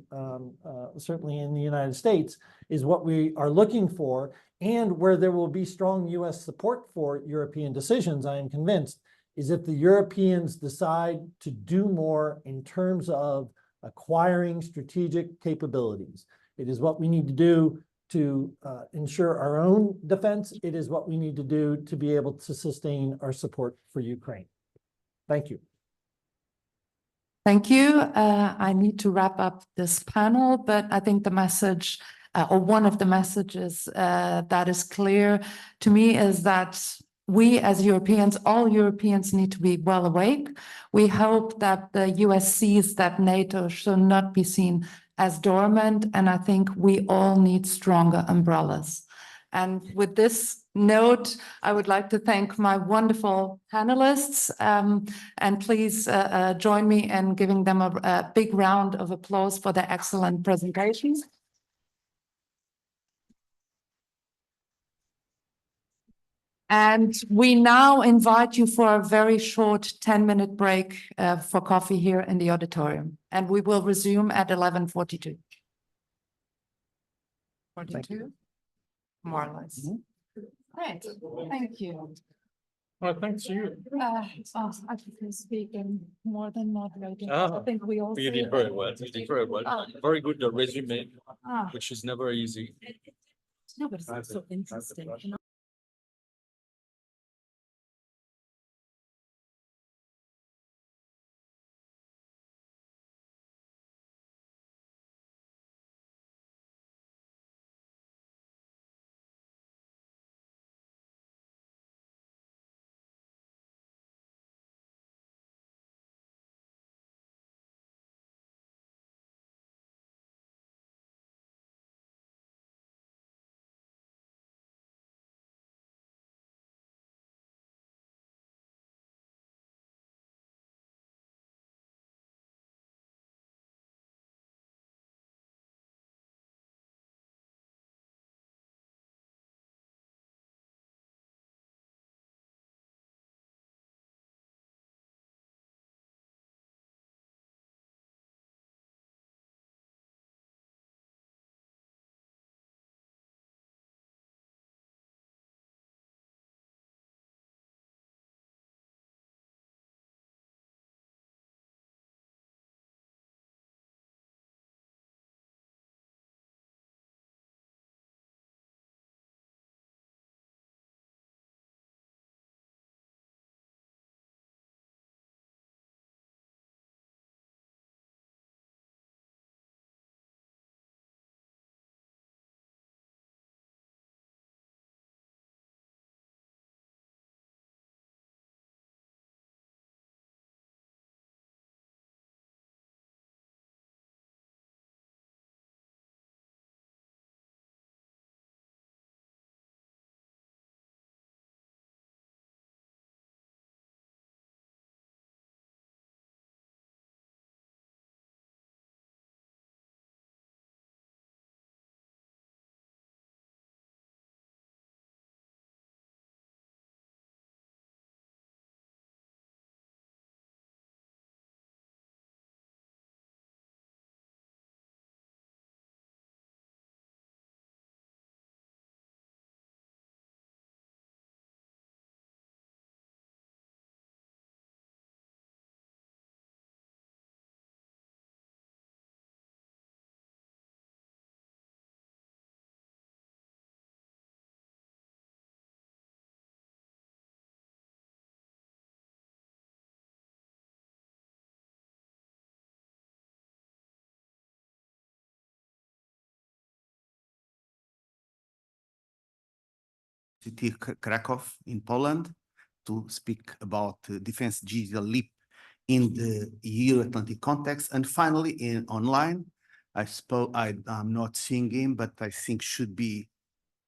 [SPEAKER 7] certainly in the United States, is what we are looking for, and where there will be strong US support for European decisions, I am convinced, is if the Europeans decide to do more in terms of acquiring strategic capabilities. It is what we need to do to ensure our own defense. It is what we need to do to be able to sustain our support for Ukraine. Thank you.
[SPEAKER 5] Thank you. I need to wrap up this panel, but I think the message, or one of the messages that is clear to me is that we as Europeans, all Europeans need to be well awake. We hope that the US sees that NATO should not be seen as dormant, and I think we all need stronger umbrellas. And with this note, I would like to thank my wonderful panelists, and please join me in giving them a big round of applause for their excellent presentations. And we now invite you for a very short 10-minute break for coffee here in the auditorium. And we will resume at 11:42. 42? More or less. Great, thank you.
[SPEAKER 8] Well, thanks to you.
[SPEAKER 5] I can speak in more than moderating.
[SPEAKER 8] Ah,
[SPEAKER 5] I think we all.
[SPEAKER 8] You did very well. You did very well. Very good resume,
[SPEAKER 5] Ah,
[SPEAKER 8] which is never easy.
[SPEAKER 5] no, but it's so interesting.
[SPEAKER 12] Krakow in Poland to speak about defense digital leap in the Euro-Atlantic context. And finally, in online, I'm not seeing him, but I think should be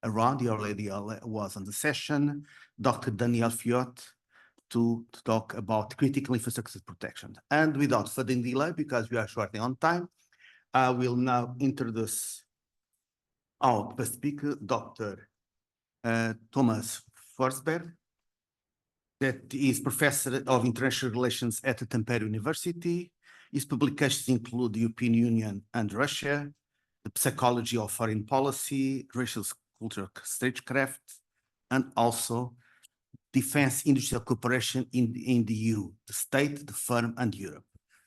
[SPEAKER 12] around. He already was on the session, Dr. Daniel Fiot, to talk about critical infrastructure protection. And without further delay, because we are shortly on time, I will now introduce our first speaker, Dr. Thomas Forsberg, that is Professor of International Relations at the Tampere University. His publications include the European Union and Russia, the Psychology of Foreign Policy, Racial Cultural Statecraft, and also Defense Industrial Cooperation in the EU, the state, the firm, and Europe.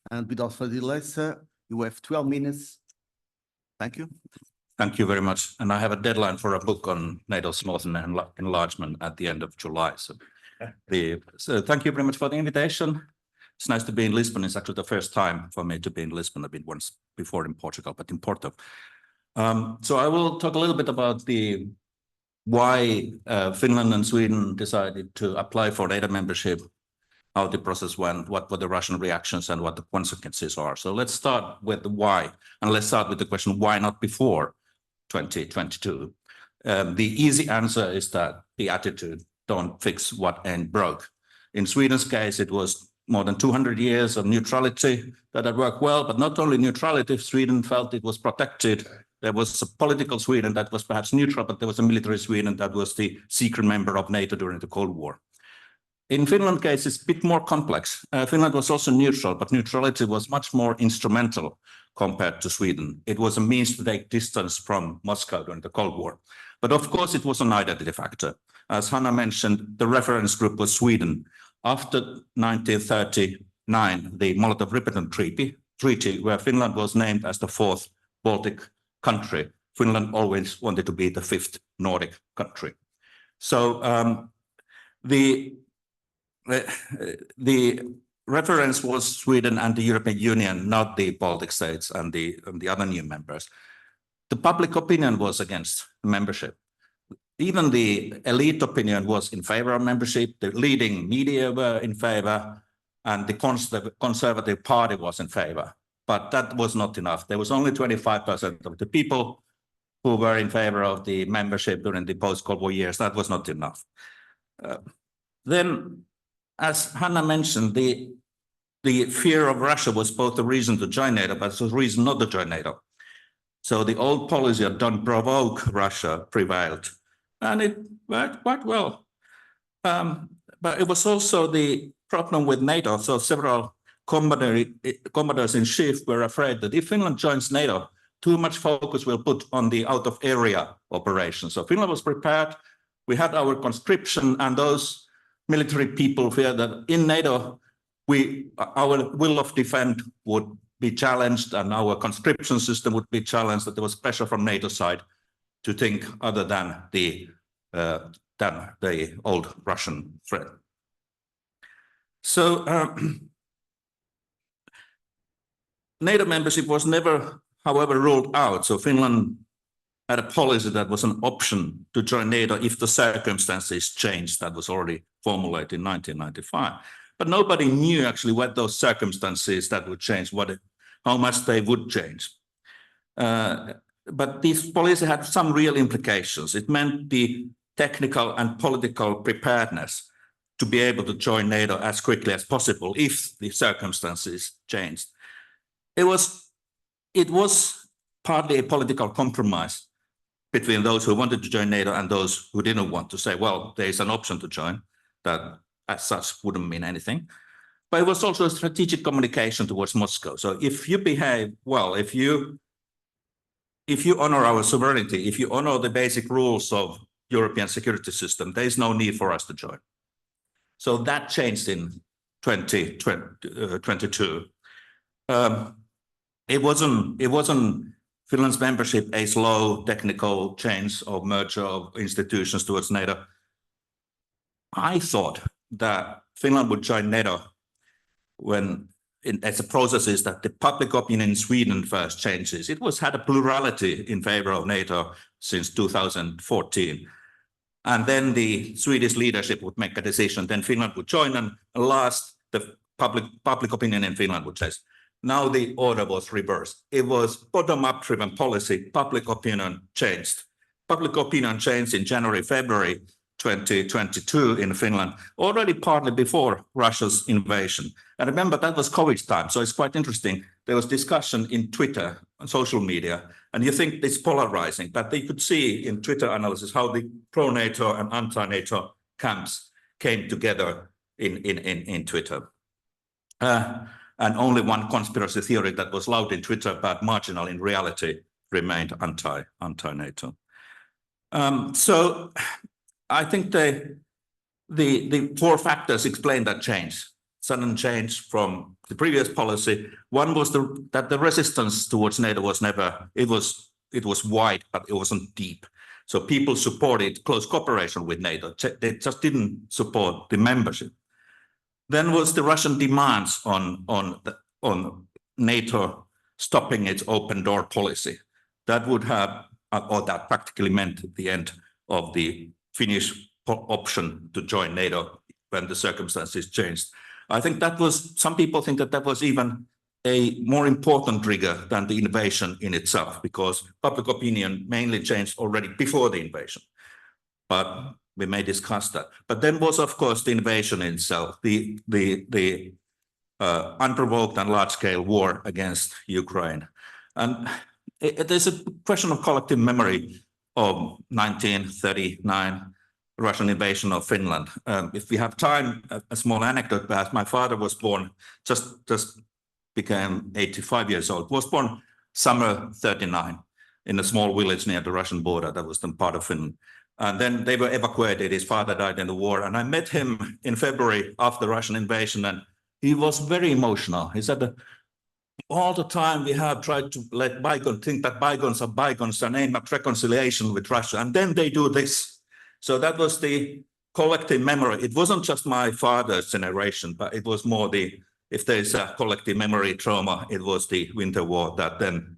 [SPEAKER 12] And without further delay, sir, you have 12 minutes. Thank you.
[SPEAKER 13] Thank you very much. And I have a deadline for a book on NATO's northern enlargement at the end of July. So thank you very much for the invitation. It's nice to be in Lisbon. It's actually the first time for me to be in Lisbon. I've been once before in Portugal, but in Porto. So I will talk a little bit about the why Finland and Sweden decided to apply for NATO membership, how the process went, what were the Russian reactions, and what the consequences are. So let's start with the why, and let's start with the question, why not before 2022? The easy answer is that the attitude, don't fix what ain't broke. In Sweden's case, it was more than 200 years of neutrality that had worked well, but not only neutrality, Sweden felt it was protected. There was a political Sweden that was perhaps neutral, but there was a military Sweden that was the secret member of NATO during the Cold War. In Finland's case, it's a bit more complex. Finland was also neutral, but neutrality was much more instrumental compared to Sweden. It was a means to take distance from Moscow during the Cold War. But of course, it was an identity factor. As Hanna mentioned, the reference group was Sweden. After 1939, the Molotov-Ribbentrop Treaty, where Finland was named as the fourth Baltic country, Finland always wanted to be the fifth Nordic country. So the reference was Sweden and the European Union, not the Baltic states and the other new members. The public opinion was against membership. Even the elite opinion was in favor of membership. The leading media were in favor, and the Conservative Party was in favor. But that was not enough. There was only 25% of the people who were in favor of the membership during the post-Cold War years. That was not enough. Then, as Hanna mentioned, the fear of Russia was both a reason to join NATO, but it was a reason not to join NATO. So the old policy of don't provoke Russia prevailed, and it worked quite well. But it was also the problem with NATO. So several commanders in chief were afraid that if Finland joins NATO, too much focus will put on the out-of-area operations. So Finland was prepared. We had our conscription, and those military people feared that in NATO, our will of defense would be challenged and our conscription system would be challenged, that there was pressure from NATO side to think other than the old Russian threat. So NATO membership was never, however, ruled out. So Finland had a policy that was an option to join NATO if the circumstances changed. That was already formulated in 1995. But nobody knew actually what those circumstances that would change, how much they would change. But this policy had some real implications. It meant the technical and political preparedness to be able to join NATO as quickly as possible if the circumstances changed. It was partly a political compromise between those who wanted to join NATO and those who didn't want to say, well, there is an option to join that as such wouldn't mean anything. But it was also a strategic communication towards Moscow. So if you behave well, if you honor our sovereignty, if you honor the basic rules of European security system, there is no need for us to join. So that changed in 2022. It wasn't Finland's membership a slow technical change or merger of institutions towards NATO. I thought that Finland would join NATO as a process is that the public opinion in Sweden first changes. It had a plurality in favor of NATO since 2014. And then the Swedish leadership would make a decision, then Finland would join, and last, the public opinion in Finland would change. Now the order was reversed. It was bottom-up driven policy, public opinion changed. Public opinion changed in January, February 2022 in Finland, already partly before Russia's invasion. And remember, that was COVID time, so it's quite interesting. There was discussion in Twitter, on social media, and you think it's polarizing, but they could see in Twitter analysis how the pro-NATO and anti-NATO camps came together in Twitter. And only one conspiracy theory that was loud in Twitter but marginal in reality remained anti-NATO. So I think the four factors explain that change, sudden change from the previous policy. One was that the resistance towards NATO was never, it was wide, but it wasn't deep. So people supported close cooperation with NATO. They just didn't support the membership. Then was the Russian demands on NATO stopping its open door policy. That would have, or that practically meant the end of the Finnish option to join NATO when the circumstances changed. I think that was, some people think that that was even a more important trigger than the invasion in itself, because public opinion mainly changed already before the invasion. But we may discuss that. But then was, of course, the invasion itself, the unprovoked and large-scale war against Ukraine. And there's a question of collective memory of 1939 Russian invasion of Finland. If we have time, a small anecdote, perhaps. My father was born, just became 85 years old, was born summer 39 in a small village near the Russian border that was then part of Finland. And then they were evacuated. His father died in the war. And I met him in February after the Russian invasion, and he was very emotional. He said that all the time we have tried to let bygones, think that bygones are bygones and aim at reconciliation with Russia. And then they do this. So that was the collective memory. It wasn't just my father's generation, but it was more the, if there's a collective memory trauma, it was the Winter War that then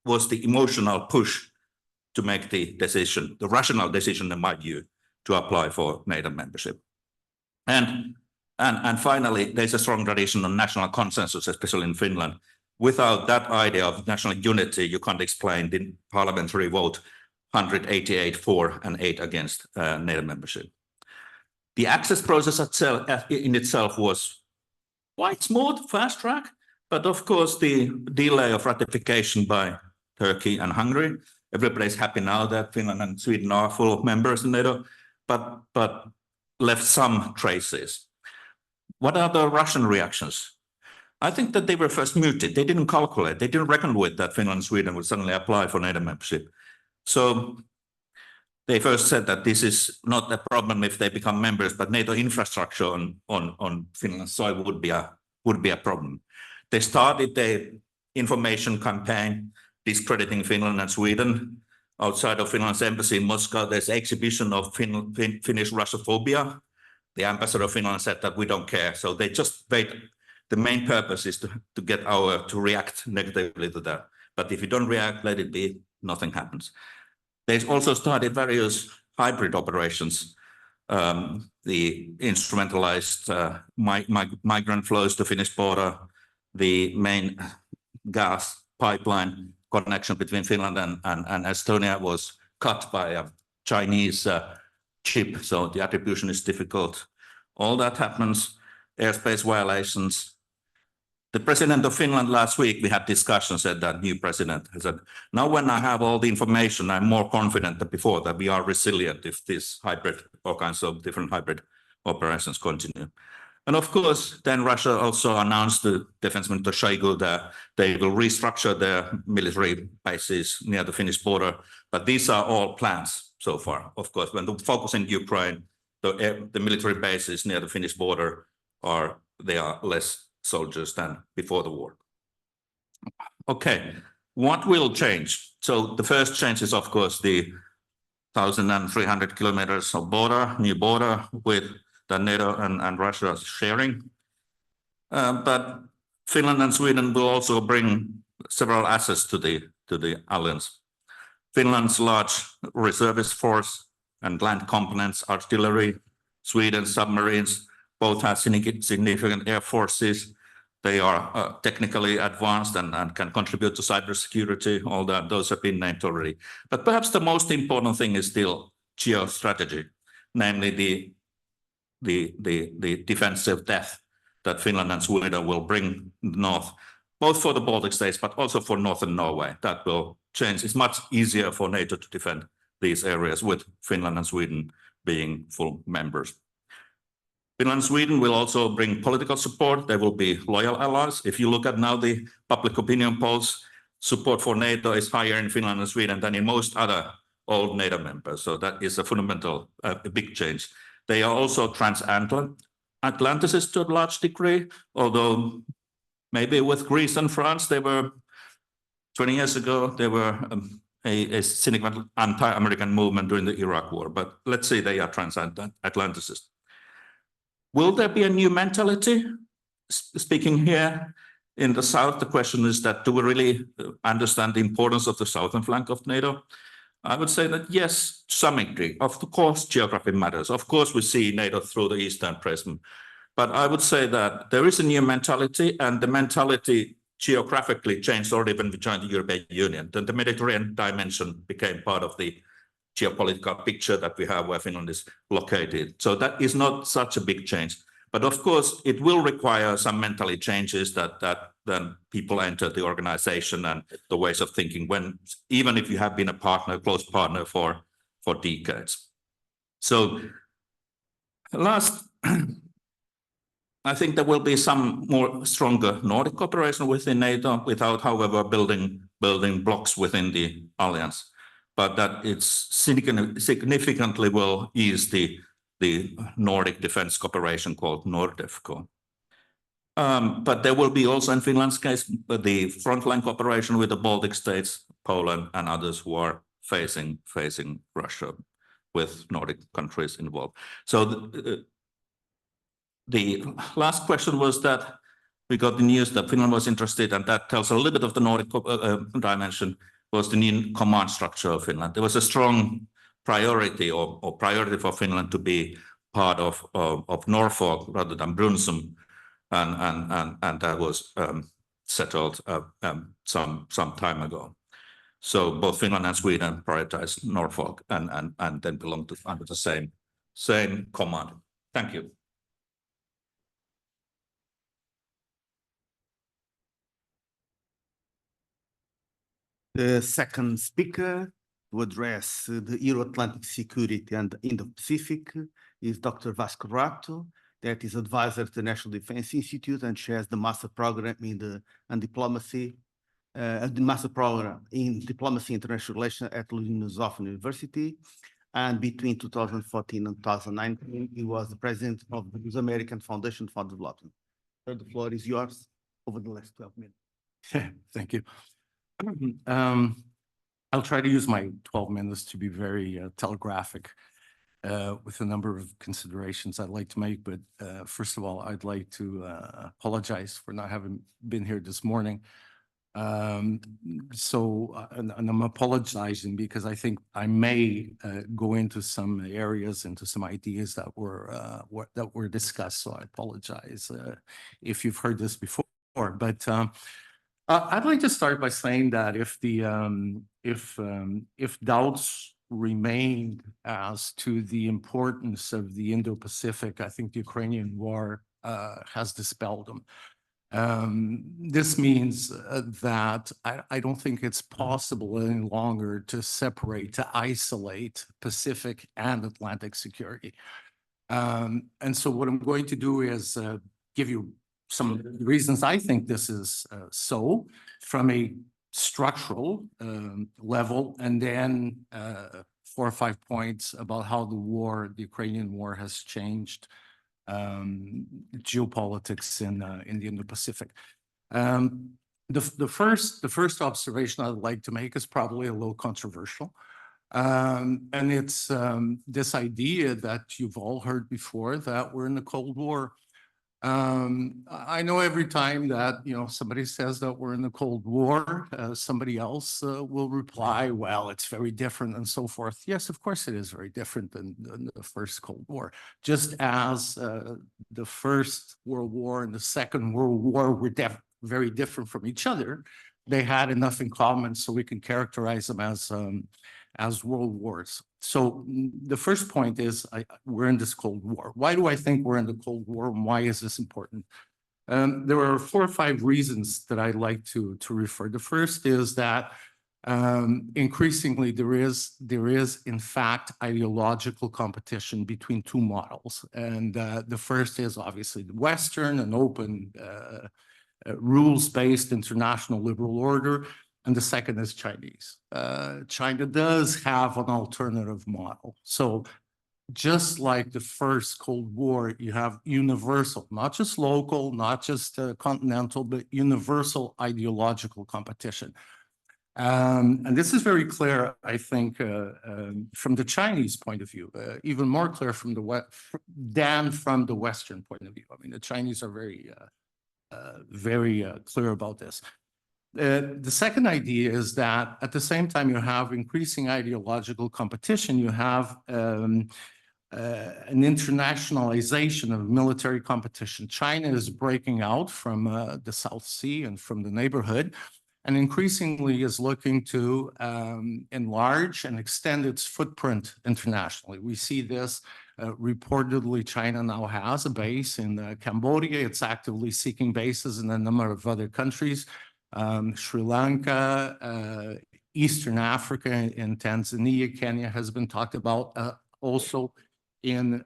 [SPEAKER 13] was the emotional push to make the decision, the rational decision, in my view, to apply for NATO membership. And finally, there's a strong tradition on national consensus, especially in Finland. Without that idea of national unity, you can't explain the parliamentary vote, 188 for and 8 against NATO membership. The access process in itself was quite smooth, fast track, but of course the delay of ratification by Turkey and Hungary. Everybody's happy now that Finland and Sweden are full members in NATO, but left some traces. What are the Russian reactions? I think that they were first muted. They didn't calculate. They didn't reckon with that Finland and Sweden would suddenly apply for NATO membership. So they first said that this is not a problem if they become members, but NATO infrastructure on Finland's soil would be a problem. They started the information campaign discrediting Finland and Sweden. Outside of Finland's embassy in Moscow, there's an exhibition of Finnish Russophobia. The ambassador of Finland said that we don't care. So they just wait. The main purpose is to get to react negatively to that. But if you don't react, let it be, nothing happens. They also started various hybrid operations. The instrumentalized migrant flows to Finnish border, the main gas pipeline connection between Finland and Estonia was cut by a Chinese chip, so the attribution is difficult. All that happens, airspace violations. The president of Finland last week, we had discussions, said that new president said, now when I have all the information, I'm more confident than before that we are resilient if this hybrid, all kinds of different hybrid operations continue. And of course, then Russia also announced the Defense Minister Shoigu that they will restructure their military bases near the Finnish border. But these are all plans so far. Of course, when the focus in Ukraine, the military bases near the Finnish border they are less soldiers than before the war. Okay, what will change? So the first change is, of course, the 1,300 kilometers of border, new border with that NATO and Russia are sharing. But Finland and Sweden will also bring several assets to the alliance. Finland's large reservist force and land components, artillery, Sweden's submarines, both have significant air forces. They are technically advanced and can contribute to cybersecurity. All that, those have been named already. But perhaps the most important thing is still geostrategy, namely the defensive depth that Finland and Sweden will bring north, both for the Baltic states, but also for northern Norway. That will change. It's much easier for NATO to defend these areas with Finland and Sweden being full members. Finland and Sweden will also bring political support. They will be loyal allies. If you look at now the public opinion polls, support for NATO is higher in Finland and Sweden than in most other old NATO members. So that is a fundamental, a big change. They are also transatlanticists to a large degree, although maybe with Greece and France, they were 20 years ago, they were a significant anti-American movement during the Iraq War. But let's say they are transatlanticists. Will there be a new mentality? Speaking here in the South, the question is that do we really understand the importance of the southern flank of NATO? I would say that yes, to some degree. Of course, geography matters. Of course, we see NATO through the Eastern prism. But I would say that there is a new mentality, and the mentality geographically changed already when we joined the European Union. Then the Mediterranean dimension became part of the geopolitical picture that we have where Finland is located. So that is not such a big change. But of course, it will require some mentally changes that then people enter the organization and the ways of thinking when, even if you have been a partner, close partner for decades. So last, I think there will be some more stronger Nordic cooperation within NATO without, however, building blocks within the alliance, but that it's significantly will ease the Nordic defense cooperation called NORDEFCO. But there will be also in Finland's case, the frontline cooperation with the Baltic states, Poland and others who are facing Russia with Nordic countries involved. So the last question was that we got the news that Finland was interested, and that tells a little bit of the Nordic dimension, was the new command structure of Finland. There was a strong priority or priority for Finland to be part of Norfolk rather than Brunsum, and that was settled some time ago. So both Finland and Sweden prioritized Norfolk and then belong to under the same command. Thank you.
[SPEAKER 12] The second speaker to address the Euro-Atlantic security and the Indo-Pacific is Dr. Vasco Rato, that is advisor to the National Defense Institute and chairs the master program in diplomacy, the master program in diplomacy and international relations at Ludwig University. And between 2014 and 2019, he was the president of the American Foundation for Development. So the floor is yours over the last 12 minutes.
[SPEAKER 14] Thank you. I'll try to use my 12 minutes to be very telegraphic with a number of considerations I'd like to make. But first of all, I'd like to apologize for not having been here this morning. And I'm apologizing because I think I may go into some areas, into some ideas that were discussed. So I apologize if you've heard this before. But I'd like to start by saying that if doubts remain as to the importance of the Indo-Pacific, I think the Ukrainian war has dispelled them. This means that I don't think it's possible any longer to separate, to isolate Pacific and Atlantic security. And so what I'm going to do is give you some reasons I think this is so from a structural level, and then 4 or 5 points about how the Ukrainian war has changed geopolitics in the Indo-Pacific. The first observation I'd like to make is probably a little controversial. And it's this idea that you've all heard before, that we're in the Cold War. I know every time that somebody says that we're in the Cold War, somebody else will reply, well, it's very different and so forth. Yes, of course it is very different than the first Cold War. Just as the First World War and the Second World War were very different from each other, they had enough in common so we can characterize them as world wars. So the first point is we're in this Cold War. Why do I think we're in the Cold War, and why is this important? There are 4 or 5 reasons that I'd like to refer. The first is that increasingly there is in fact ideological competition between 2 models. And the first is obviously the Western and open rules-based international liberal order. And the second is Chinese. China does have an alternative model. So just like the first Cold War, you have universal, not just local, not just continental, but universal ideological competition. And this is very clear, I think, from the Chinese point of view, even more clear from the than from the Western point of view. I mean, the Chinese are very clear about this. The second idea is that at the same time you have increasing ideological competition, you have an internationalization of military competition. China is breaking out from the South Sea and from the neighborhood, and increasingly is looking to enlarge and extend its footprint internationally. We see this reportedly. China now has a base in Cambodia. It's actively seeking bases in a number of other countries. Sri Lanka, Eastern Africa, and Tanzania, Kenya has been talked about, also in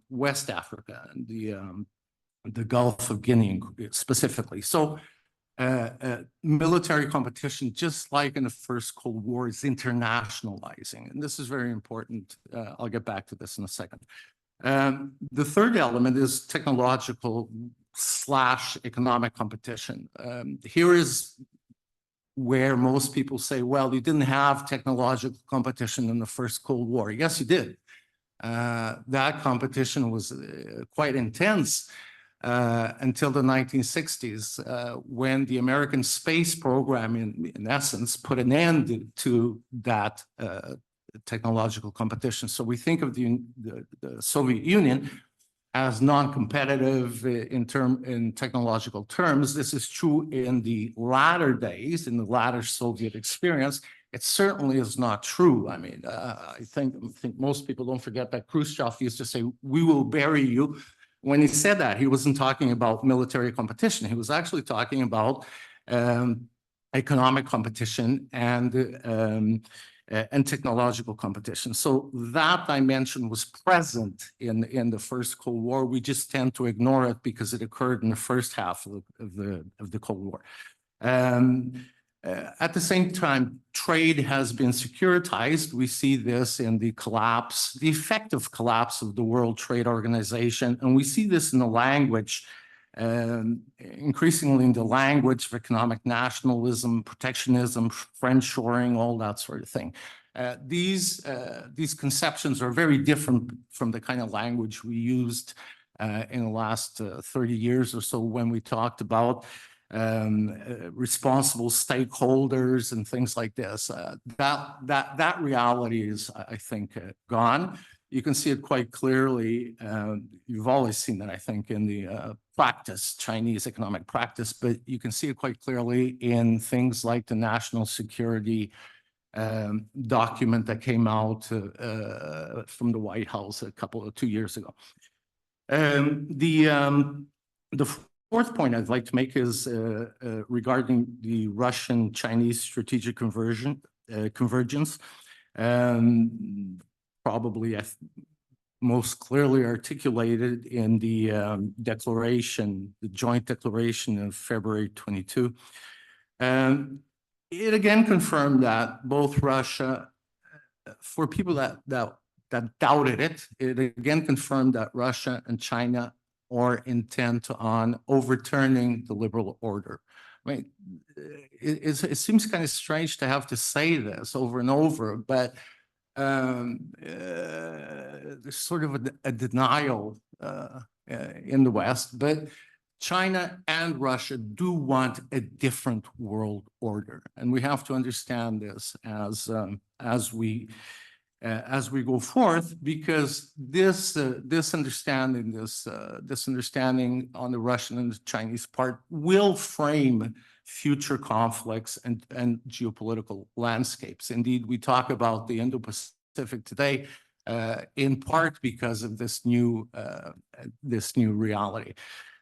[SPEAKER 14] West Africa, and the Gulf of Guinea specifically. So military competition, just like in the first Cold War, is internationalizing, and this is very important. I'll get back to this in a second. The third element is technological / economic competition. Here is where most people say, well, you didn't have technological competition in the first Cold War. Yes, you did. That competition was quite intense until the 1960s, when the American space program, in essence, put an end to that technological competition. So we think of the Soviet Union as non-competitive in technological terms. This is true in the latter days, in the latter Soviet experience. It certainly is not true. I mean, I think most people don't forget that Khrushchev used to say, "We will bury you." When he said that, he wasn't talking about military competition. He was actually talking about economic competition and technological competition. So that dimension was present in the first Cold War. We just tend to ignore it because it occurred in the first half of the Cold War. At the same time, trade has been securitized. We see this in the collapse, the effective collapse of the World Trade Organization, and we see this in the language, increasingly in the language of economic nationalism, protectionism, friendshoring, all that sort of thing. These conceptions are very different from the kind of language we used in the last 30 years or so when we talked about responsible stakeholders and things like this. That reality is, I think, gone. You can see it quite clearly. You've always seen that, I think, in the practice, Chinese economic practice, but you can see it quite clearly in things like the national security document that came out from the White House 2 years ago. The fourth point I'd like to make is regarding the Russian-Chinese strategic convergence. Probably most clearly articulated in the declaration, the joint declaration of February 22. It again confirmed that both Russia, for people that doubted it, it again confirmed that Russia and China are intent on overturning the liberal order. I mean, it seems kind of strange to have to say this over and over, but there's sort of a denial in the West. But China and Russia do want a different world order, and we have to understand this as we go forth, because this understanding on the Russian and the Chinese part will frame future conflicts and geopolitical landscapes. Indeed, we talk about the Indo-Pacific today in part because of this new reality.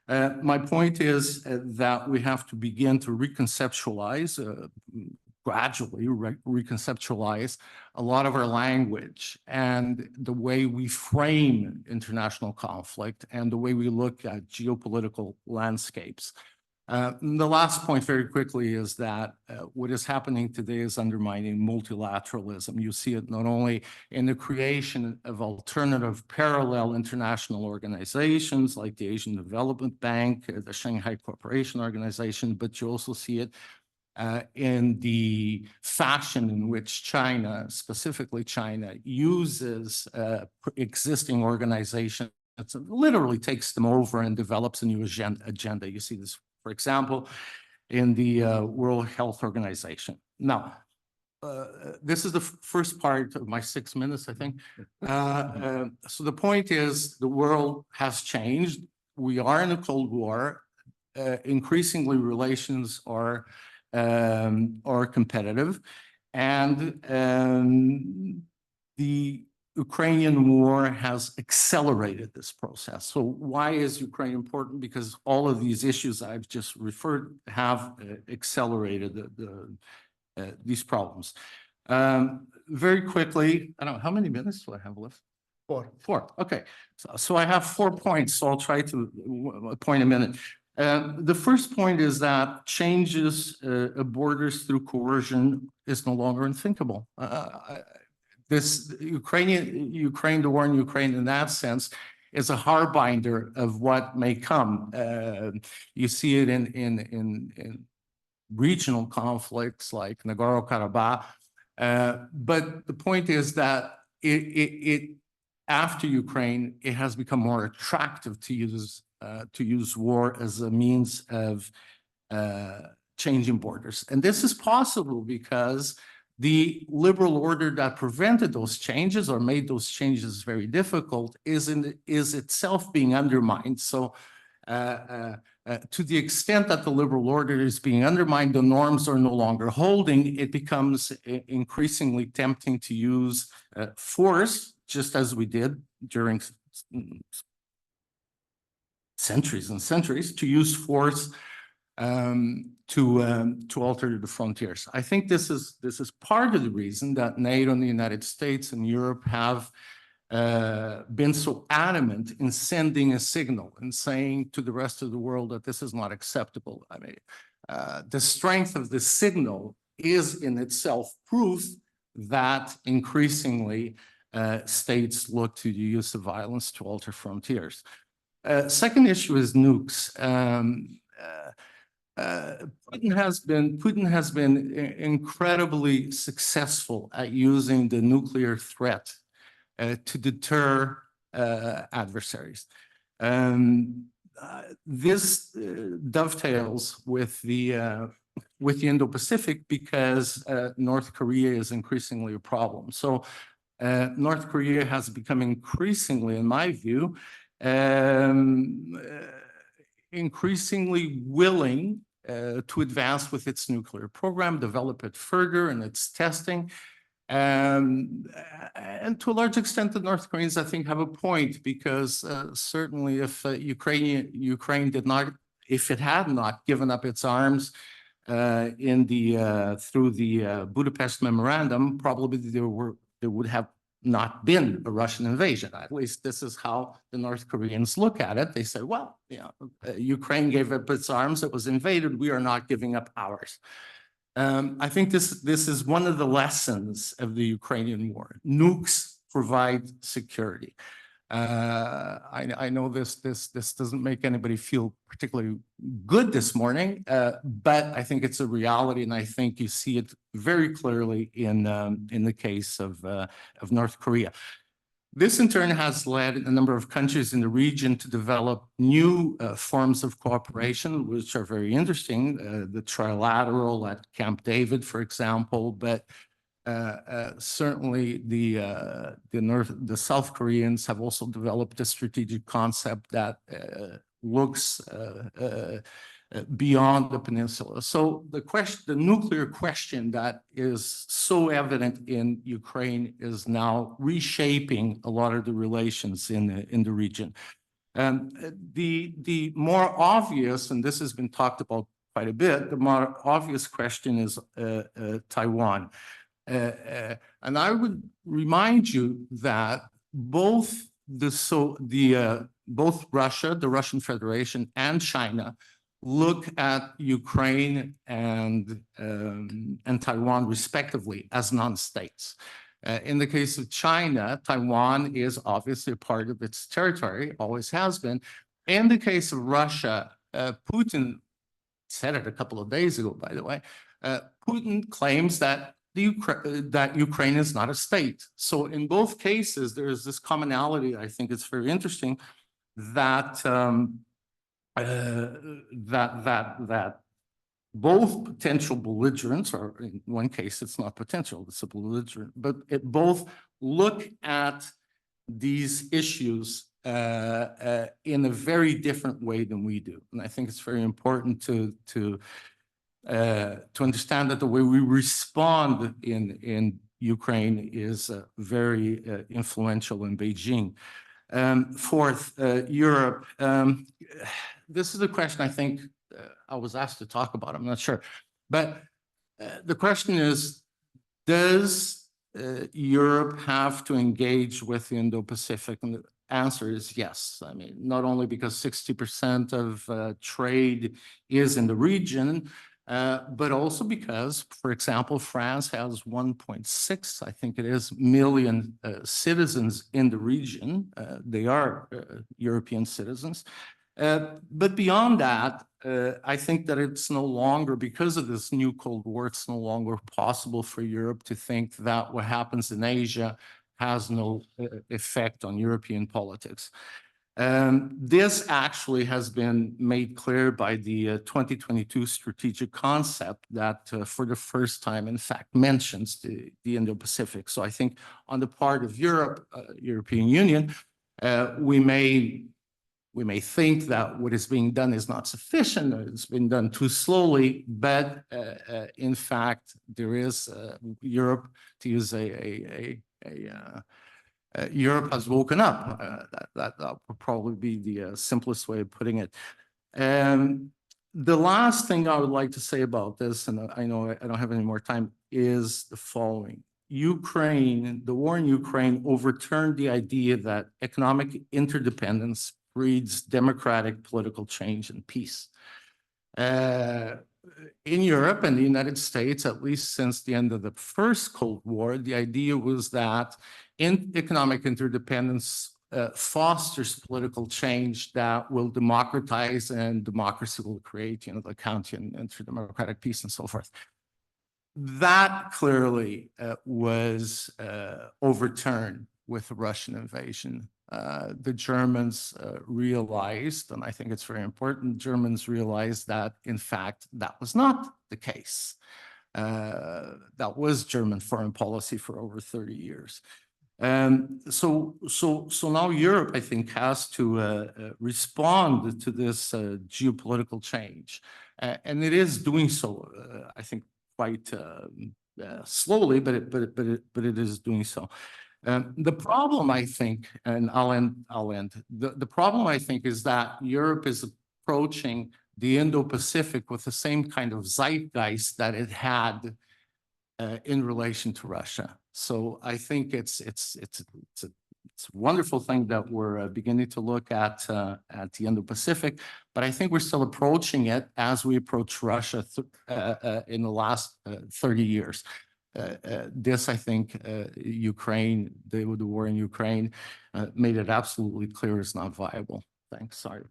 [SPEAKER 14] My point is that we have to begin to reconceptualize, gradually reconceptualize a lot of our language and the way we frame international conflict and the way we look at geopolitical landscapes. The last point very quickly is that what is happening today is undermining multilateralism. You see it not only in the creation of alternative parallel international organizations like the Asian Development Bank, the Shanghai Cooperation Organization, but you also see it in the fashion in which China, specifically China, uses existing organizations. It literally takes them over and develops a new agenda. You see this, for example, in the World Health Organization. Now, this is the first part of my 6 minutes, I think. So the point is the world has changed. We are in a Cold War. Increasingly, relations are competitive, and the Ukrainian war has accelerated this process. So why is Ukraine important? Because all of these issues I've just referred have accelerated these problems. Very quickly, I don't know, how many minutes do I have left? Four, okay. So I have 4 points, so I'll try to point a minute. The first point is that changes borders through coercion is no longer unthinkable. Ukraine, the war in Ukraine in that sense, is a harbinger of what may come. You see it in regional conflicts like Nagorno-Karabakh. But the point is that after Ukraine, it has become more attractive to use war as a means of changing borders. And this is possible because the liberal order that prevented those changes or made those changes very difficult is itself being undermined. So to the extent that the liberal order is being undermined, the norms are no longer holding, it becomes increasingly tempting to use force, just as we did during centuries and centuries, to use force to alter the frontiers. I think this is part of the reason that NATO and the United States and Europe have been so adamant in sending a signal and saying to the rest of the world that this is not acceptable. I mean, the strength of the signal is in itself proof that increasingly states look to the use of violence to alter frontiers. Second issue is nukes. Putin has been incredibly successful at using the nuclear threat to deter adversaries. This dovetails with the Indo-Pacific because North Korea is increasingly a problem. So North Korea has become increasingly, in my view, increasingly willing to advance with its nuclear program, develop it further in its testing. And to a large extent, the North Koreans, I think, have a point because certainly if Ukraine did not, if it had not given up its arms through the Budapest Memorandum, probably there would have not been a Russian invasion. At least this is how the North Koreans look at it. They say, well, Ukraine gave up its arms, it was invaded, we are not giving up ours. I think this is one of the lessons of the Ukrainian war. Nukes provide security. I know this doesn't make anybody feel particularly good this morning, but I think it's a reality, and I think you see it very clearly in the case of North Korea. This in turn has led a number of countries in the region to develop new forms of cooperation, which are very interesting. The trilateral at Camp David, for example, but certainly the South Koreans have also developed a strategic concept that looks beyond the peninsula. So the nuclear question that is so evident in Ukraine is now reshaping a lot of the relations in the region. The more obvious, and this has been talked about quite a bit, the more obvious question is Taiwan. And I would remind you that both both Russia, the Russian Federation, and China look at Ukraine and Taiwan respectively as non-states. In the case of China, Taiwan is obviously a part of its territory, always has been. In the case of Russia, Putin said it a couple of days ago, by the way, Putin claims that that Ukraine is not a state. So in both cases, there is this commonality. I think it's very interesting that that both potential belligerents, or in one case, it's not potential, it's a belligerent, but it both look at these issues in a very different way than we do. And I think it's very important to understand that the way we respond in Ukraine is very influential in Beijing. Fourth, Europe. This is a question I think I was asked to talk about. I'm not sure. But the question is, does Europe have to engage with the Indo-Pacific? And the answer is yes. I mean, not only because 60% of trade is in the region, but also because, for example, France has 1.6, I think it is, million citizens in the region. They are European citizens. But beyond that, I think that it's no longer, because of this new Cold War, it's no longer possible for Europe to think that what happens in Asia has no effect on European politics. This actually has been made clear by the 2022 strategic concept that for the first time, in fact, mentions the Indo-Pacific. So I think on the part of Europe, European Union, we may think that what is being done is not sufficient, or it's been done too slowly, but in fact, there is Europe, to use Europe has woken up. That would probably be the simplest way of putting it. The last thing I would like to say about this, and I know I don't have any more time, is the following. Ukraine, the war in Ukraine overturned the idea that economic interdependence breeds democratic political change and peace. In Europe and the United States, at least since the end of the first Cold War, the idea was that economic interdependence fosters political change that will democratize, and democracy will create, the Kantian interdemocratic peace and so forth. That clearly was overturned with the Russian invasion. The Germans realized, and I think it's very important, Germans realized that, in fact, that was not the case. That was German foreign policy for over 30 years. So now Europe, I think, has to respond to this geopolitical change. And it is doing so, I think, quite slowly, but it is doing so. The problem, I think, and I'll end. The problem, I think, is that Europe is approaching the Indo-Pacific with the same kind of zeitgeist that it had in relation to Russia. So I think it's a wonderful thing that we're beginning to look at the Indo-Pacific, but I think we're still approaching it as we approach Russia in the last 30 years. This, I think, Ukraine, the war in Ukraine, made it absolutely clear it's not viable. Thanks. Sorry.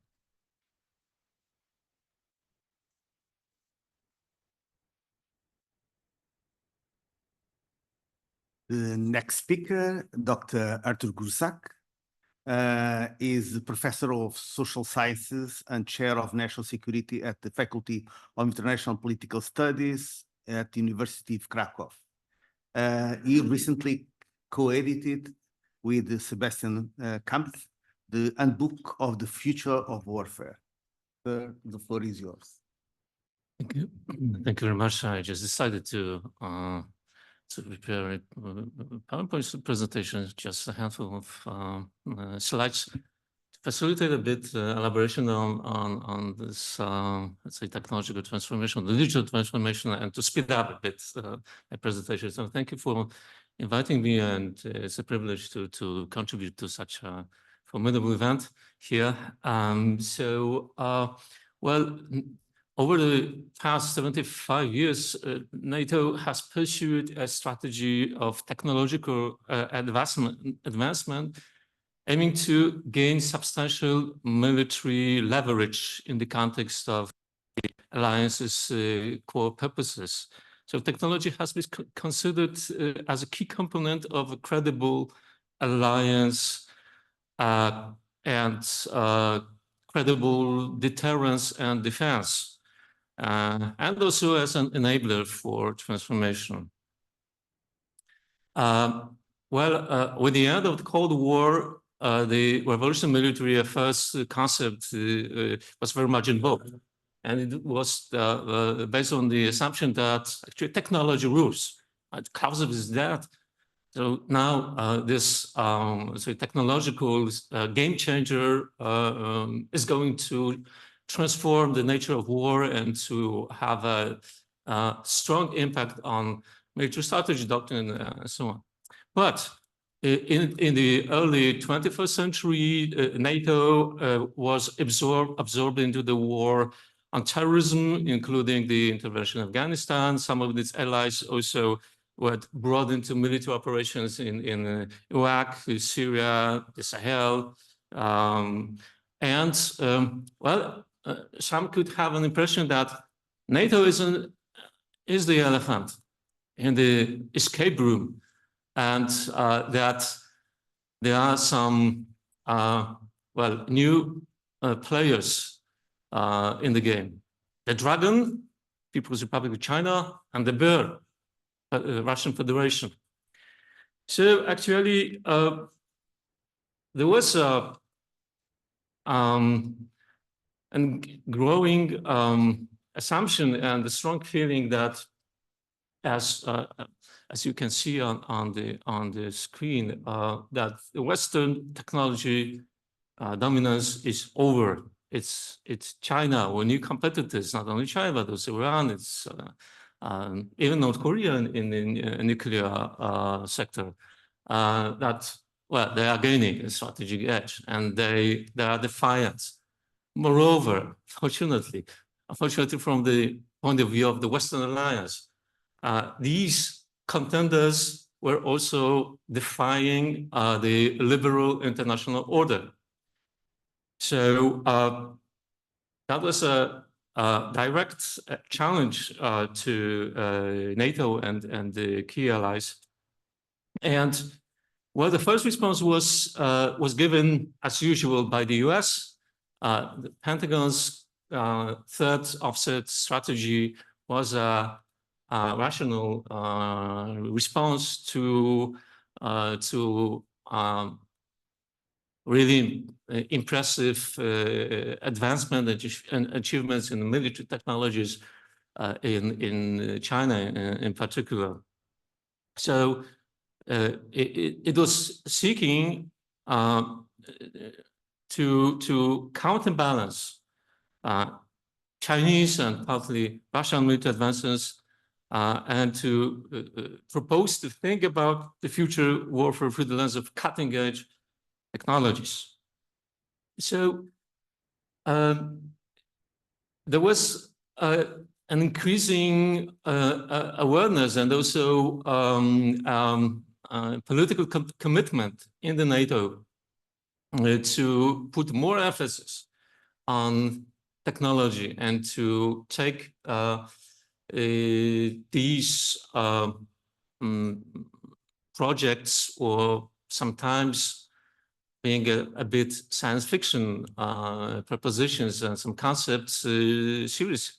[SPEAKER 12] The next speaker, Dr. Artur Gursak, is Professor of Social Sciences and Chair of National Security at the Faculty of International Political Studies at the University of Krakow. He recently co-edited with Sebastian Kampf the Handbook of the Future of Warfare. The floor is yours.
[SPEAKER 15] Thank you. Thank you very much. I just decided to prepare a PowerPoint presentation, just a handful of slides to facilitate a bit elaboration on this, let's say, technological transformation, the digital transformation, and to speed up a bit my presentation. So thank you for inviting me, and it's a privilege to contribute to such a formidable event here. Well, over the past 75 years, NATO has pursued a strategy of technological advancement, aiming to gain substantial military leverage in the context of alliance's core purposes. So technology has been considered as a key component of a credible alliance and credible deterrence and defense, and also as an enabler for transformation. With the end of the Cold War, the revolutionary military affairs concept was very much involved. And it was based on the assumption that actually technology rules. The concept is that. So now this technological game changer is going to transform the nature of war and to have a strong impact on military strategy doctrine and so on. But in the early 21st century, NATO was absorbed into the war on terrorism, including the intervention in Afghanistan. Some of its allies also were brought into military operations in Iraq, Syria, the Sahel. Some could have an impression that NATO is the elephant in the escape room, and that there are some new players in the game. The dragon, People's Republic of China, and the bear, Russian Federation. So actually, there was a growing assumption and a strong feeling that, as you can see on the screen, that the Western technology dominance is over. It's China or new competitors, not only China, but also Iran. It's even North Korea in the nuclear sector. They are gaining a strategic edge, and they are defiant. Moreover, unfortunately, from the point of view of the Western alliance, these contenders were also defying the liberal international order. So that was a direct challenge to NATO and the key allies. And well, the first response was given as usual by the US. The Pentagon's third offset strategy was a rational response to really impressive advancement and achievements in military technologies in China in particular. So it was seeking to counterbalance Chinese and partly Russian military advances and to propose to think about the future warfare through the lens of cutting-edge technologies. So there was an increasing awareness and also political commitment in the NATO to put more emphasis on technology and to take these projects, or sometimes being a bit science fiction propositions and some concepts seriously,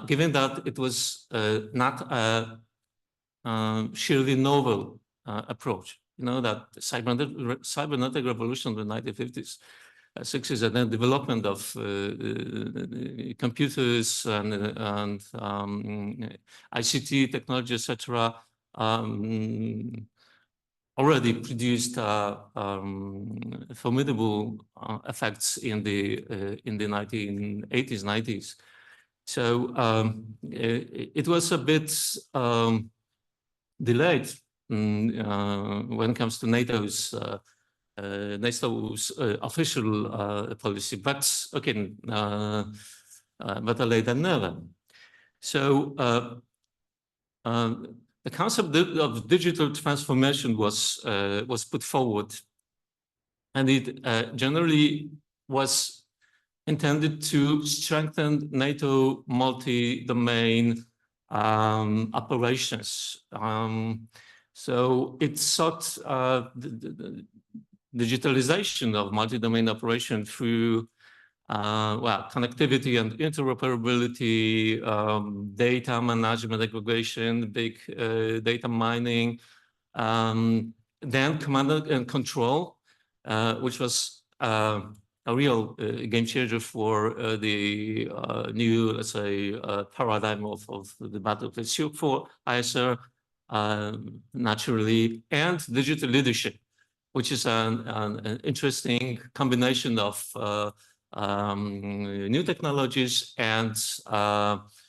[SPEAKER 15] given that it was not a sheerly novel approach. You know, that cybernetic revolution of the 1950s, 60s, and then development of computers and ICT technology, etc., already produced formidable effects in the 1980s, 90s. So it was a bit delayed when it comes to NATO's official policy, but again, better late than never. So the concept of digital transformation was put forward, and it generally was intended to strengthen NATO multi-domain operations. So it sought the digitalization of multi-domain operation through well, connectivity and interoperability, data management aggregation, big data mining, then command and control, which was a real game changer for the new, let's say, paradigm of the battlefield for ISR, naturally, and digital leadership, which is an interesting combination of new technologies and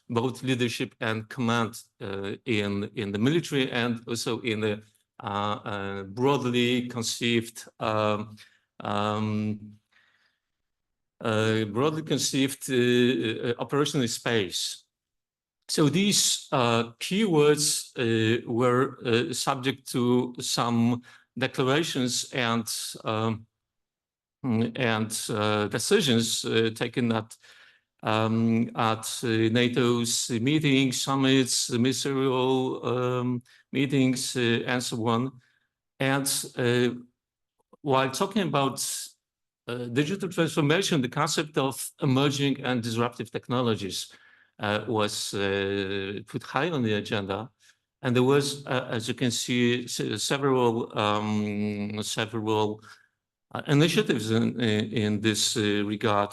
[SPEAKER 15] both leadership and command in the military and also in the broadly conceived operational space. So these keywords were subject to some declarations and decisions taken at NATO's meetings, summits, ministerial meetings, and so on. And while talking about digital transformation, the concept of emerging and disruptive technologies was put high on the agenda. And there was, as you can see, several initiatives in this regard,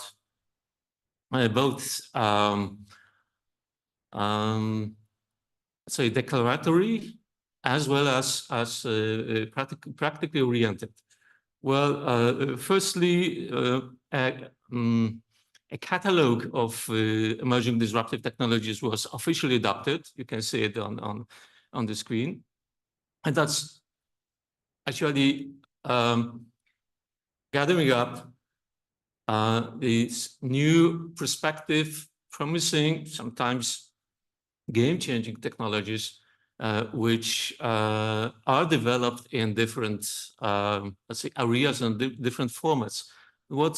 [SPEAKER 15] both say declaratory as well as practically oriented. Well, firstly, a catalog of emerging disruptive technologies was officially adopted. You can see it on the screen, and that's actually gathering up these new perspective, promising, sometimes game-changing technologies, which are developed in different, let's say, areas and different formats. What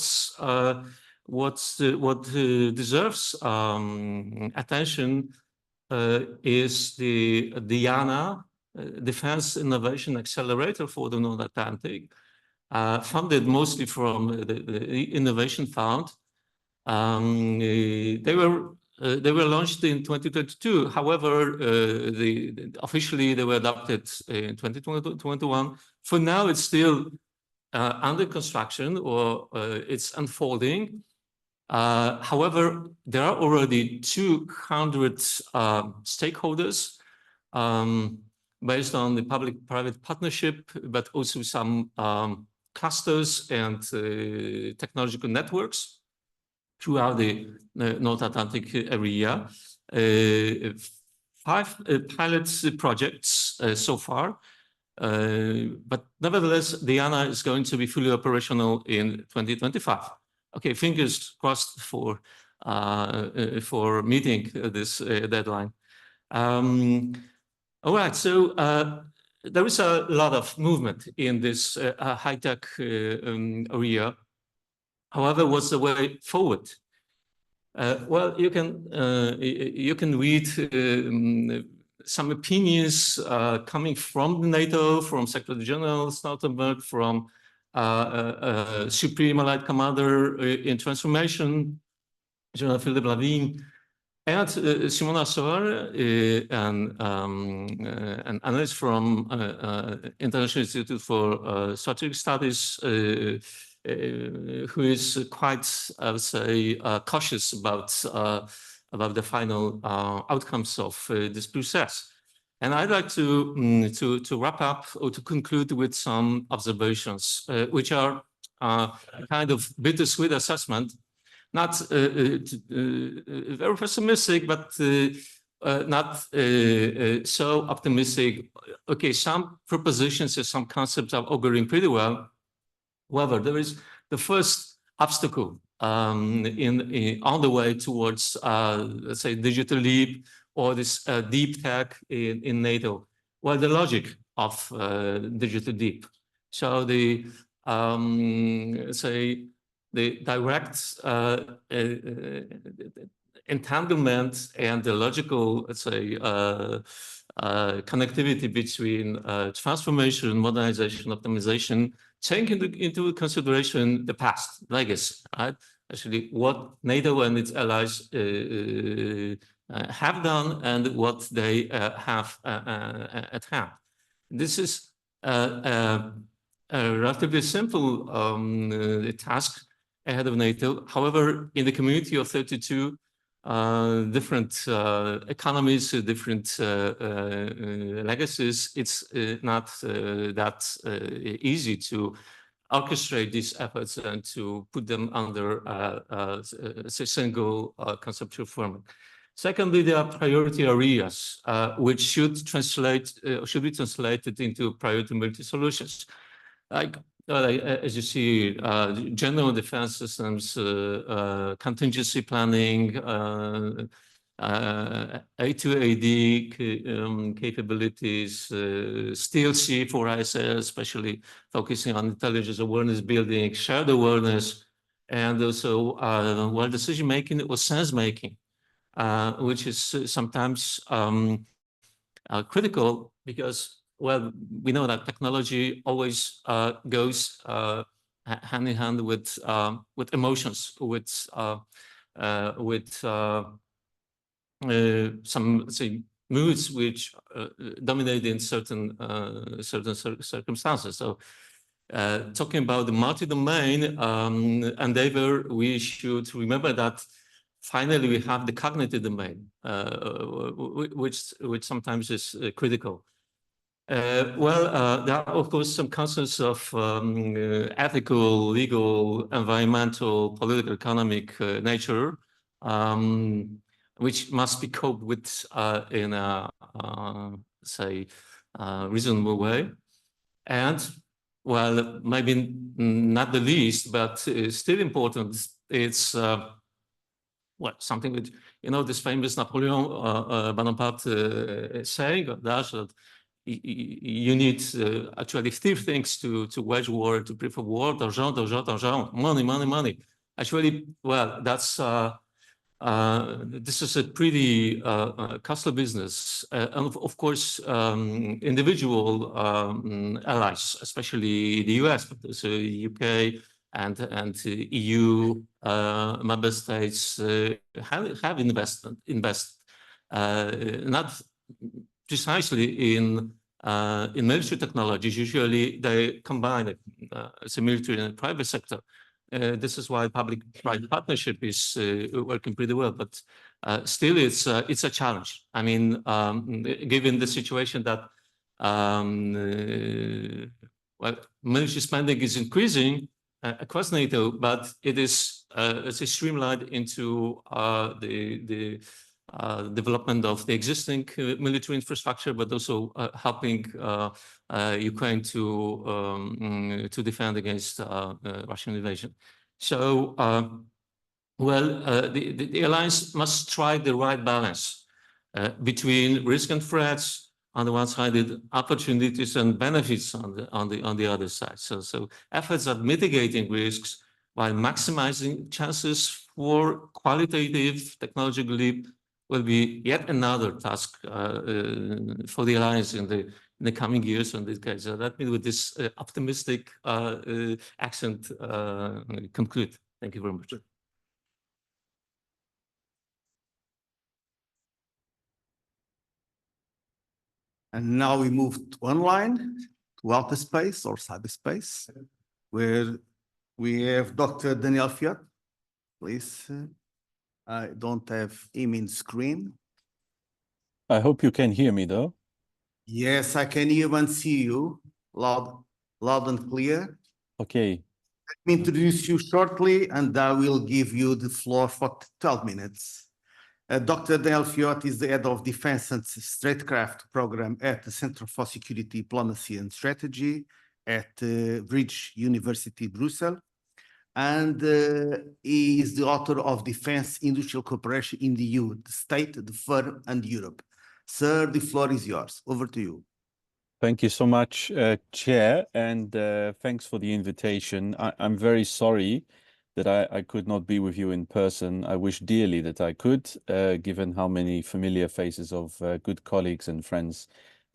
[SPEAKER 15] deserves attention is the DIANA, Defense Innovation Accelerator for the North Atlantic, funded mostly from the Innovation Fund. They were launched in 2022. However, officially they were adopted in 2021. For now, it's still under construction, or it's unfolding. However, there are already 200 stakeholders based on the public-private partnership, but also some clusters and technological networks throughout the North Atlantic area. 5 pilot projects so far, but nevertheless, DIANA is going to be fully operational in 2025. Okay, fingers crossed for meeting this deadline. All right, so there is a lot of movement in this high-tech area. However, what's the way forward? Well, you can read some opinions coming from NATO, from Secretary General Stoltenberg, from Supreme Allied Commander in Transformation, General Philippe Lavigne, and Simona Soar, an analyst from International Institute for Strategic Studies, who is quite, I would say, cautious about the final outcomes of this process. And I'd like to wrap up or to conclude with some observations, which are a kind of bittersweet assessment. Not very pessimistic, but not so optimistic. Okay, some propositions and some concepts are auguring pretty well. However, there is the first obstacle on the way towards, let's say, digital leap or this deep tech in NATO. Well, the logic of digital deep. So the say the direct entanglement and the logical, let's say, connectivity between transformation, modernization, optimization, taking into consideration the past legacy, right? Actually, what NATO and its allies have done and what they have at hand. This is a relatively simple task ahead of NATO. However, in the community of 32 different economies, different legacies, it's not that easy to orchestrate these efforts and to put them under a single conceptual framework. Secondly, there are priority areas which should be translated into priority multi-solutions. Like, as you see, general defense systems, contingency planning, A2AD capabilities, still C4ISL, especially focusing on intelligence awareness building, shared awareness, and also well, decision making or sense making, which is sometimes critical because, well, we know that technology always goes hand in hand with emotions, with some, say, moods which dominate in certain circumstances. So, talking about the multi-domain endeavor, we should remember that finally we have the cognitive domain, which sometimes is critical. Well, there are, of course, some concerns of ethical, legal, environmental, political, economic nature, which must be coped with in a, say, reasonable way. And, well, maybe not the least, but still important, it's, well, something which, you know, this famous Napoleon Bonaparte saying that you need actually three things to wage war, to prepare war: d'argent, d'argent, d'argent, money, money, money. Actually, well, that's this is a pretty costly business, and of course, individual allies, especially the US, but also UK and EU member states have invested not precisely in military technologies. Usually, they combine it, it's a military and private sector. This is why public-private partnership is working pretty well, but still it's a challenge. I mean, given the situation that well, military spending is increasing across NATO, but it is it's streamlined into the development of the existing military infrastructure, but also helping Ukraine to defend against Russian invasion. So, well, the alliance must strike the right balance between risk and threats on the one side, and opportunities and benefits on the other side. So efforts at mitigating risks while maximizing chances for qualitative technological leap will be yet another task for the alliance in the coming years and decades. So let me, with this optimistic accent, conclude. Thank you very much.
[SPEAKER 12] And now we move to online, to outer space or cyberspace, where we have Dr. Daniel Fiat. Please, I don't have him in screen.
[SPEAKER 16] I hope you can hear me though.
[SPEAKER 12] Yes, I can hear and see you loud and clear.
[SPEAKER 16] Okay.
[SPEAKER 12] Let me introduce you shortly, and I will give you the floor for 12 minutes. Dr. Daniel Fiat is the head of Defense and Statecraft program at the Center for Security Diplomacy and Strategy at Bridge University, Brussels. And he is the author of Defense Industrial Cooperation in the EU, the State, the Firm, and Europe. Sir, the floor is yours. Over to you.
[SPEAKER 16] Thank you so much, Chair, and thanks for the invitation. I'm very sorry that I could not be with you in person. I wish dearly that I could, given how many familiar faces of good colleagues and friends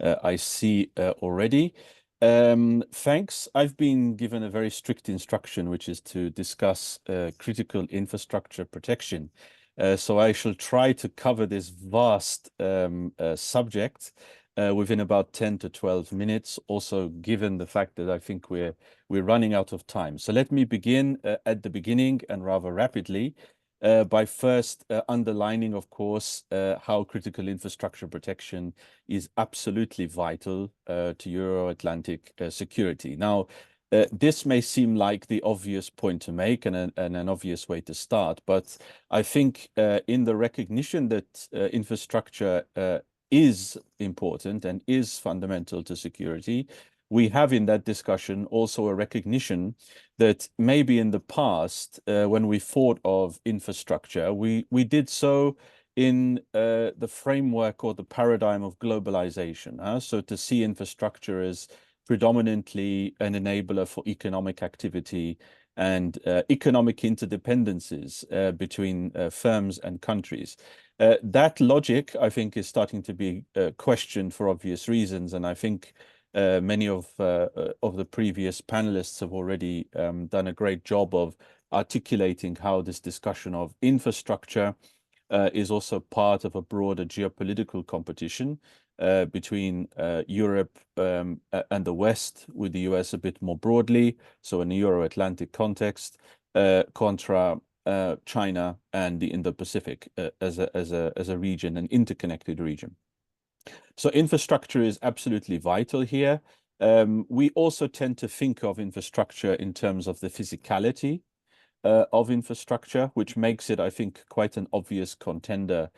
[SPEAKER 16] I see already. Thanks. I've been given a very strict instruction, which is to discuss critical infrastructure protection. So I shall try to cover this vast subject within about 10 to 12 minutes, also given the fact that I think we're running out of time. So let me begin at the beginning and rather rapidly by first underlining, of course, how critical infrastructure protection is absolutely vital to Euro-Atlantic security. Now, this may seem like the obvious point to make and an obvious way to start, but I think in the recognition that infrastructure is important and is fundamental to security, we have in that discussion also a recognition that maybe in the past, when we thought of infrastructure, we did so in the framework or the paradigm of globalization. So to see infrastructure as predominantly an enabler for economic activity and economic interdependencies between firms and countries. That logic, I think, is starting to be questioned for obvious reasons, and I think many of the previous panelists have already done a great job of articulating how this discussion of infrastructure is also part of a broader geopolitical competition between Europe and the West, with the US a bit more broadly, so in a Euro-Atlantic context, contra China and the Indo-Pacific as a region, an interconnected region. So infrastructure is absolutely vital here. We also tend to think of infrastructure in terms of the physicality of infrastructure, which makes it, I think, quite an obvious contender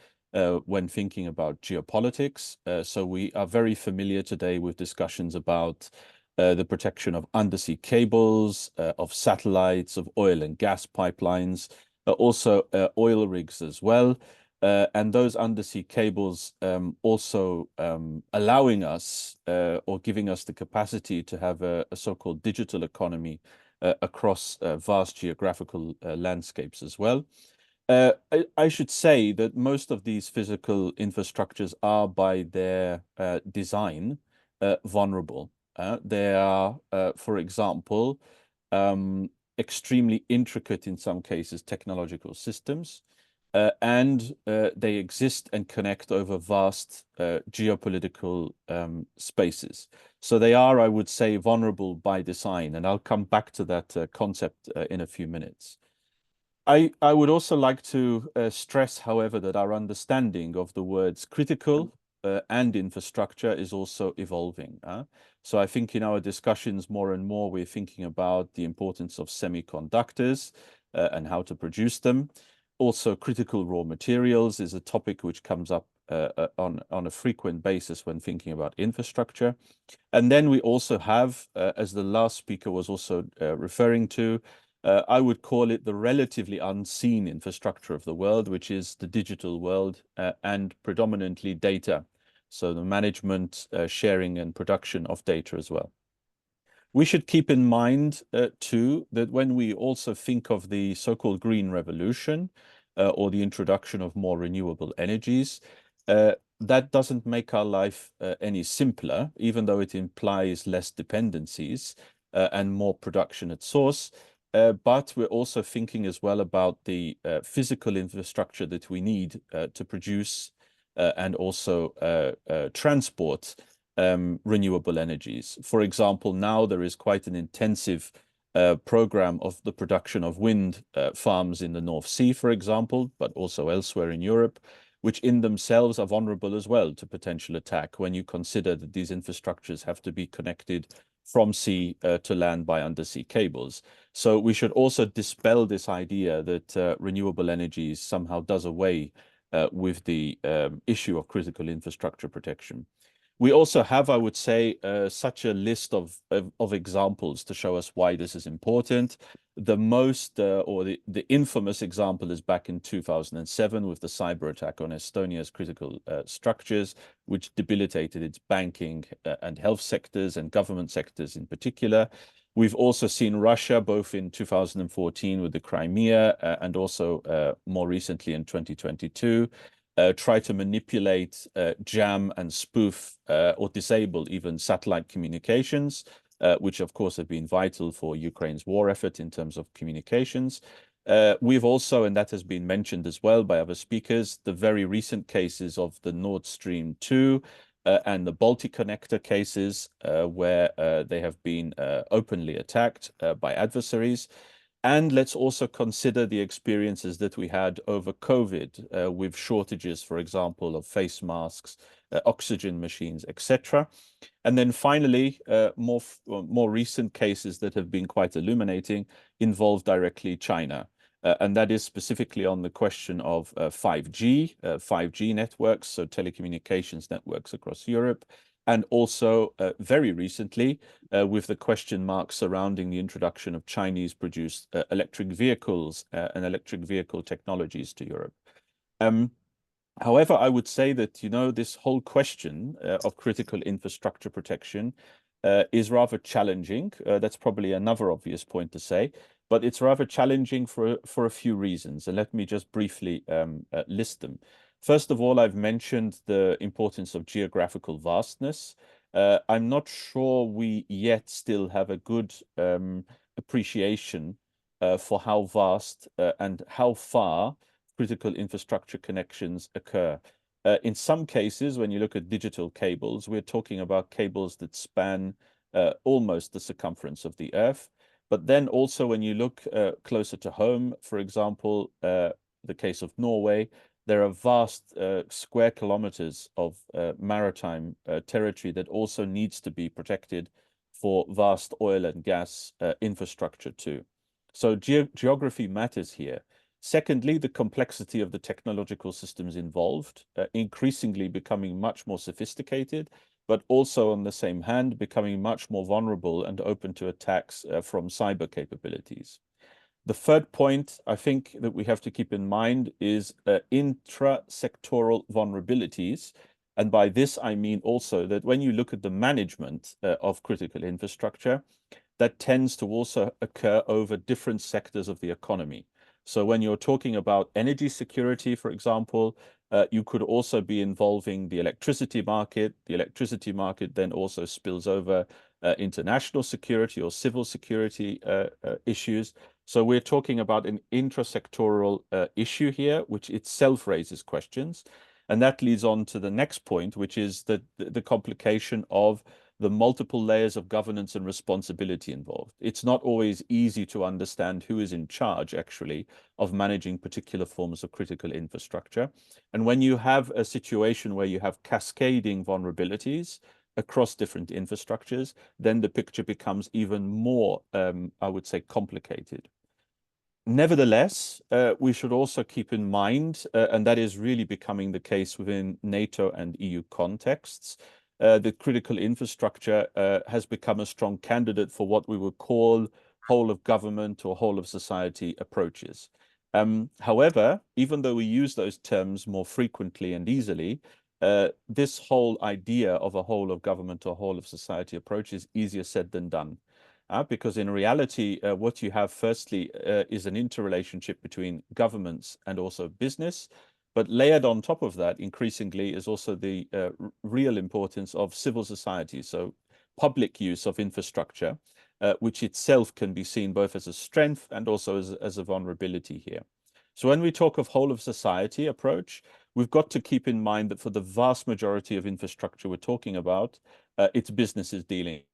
[SPEAKER 16] when thinking about geopolitics. So we are very familiar today with discussions about the protection of undersea cables, of satellites, of oil and gas pipelines, also oil rigs as well. And those undersea cables also allowing us or giving us the capacity to have a so-called digital economy across vast geographical landscapes as well. I should say that most of these physical infrastructures are by their design vulnerable. They are, for example, extremely intricate in some cases technological systems, and they exist and connect over vast geopolitical spaces. So they are, I would say, vulnerable by design, and I'll come back to that concept in a few minutes. I would also like to stress, however, that our understanding of the words critical and infrastructure is also evolving. So I think in our discussions more and more, we're thinking about the importance of semiconductors and how to produce them. Also, critical raw materials is a topic which comes up on a frequent basis when thinking about infrastructure. And then we also have, as the last speaker was also referring to, I would call it the relatively unseen infrastructure of the world, which is the digital world and predominantly data. So the management, sharing and production of data as well. We should keep in mind, too, that when we also think of the so-called green revolution or the introduction of more renewable energies, that doesn't make our life any simpler, even though it implies less dependencies and more production at source. But we're also thinking as well about the physical infrastructure that we need to produce and also transport renewable energies. For example, now there is quite an intensive program of the production of wind farms in the North Sea, for example, but also elsewhere in Europe, which in themselves are vulnerable as well to potential attack when you consider that these infrastructures have to be connected from sea to land by undersea cables. So we should also dispel this idea that renewable energies somehow does away with the issue of critical infrastructure protection. We also have, I would say, such a list of examples to show us why this is important. The most or the infamous example is back in 2007 with the cyber attack on Estonia's critical structures, which debilitated its banking and health sectors and government sectors in particular. We've also seen Russia, both in 2014 with the Crimea and also more recently in 2022, try to manipulate, jam and spoof or disable even satellite communications, which of course have been vital for Ukraine's war effort in terms of communications. We've also, and that has been mentioned as well by other speakers, the very recent cases of the Nord Stream 2 and the Baltic Connector cases, where they have been openly attacked by adversaries. And let's also consider the experiences that we had over COVID with shortages, for example, of face masks, oxygen machines, etc. And then finally, more recent cases that have been quite illuminating involve directly China. And that is specifically on the question of 5G networks, so telecommunications networks across Europe, and also very recently with the question mark surrounding the introduction of Chinese-produced electric vehicles and electric vehicle technologies to Europe. However, I would say that, you know, this whole question of critical infrastructure protection is rather challenging. That's probably another obvious point to say, but it's rather challenging for a few reasons. And let me just briefly list them. First of all, I've mentioned the importance of geographical vastness. I'm not sure we yet still have a good appreciation for how vast and how far critical infrastructure connections occur. In some cases, when you look at digital cables, we're talking about cables that span almost the circumference of the Earth. But then also when you look closer to home, for example, the case of Norway, there are vast square kilometers of maritime territory that also needs to be protected for vast oil and gas infrastructure too. So geography matters here. Secondly, the complexity of the technological systems involved, increasingly becoming much more sophisticated, but also on the same hand, becoming much more vulnerable and open to attacks from cyber capabilities. The third point I think that we have to keep in mind is intra-sectoral vulnerabilities. And by this, I mean also that when you look at the management of critical infrastructure, that tends to also occur over different sectors of the economy. So when you're talking about energy security, for example, you could also be involving the electricity market. The electricity market then also spills over international security or civil security issues. So we're talking about an intrasectoral issue here, which itself raises questions. And that leads on to the next point, which is the complication of the multiple layers of governance and responsibility involved. It's not always easy to understand who is in charge, actually, of managing particular forms of critical infrastructure. And when you have a situation where you have cascading vulnerabilities across different infrastructures, then the picture becomes even more, I would say, complicated. Nevertheless, we should also keep in mind, and that is really becoming the case within NATO and EU contexts, the critical infrastructure has become a strong candidate for what we would call whole of government or whole of society approaches. However, even though we use those terms more frequently and easily, this whole idea of a whole of government or whole of society approach is easier said than done. Because in reality, what you have firstly is an interrelationship between governments and also business. But layered on top of that, increasingly, is also the real importance of civil society, so public use of infrastructure, which itself can be seen both as a strength and also as a vulnerability here. So when we talk of whole of society approach, we've got to keep in mind that for the vast majority of infrastructure we're talking about, it's businesses dealing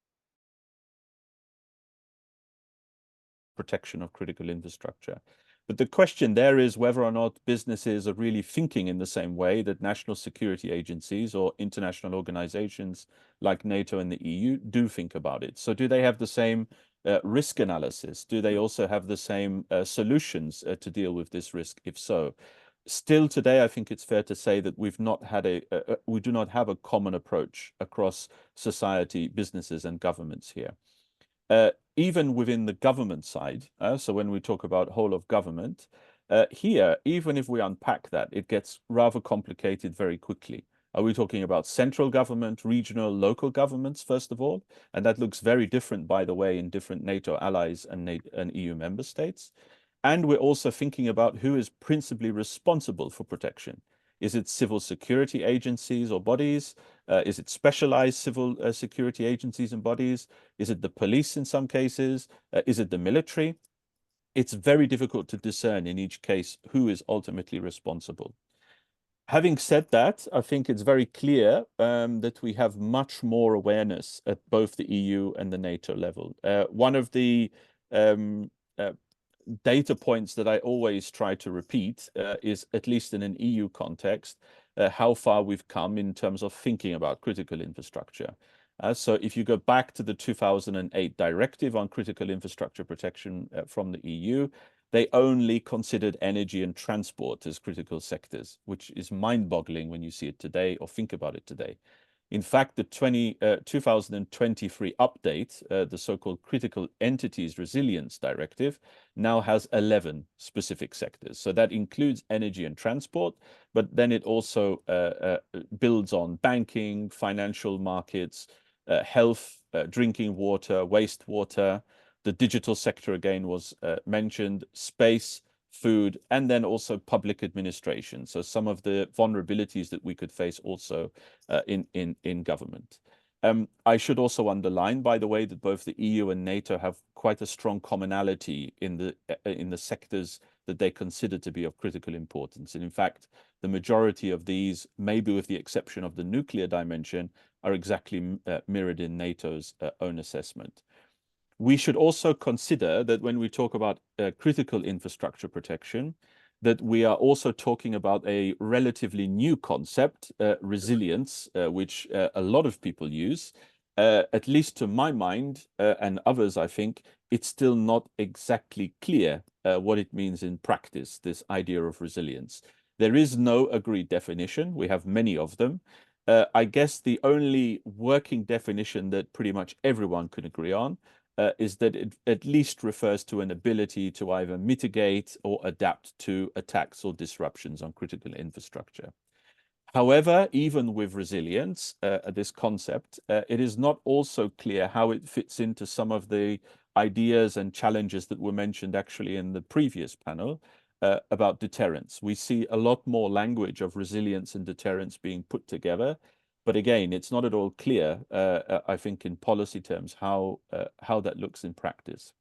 [SPEAKER 16] protection of critical infrastructure. But the question there is whether or not businesses are really thinking in the same way that national security agencies or international organizations like NATO and the EU do think about it. So do they have the same risk analysis? Do they also have the same solutions to deal with this risk? If so, still today, I think it's fair to say that we do not have a common approach across society, businesses, and governments here. Even within the government side, so when we talk about whole of government, here, even if we unpack that, it gets rather complicated very quickly. Are we talking about central government, regional, local governments, first of all? And that looks very different, by the way, in different NATO allies and EU member states. And we're also thinking about who is principally responsible for protection. Is it civil security agencies or bodies? Is it specialized civil security agencies and bodies? Is it the police in some cases? Is it the military? It's very difficult to discern in each case who is ultimately responsible. Having said that, I think it's very clear that we have much more awareness at both the EU and the NATO level. One of the data points that I always try to repeat is, at least in an EU context, how far we've come in terms of thinking about critical infrastructure. So if you go back to the 2008 directive on critical infrastructure protection from the EU, they only considered energy and transport as critical sectors, which is mind-boggling when you see it today or think about it today. In fact, the 2023 update, the so-called Critical Entities Resilience Directive, now has 11 specific sectors. So that includes energy and transport, but then it also builds on banking, financial markets, health, drinking water, wastewater. The digital sector again was mentioned, space, food, and then also public administration. So some of the vulnerabilities that we could face also in government. I should also underline, by the way, that both the EU and NATO have quite a strong commonality in the sectors that they consider to be of critical importance. And in fact, the majority of these, maybe with the exception of the nuclear dimension, are exactly mirrored in NATO's own assessment. We should also consider that when we talk about critical infrastructure protection, that we are also talking about a relatively new concept, resilience, which a lot of people use. At least to my mind and others, I think, it's still not exactly clear what it means in practice, this idea of resilience. There is no agreed definition. We have many of them. I guess the only working definition that pretty much everyone can agree on is that it at least refers to an ability to either mitigate or adapt to attacks or disruptions on critical infrastructure. However, even with resilience, this concept, it is not also clear how it fits into some of the ideas and challenges that were mentioned actually in the previous panel about deterrence. We see a lot more language of resilience and deterrence being put together. But again, it's not at all clear, I think, in policy terms, how that looks in practice.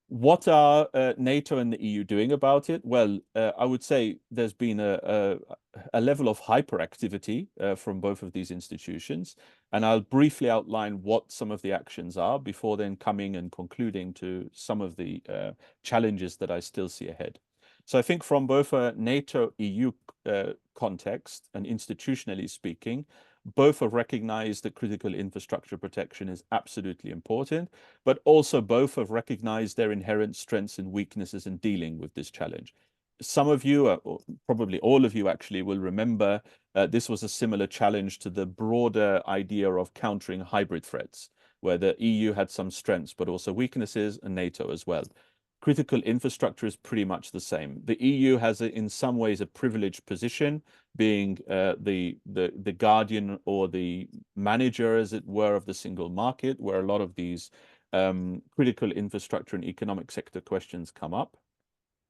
[SPEAKER 16] What are NATO and the EU doing about it? Well, I would say there's been a level of hyperactivity from both of these institutions. And I'll briefly outline what some of the actions are before then coming and concluding to some of the challenges that I still see ahead. So I think from both a NATO-EU context and institutionally speaking, both have recognized that critical infrastructure protection is absolutely important, but also both have recognized their inherent strengths and weaknesses in dealing with this challenge. Some of you, or probably all of you actually, will remember this was a similar challenge to the broader idea of countering hybrid threats, where the EU had some strengths, but also weaknesses, and NATO as well. Critical infrastructure is pretty much the same. The EU has, in some ways, a privileged position, being the guardian or the manager, as it were, of the single market, where a lot of these critical infrastructure and economic sector questions come up.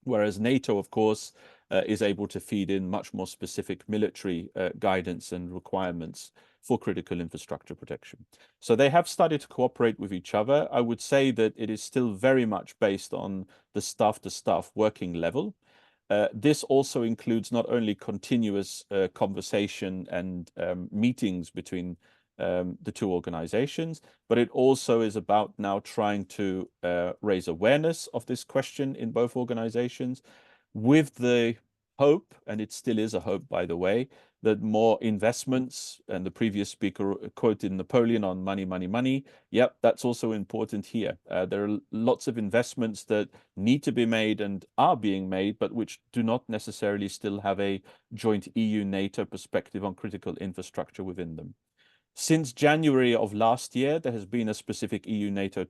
[SPEAKER 16] Whereas NATO, of course, is able to feed in much more specific military guidance and requirements for critical infrastructure protection. So they have started to cooperate with each other. I would say that it is still very much based on the staff-to-staff working level. This also includes not only continuous conversation and meetings between the two organizations, but it also is about now trying to raise awareness of this question in both organizations, with the hope, and it still is a hope, by the way, that more investments, and the previous speaker quoted Napoleon on money, money, money. Yep, that's also important here. There are lots of investments that need to be made and are being made, but which do not necessarily still have a joint EU-NATO perspective on critical infrastructure within them. Since January of last year, there has been a specific EU-NATO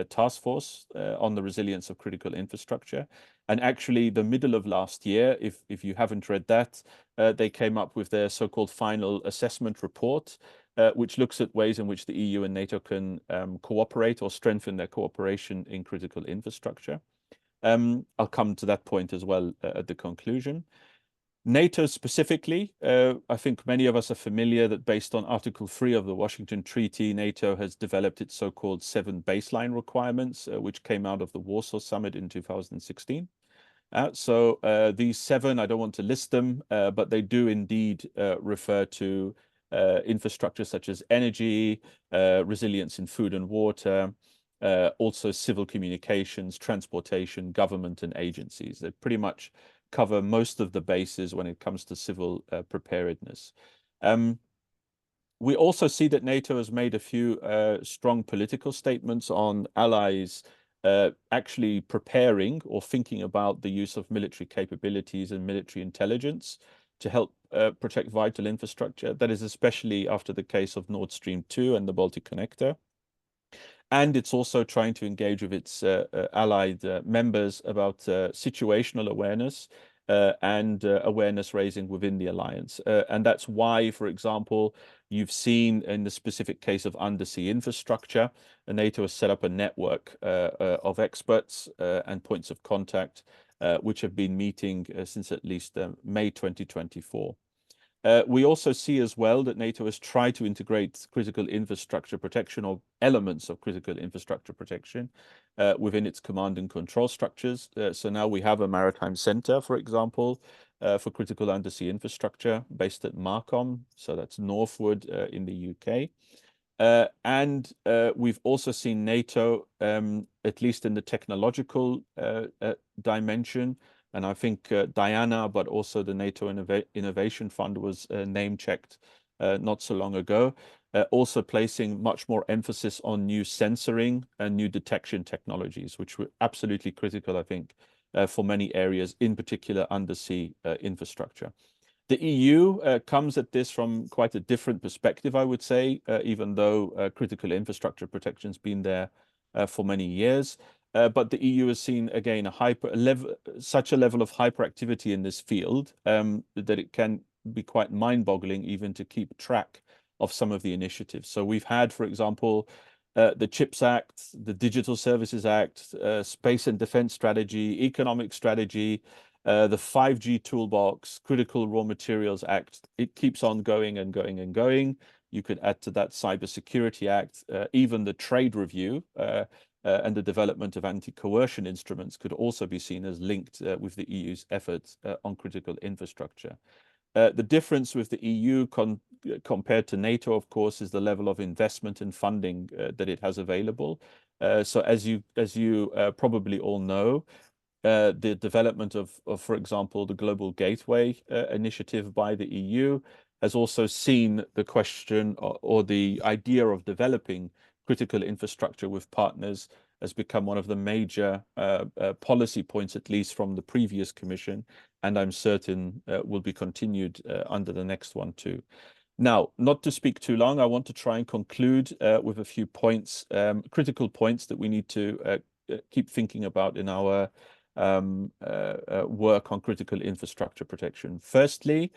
[SPEAKER 16] task force on the resilience of critical infrastructure. And actually, the middle of last year, if you haven't read that, they came up with their so-called final assessment report, which looks at ways in which the EU and NATO can cooperate or strengthen their cooperation in critical infrastructure. I'll come to that point as well at the conclusion. NATO specifically, I think many of us are familiar that based on Article 3 of the Washington Treaty, NATO has developed its so-called 7 baseline requirements, which came out of the Warsaw Summit in 2016. So these 7, I don't want to list them, but they do indeed refer to infrastructure such as energy, resilience in food and water, also civil communications, transportation, government and agencies. They pretty much cover most of the bases when it comes to civil preparedness. We also see that NATO has made a few strong political statements on allies actually preparing or thinking about the use of military capabilities and military intelligence to help protect vital infrastructure. That is especially after the case of Nord Stream 2 and the Baltic Connector. And it's also trying to engage with its allied members about situational awareness and awareness raising within the alliance. And that's why, for example, you've seen in the specific case of undersea infrastructure, NATO has set up a network of experts and points of contact, which have been meeting since at least May 2024. We also see as well that NATO has tried to integrate critical infrastructure protection or elements of critical infrastructure protection within its command and control structures. So now we have a maritime center, for example, for critical undersea infrastructure based at Markham. So that's Northwood in the UK. And we've also seen NATO, at least in the technological dimension, and I think Diana, but also the NATO Innovation Fund was name-checked not so long ago, also placing much more emphasis on new sensoring and new detection technologies, which were absolutely critical, I think, for many areas, in particular undersea infrastructure. The EU comes at this from quite a different perspective, I would say, even though critical infrastructure protection has been there for many years. But the EU has seen, again, such a level of hyperactivity in this field that it can be quite mind-boggling even to keep track of some of the initiatives. So we've had, for example, the CHIPS Act, the Digital Services Act, Space and Defense Strategy, Economic Strategy, the 5G Toolbox, Critical Raw Materials Act. It keeps on going and going and going. You could add to that Cybersecurity Act, even the trade review and the development of anti-coercion instruments could also be seen as linked with the EU's efforts on critical infrastructure. The difference with the EU compared to NATO, of course, is the level of investment and funding that it has available. So as you probably all know, the development of, for example, the Global Gateway initiative by the EU has also seen the question or the idea of developing critical infrastructure with partners has become one of the major policy points, at least from the previous Commission, and I'm certain will be continued under the next one too. Now, not to speak too long, I want to try and conclude with a few points, critical points that we need to keep thinking about in our work on critical infrastructure protection. Firstly,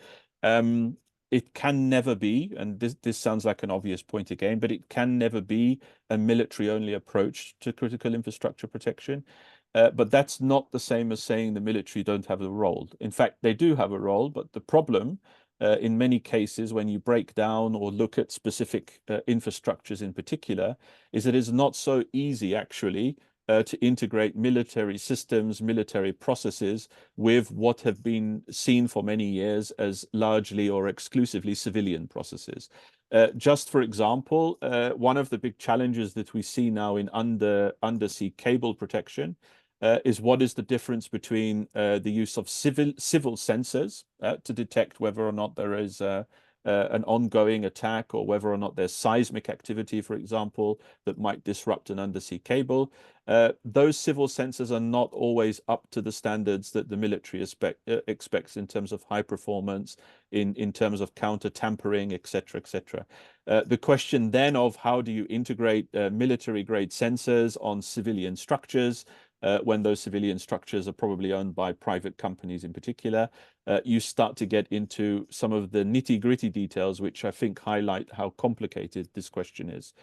[SPEAKER 16] it can never be, and this sounds like an obvious point again, but it can never be a military-only approach to critical infrastructure protection. But that's not the same as saying the military don't have a role. In fact, they do have a role, but the problem in many cases, when you break down or look at specific infrastructures in particular, is that it's not so easy actually to integrate military systems, military processes with what have been seen for many years as largely or exclusively civilian processes. Just for example, one of the big challenges that we see now in undersea cable protection is what is the difference between the use of civil sensors to detect whether or not there is an ongoing attack, or whether or not there's seismic activity, for example, that might disrupt an undersea cable. Those civil sensors are not always up to the standards that the military expects in terms of high performance, in terms of counter tampering, etc., etc. The question then of how do you integrate military grade sensors on civilian structures, when those civilian structures are probably owned by private companies in particular, you start to get into some of the nitty-gritty details, which I think highlight how complicated this question is.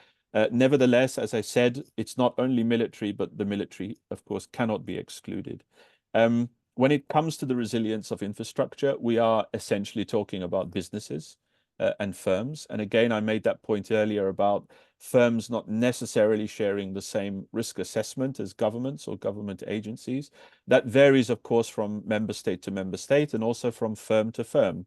[SPEAKER 16] Nevertheless, as I said, it's not only military, but the military, of course, cannot be excluded. When it comes to the resilience of infrastructure, we are essentially talking about businesses and firms. And again, I made that point earlier about firms not necessarily sharing the same risk assessment as governments or government agencies. That varies, of course, from member state to member state, and also from firm to firm,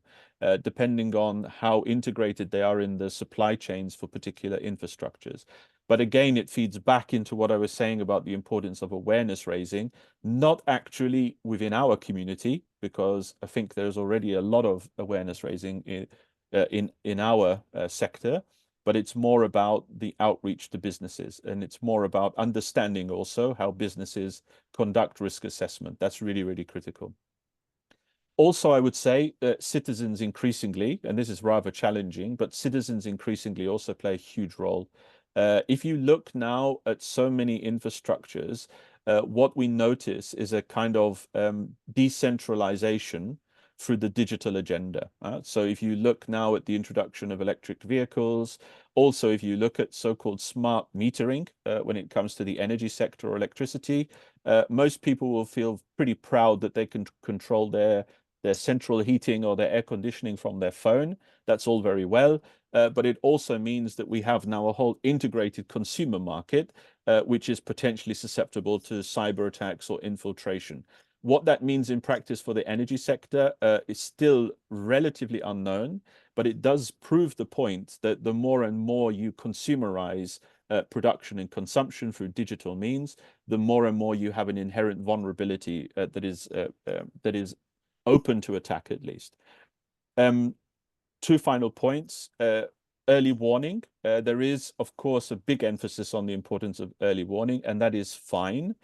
[SPEAKER 16] depending on how integrated they are in the supply chains for particular infrastructures. But again, it feeds back into what I was saying about the importance of awareness raising, not actually within our community, because I think there's already a lot of awareness raising in our sector, but it's more about the outreach to businesses, and it's more about understanding also how businesses conduct risk assessment. That's really, really critical. Also, I would say citizens increasingly, and this is rather challenging, but citizens increasingly also play a huge role. If you look now at so many infrastructures, what we notice is a kind of decentralization through the digital agenda. So if you look now at the introduction of electric vehicles, also if you look at so-called smart metering when it comes to the energy sector or electricity, most people will feel pretty proud that they can control their central heating or their air conditioning from their phone. That's all very well, but it also means that we have now a whole integrated consumer market, which is potentially susceptible to cyber attacks or infiltration. What that means in practice for the energy sector is still relatively unknown, but it does prove the point that the more and more you consumerize production and consumption through digital means, the more and more you have an inherent vulnerability that is open to attack, at least. Two final points. Early warning. There is, of course, a big emphasis on the importance of early warning, and that is fine.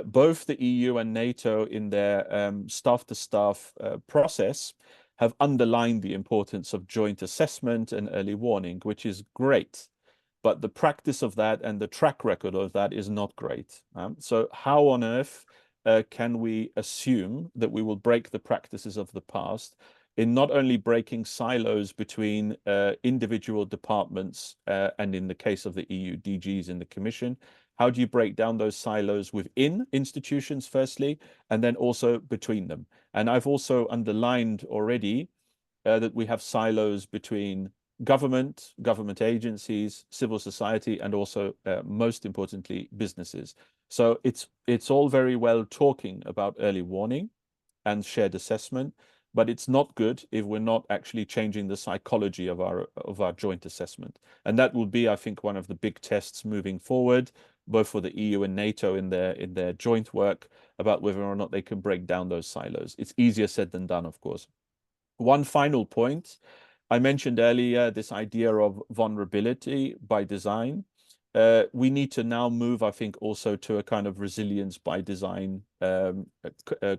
[SPEAKER 16] Both the EU and NATO in their staff-to-staff process have underlined the importance of joint assessment and early warning, which is great. But the practice of that and the track record of that is not great. So how on earth can we assume that we will break the practices of the past in not only breaking silos between individual departments and in the case of the EU DGs in the Commission, how do you break down those silos within institutions firstly, and then also between them? And I've also underlined already that we have silos between government agencies, civil society, and also most importantly, businesses. So it's all very well talking about early warning and shared assessment, but it's not good if we're not actually changing the psychology of our joint assessment. And that will be, I think, one of the big tests moving forward, both for the EU and NATO in their joint work about whether or not they can break down those silos. It's easier said than done, of course. One final point. I mentioned earlier this idea of vulnerability by design. We need to now move, I think, also to a kind of resilience by design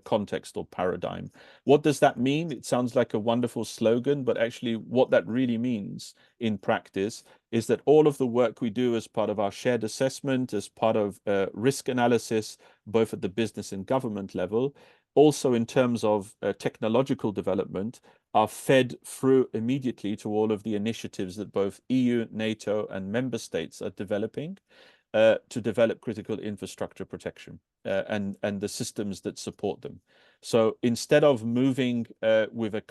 [SPEAKER 16] context or paradigm. What does that mean? It sounds like a wonderful slogan, but actually what that really means in practice is that all of the work we do as part of our shared assessment, as part of risk analysis, both at the business and government level, also in terms of technological development, are fed through immediately to all of the initiatives that both EU, NATO, and member states are developing to develop critical infrastructure protection and the systems that support them. So instead of moving with a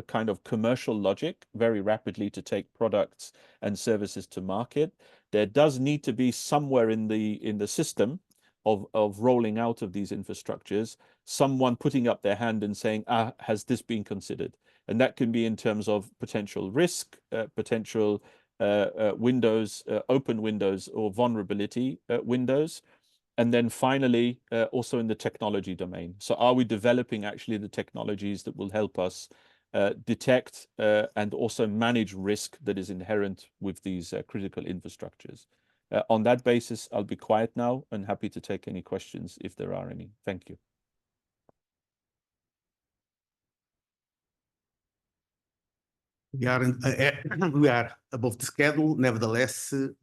[SPEAKER 16] kind of commercial logic very rapidly to take products and services to market, there does need to be somewhere in the system of rolling out of these infrastructures, someone putting up their hand and saying, has this been considered? And that can be in terms of potential risk, potential windows, open windows or vulnerability windows. And then finally, also in the technology domain. So are we developing actually the technologies that will help us detect and also manage risk that is inherent with these critical infrastructures. On that basis, I'll be quiet now and happy to take any questions if there are any. Thank you.
[SPEAKER 12] We are above the schedule. Nevertheless, to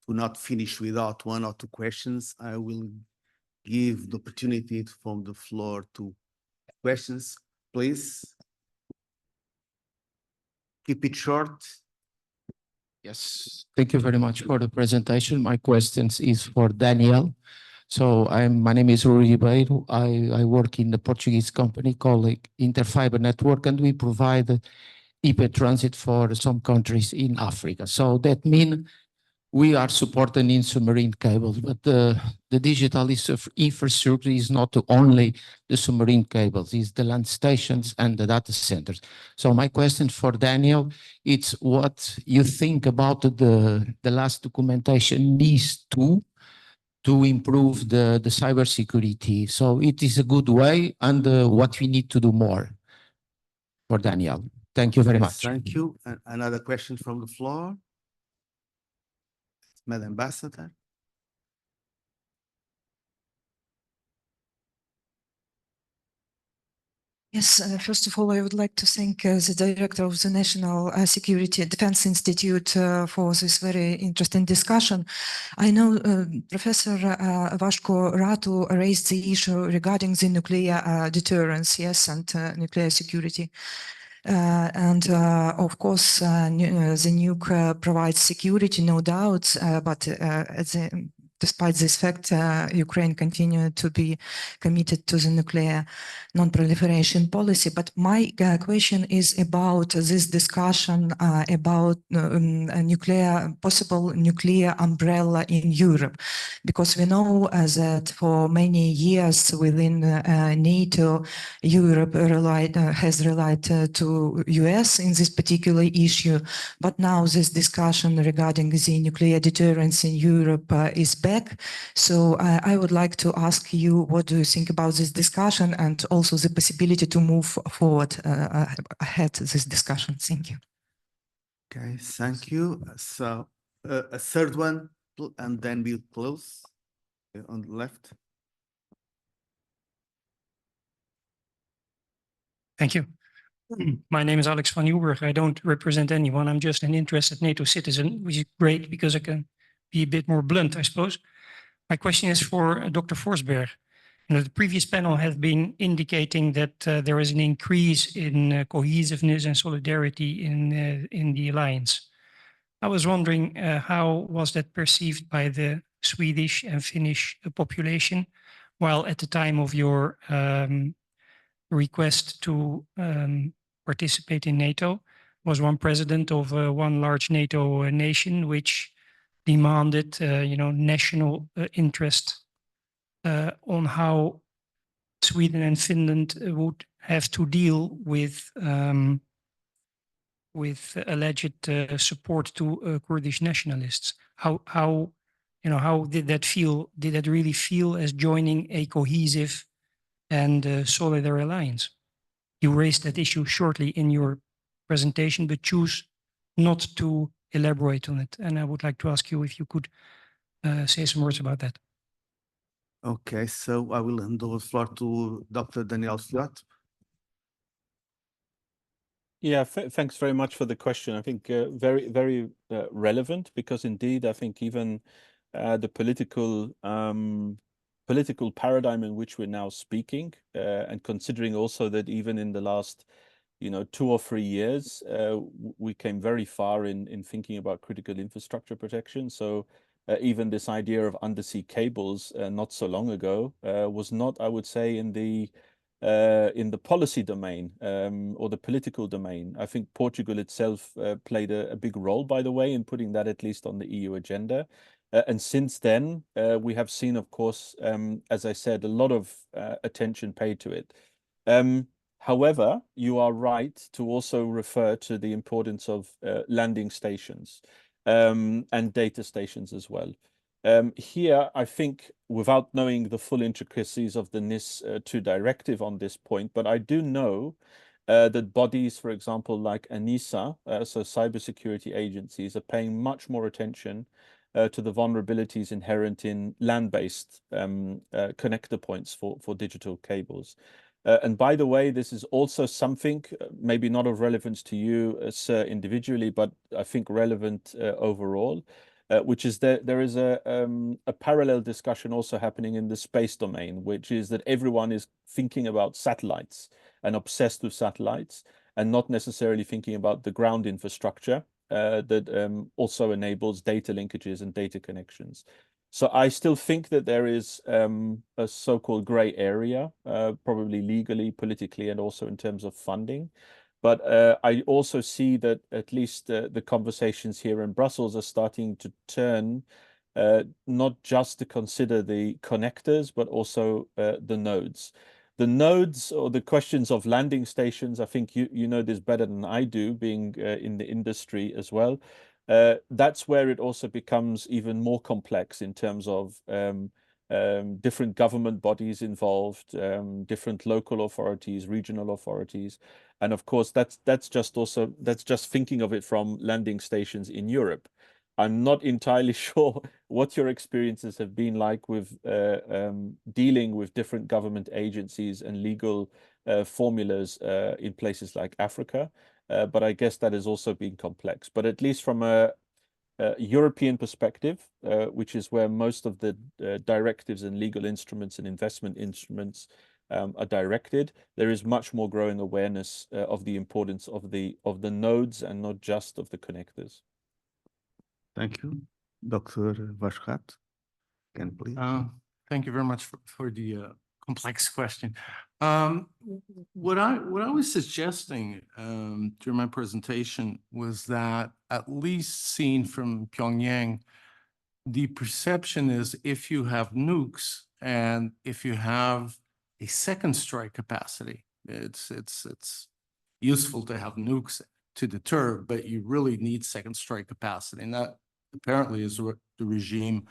[SPEAKER 12] not finish without one or two questions, I will give the opportunity from the floor to questions, please. Keep it short.
[SPEAKER 17] Yes, thank you very much for the presentation. My questions is for Daniel. So my name is Rui Ribeiro. I work in the Portuguese company called Interfiber Network, and we provide IP transit for some countries in Africa. So that means we are supporting in submarine cables, but the digital infrastructure is not only the submarine cables, it's the land stations and the data centers. So my question for Daniel, it's what you think about the last documentation needs to improve the cybersecurity. So it is a good way, and what we need to do more for Daniel. Thank you very much.
[SPEAKER 12] Thank you. Another question from the floor. Madam Ambassador.
[SPEAKER 18] Yes, first of all, I would like to thank the director of the National Security Defense Institute for this very interesting discussion. I know Professor Vashko Ratu raised the issue regarding the nuclear deterrence, yes, and nuclear security. Of course, the nuke provides security, no doubt, but despite this fact, Ukraine continued to be committed to the nuclear non-proliferation policy. But my question is about this discussion about possible nuclear umbrella in Europe, because we know that for many years within NATO, Europe has relied to US in this particular issue. But now this discussion regarding the nuclear deterrence in Europe is back. So I would like to ask you, what do you think about this discussion and also the possibility to move forward ahead this discussion? Thank you.
[SPEAKER 12] Okay, thank you. So a third one, and then we'll close on the left.
[SPEAKER 19] Thank you. My name is Alex van Nieuwburg. I don't represent anyone. I'm just an interested NATO citizen, which is great because I can be a bit more blunt, I suppose. My question is for Dr. Forsberg. The previous panel has been indicating that there is an increase in cohesiveness and solidarity in the alliance. I was wondering how was that perceived by the Swedish and Finnish population, while at the time of your request to participate in NATO was one president of one large NATO nation, which demanded, national interest on how Sweden and Finland would have to deal with alleged support to Kurdish nationalists. How did that feel? Did that really feel as joining a cohesive and solidary alliance? You raised that issue shortly in your presentation, but choose not to elaborate on it. And I would like to ask you if you could say some words about that.
[SPEAKER 12] Okay, so I will hand over the floor to Dr. Daniel Fiat.
[SPEAKER 16] Yeah, thanks very much for the question. I think very, very relevant, because indeed, I think even the political paradigm in which we're now speaking, and considering also that even in the last 2 or 3 years, we came very far in thinking about critical infrastructure protection. So even this idea of undersea cables not so long ago was not, I would say, in the policy domain or the political domain. I think Portugal itself played a big role, by the way, in putting that at least on the EU agenda. And since then, we have seen, of course, as I said, a lot of attention paid to it. However, you are right to also refer to the importance of landing stations and data stations as well. Here, I think, without knowing the full intricacies of the NIS 2 directive on this point, but I do know that bodies, for example, like ANISA, so cybersecurity agencies, are paying much more attention to the vulnerabilities inherent in land-based connector points for digital cables. And by the way, this is also something maybe not of relevance to you individually, but I think relevant overall, which is that there is a parallel discussion also happening in the space domain, which is that everyone is thinking about satellites and obsessed with satellites and not necessarily thinking about the ground infrastructure that also enables data linkages and data connections. So I still think that there is a so-called gray area, probably legally, politically, and also in terms of funding. But I also see that at least the conversations here in Brussels are starting to turn not just to consider the connectors, but also the nodes. The nodes or the questions of landing stations, I think you know this better than I do, being in the industry as well. That's where it also becomes even more complex in terms of different government bodies involved, different local authorities, regional authorities. And of course, that's just thinking of it from landing stations in Europe. I'm not entirely sure what your experiences have been like with dealing with different government agencies and legal formulas in places like Africa. But I guess that has also been complex. But at least from a European perspective, which is where most of the directives and legal instruments and investment instruments are directed, there is much more growing awareness of the importance of the nodes and not just of the connectors.
[SPEAKER 12] Thank you. Dr. Vashkat, can please.
[SPEAKER 14] Thank you very much for the complex question. What I was suggesting during my presentation was that, at least seen from Pyongyang, the perception is if you have nukes and if you have a second strike capacity, it's useful to have nukes to deter, but you really need second strike capacity. And that apparently is what the regime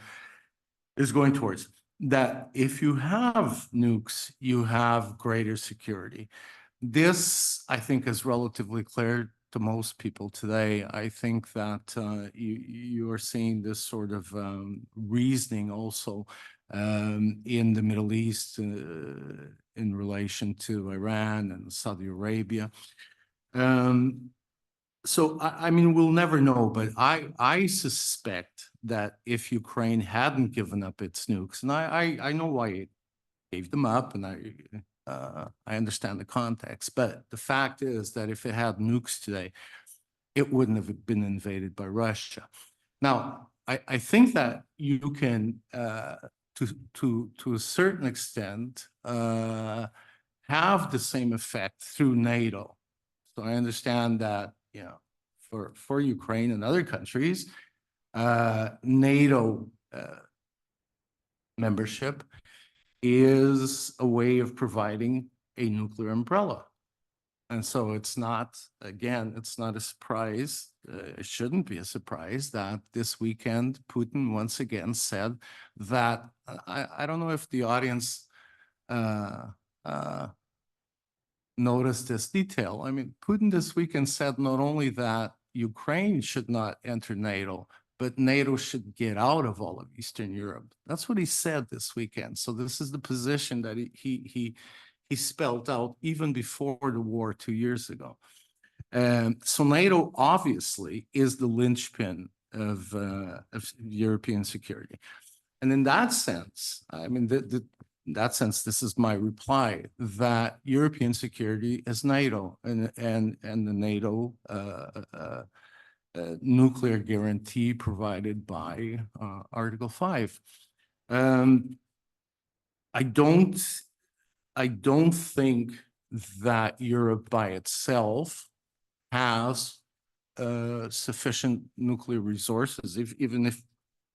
[SPEAKER 14] is going towards. That if you have nukes, you have greater security. This, I think, is relatively clear to most people today. I think that you are seeing this sort of reasoning also in the Middle East in relation to Iran and Saudi Arabia. So, I mean, we'll never know, but I suspect that if Ukraine hadn't given up its nukes, and I know why it gave them up, and I understand the context, but the fact is that if it had nukes today, it wouldn't have been invaded by Russia. Now, I think that you can, to a certain extent, have the same effect through NATO. So I understand that, you know, for Ukraine and other countries, NATO membership is a way of providing a nuclear umbrella. And so it's not, again, it's not a surprise, it shouldn't be a surprise that this weekend Putin once again said that, I don't know if the audience noticed this detail. I mean, Putin this weekend said not only that Ukraine should not enter NATO, but NATO should get out of all of Eastern Europe. That's what he said this weekend. So this is the position that he spelled out even before the war 2 years ago. So NATO obviously is the linchpin of European security. And in that sense, I mean, in that sense, this is my reply, that European security is NATO and the NATO nuclear guarantee provided by Article 5. I don't think that Europe by itself has sufficient nuclear resources, even if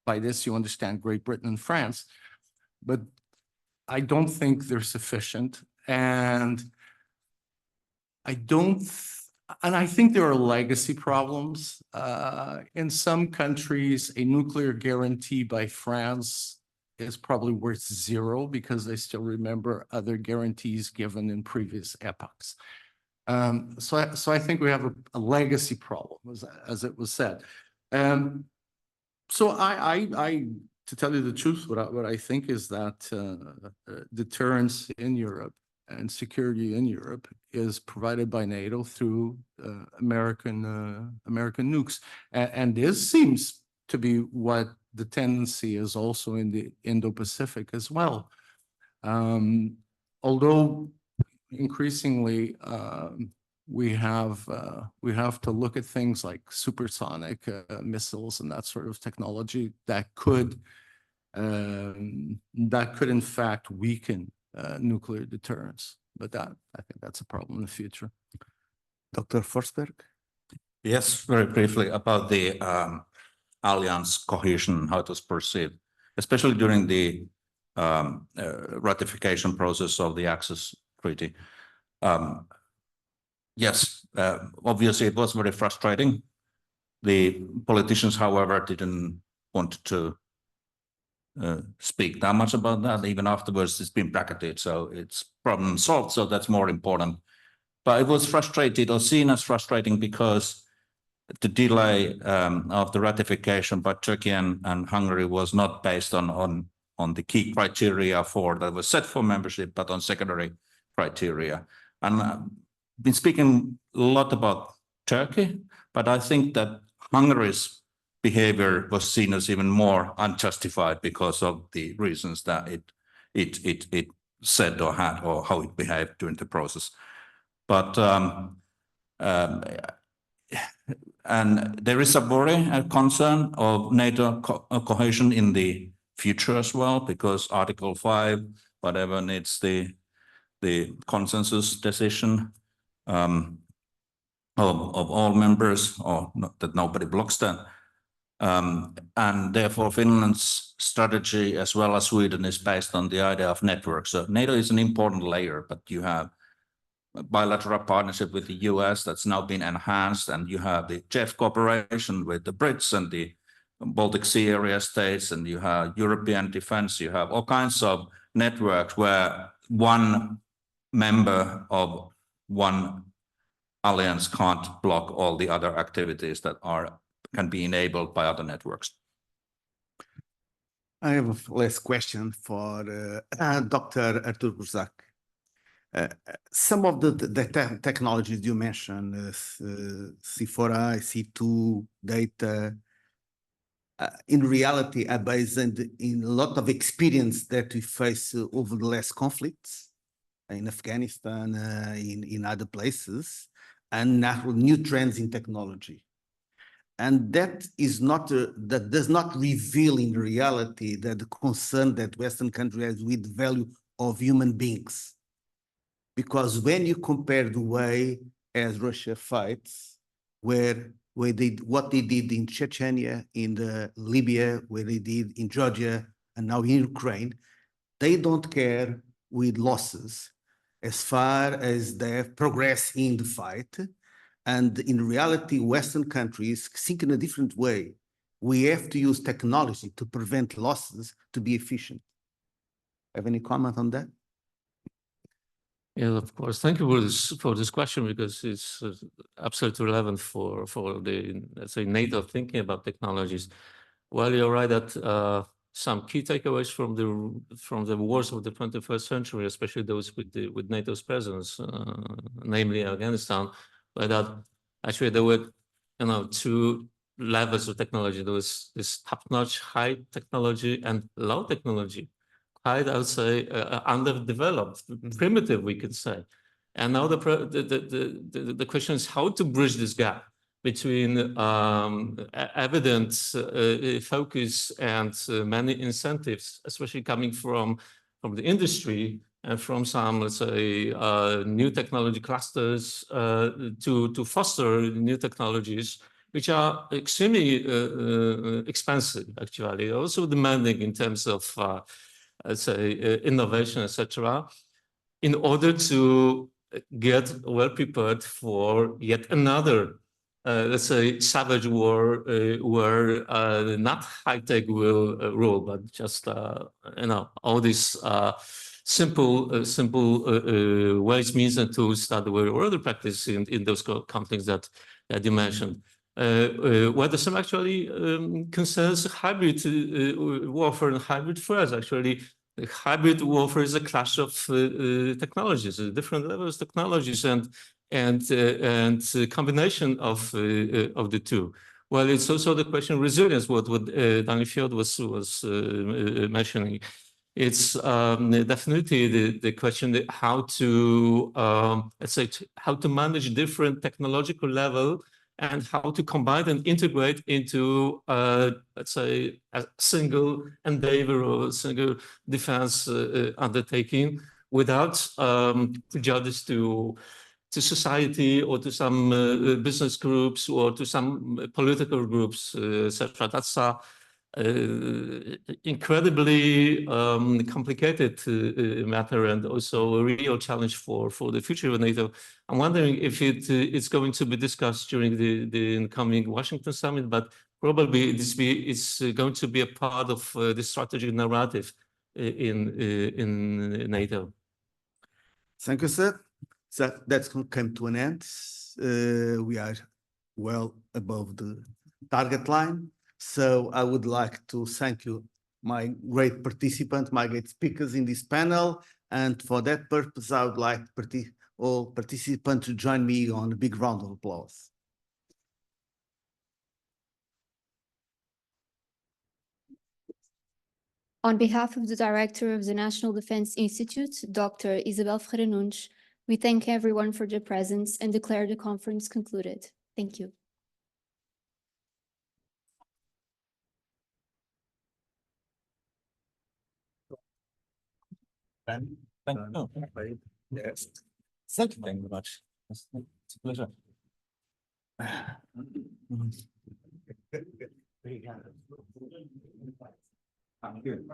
[SPEAKER 14] by this you understand Great Britain and France, but I don't think they're sufficient. And I think there are legacy problems. In some countries, a nuclear guarantee by France is probably worth zero because they still remember other guarantees given in previous epochs. So I think we have a legacy problem, as it was said. So to tell you the truth, what I think is that deterrence in Europe and security in Europe is provided by NATO through American nukes, and this seems to be what the tendency is also in the Indo-Pacific as well. Although increasingly we have to look at things like supersonic missiles and that sort of technology that could in fact weaken nuclear deterrence. But I think that's a problem in the future.
[SPEAKER 12] Dr. Forsberg?
[SPEAKER 13] Yes, very briefly about the alliance cohesion, how it was perceived, especially during the ratification process of the Access Treaty. Yes, obviously it was very frustrating. The politicians, however, didn't want to speak that much about that. Even afterwards, it's been bracketed, so it's problem solved, so that's more important. But it was frustrated or seen as frustrating because the delay of the ratification by Turkey and Hungary was not based on the key criteria that was set for membership, but on secondary criteria. And been speaking a lot about Turkey, but I think that Hungary's behavior was seen as even more unjustified because of the reasons that it said or had, or how it behaved during the process. But and there is a worry, a concern of NATO cohesion in the future as well, because Article 5, whatever, needs the consensus decision of all members, or not, that nobody blocks that. And therefore Finland's strategy, as well as Sweden, is based on the idea of networks. So NATO is an important layer, but you have a bilateral partnership with the US that's now been enhanced, and you have the JEF cooperation with the Brits and the Baltic Sea area states, and you have European defense, you have all kinds of networks where one member of one alliance can't block all the other activities that can be enabled by other networks.
[SPEAKER 12] I have a last question for Dr. Artur Burzak. Some of the technologies you mentioned, C4I, C2, data, in reality are based in a lot of experience that we face over the last conflicts in Afghanistan, in other places, and now new trends in technology. And that does not reveal in reality that the concern that Western countries has with the value of human beings. Because when you compare the way as Russia fights, what they did in Chechnya, in Libya, where they did in Georgia, and now in Ukraine, they don't care with losses as far as they have progressed in the fight. And in reality, Western countries think in a different way. We have to use technology to prevent losses to be efficient. Have any comment on that?
[SPEAKER 15] Yeah, of course. Thank you for this question, because it's absolutely relevant for the, let's say, NATO thinking about technologies. Well, you're right that some key takeaways from the wars of the 21st century, especially those with NATO's presence, namely Afghanistan, by that actually there were, two levels of technology. There was this top-notch high technology and low technology. I would say underdeveloped, primitive, we could say. And now the question is how to bridge this gap between evidence, focus, and many incentives, especially coming from the industry and from some, let's say, new technology clusters to foster new technologies, which are extremely expensive, actually, also demanding in terms of let's say, innovation, etc., in order to get well prepared for yet another, let's say, savage war where not high tech will rule, but just all these simple ways, means, and tools that were already practiced in those conflicts that you mentioned. Whether some actually concerns hybrid warfare and hybrid threats. Actually, hybrid warfare is a clash of technologies, different levels of technologies, and combination of the two. Well, it's also the question of resilience, what Daniel Fjord was mentioning. It's definitely the question that how to let's say how to manage different technological level and how to combine and integrate into let's say a single endeavor or a single defense undertaking without prejudice to society or to some business groups or to some political groups, etc. That's incredibly complicated matter and also a real challenge for the future of NATO. I'm wondering if it's going to be discussed during the incoming Washington summit, but probably it's going to be a part of the strategic narrative in NATO.
[SPEAKER 12] Thank you, sir. So that's come to an end. We are well above the target line. So I would like to thank you, my great participants, my great speakers in this panel. And for that purpose, I would like all participants to join me on a big round of applause.
[SPEAKER 1] On behalf of the Director of the National Defense Institute, Dr. Isabel Ferreira Nunes, we thank everyone for their presence and declare the conference concluded. Thank you.
[SPEAKER 6] Thank you. Yes. Thank you very much. It's a pleasure. Thank you.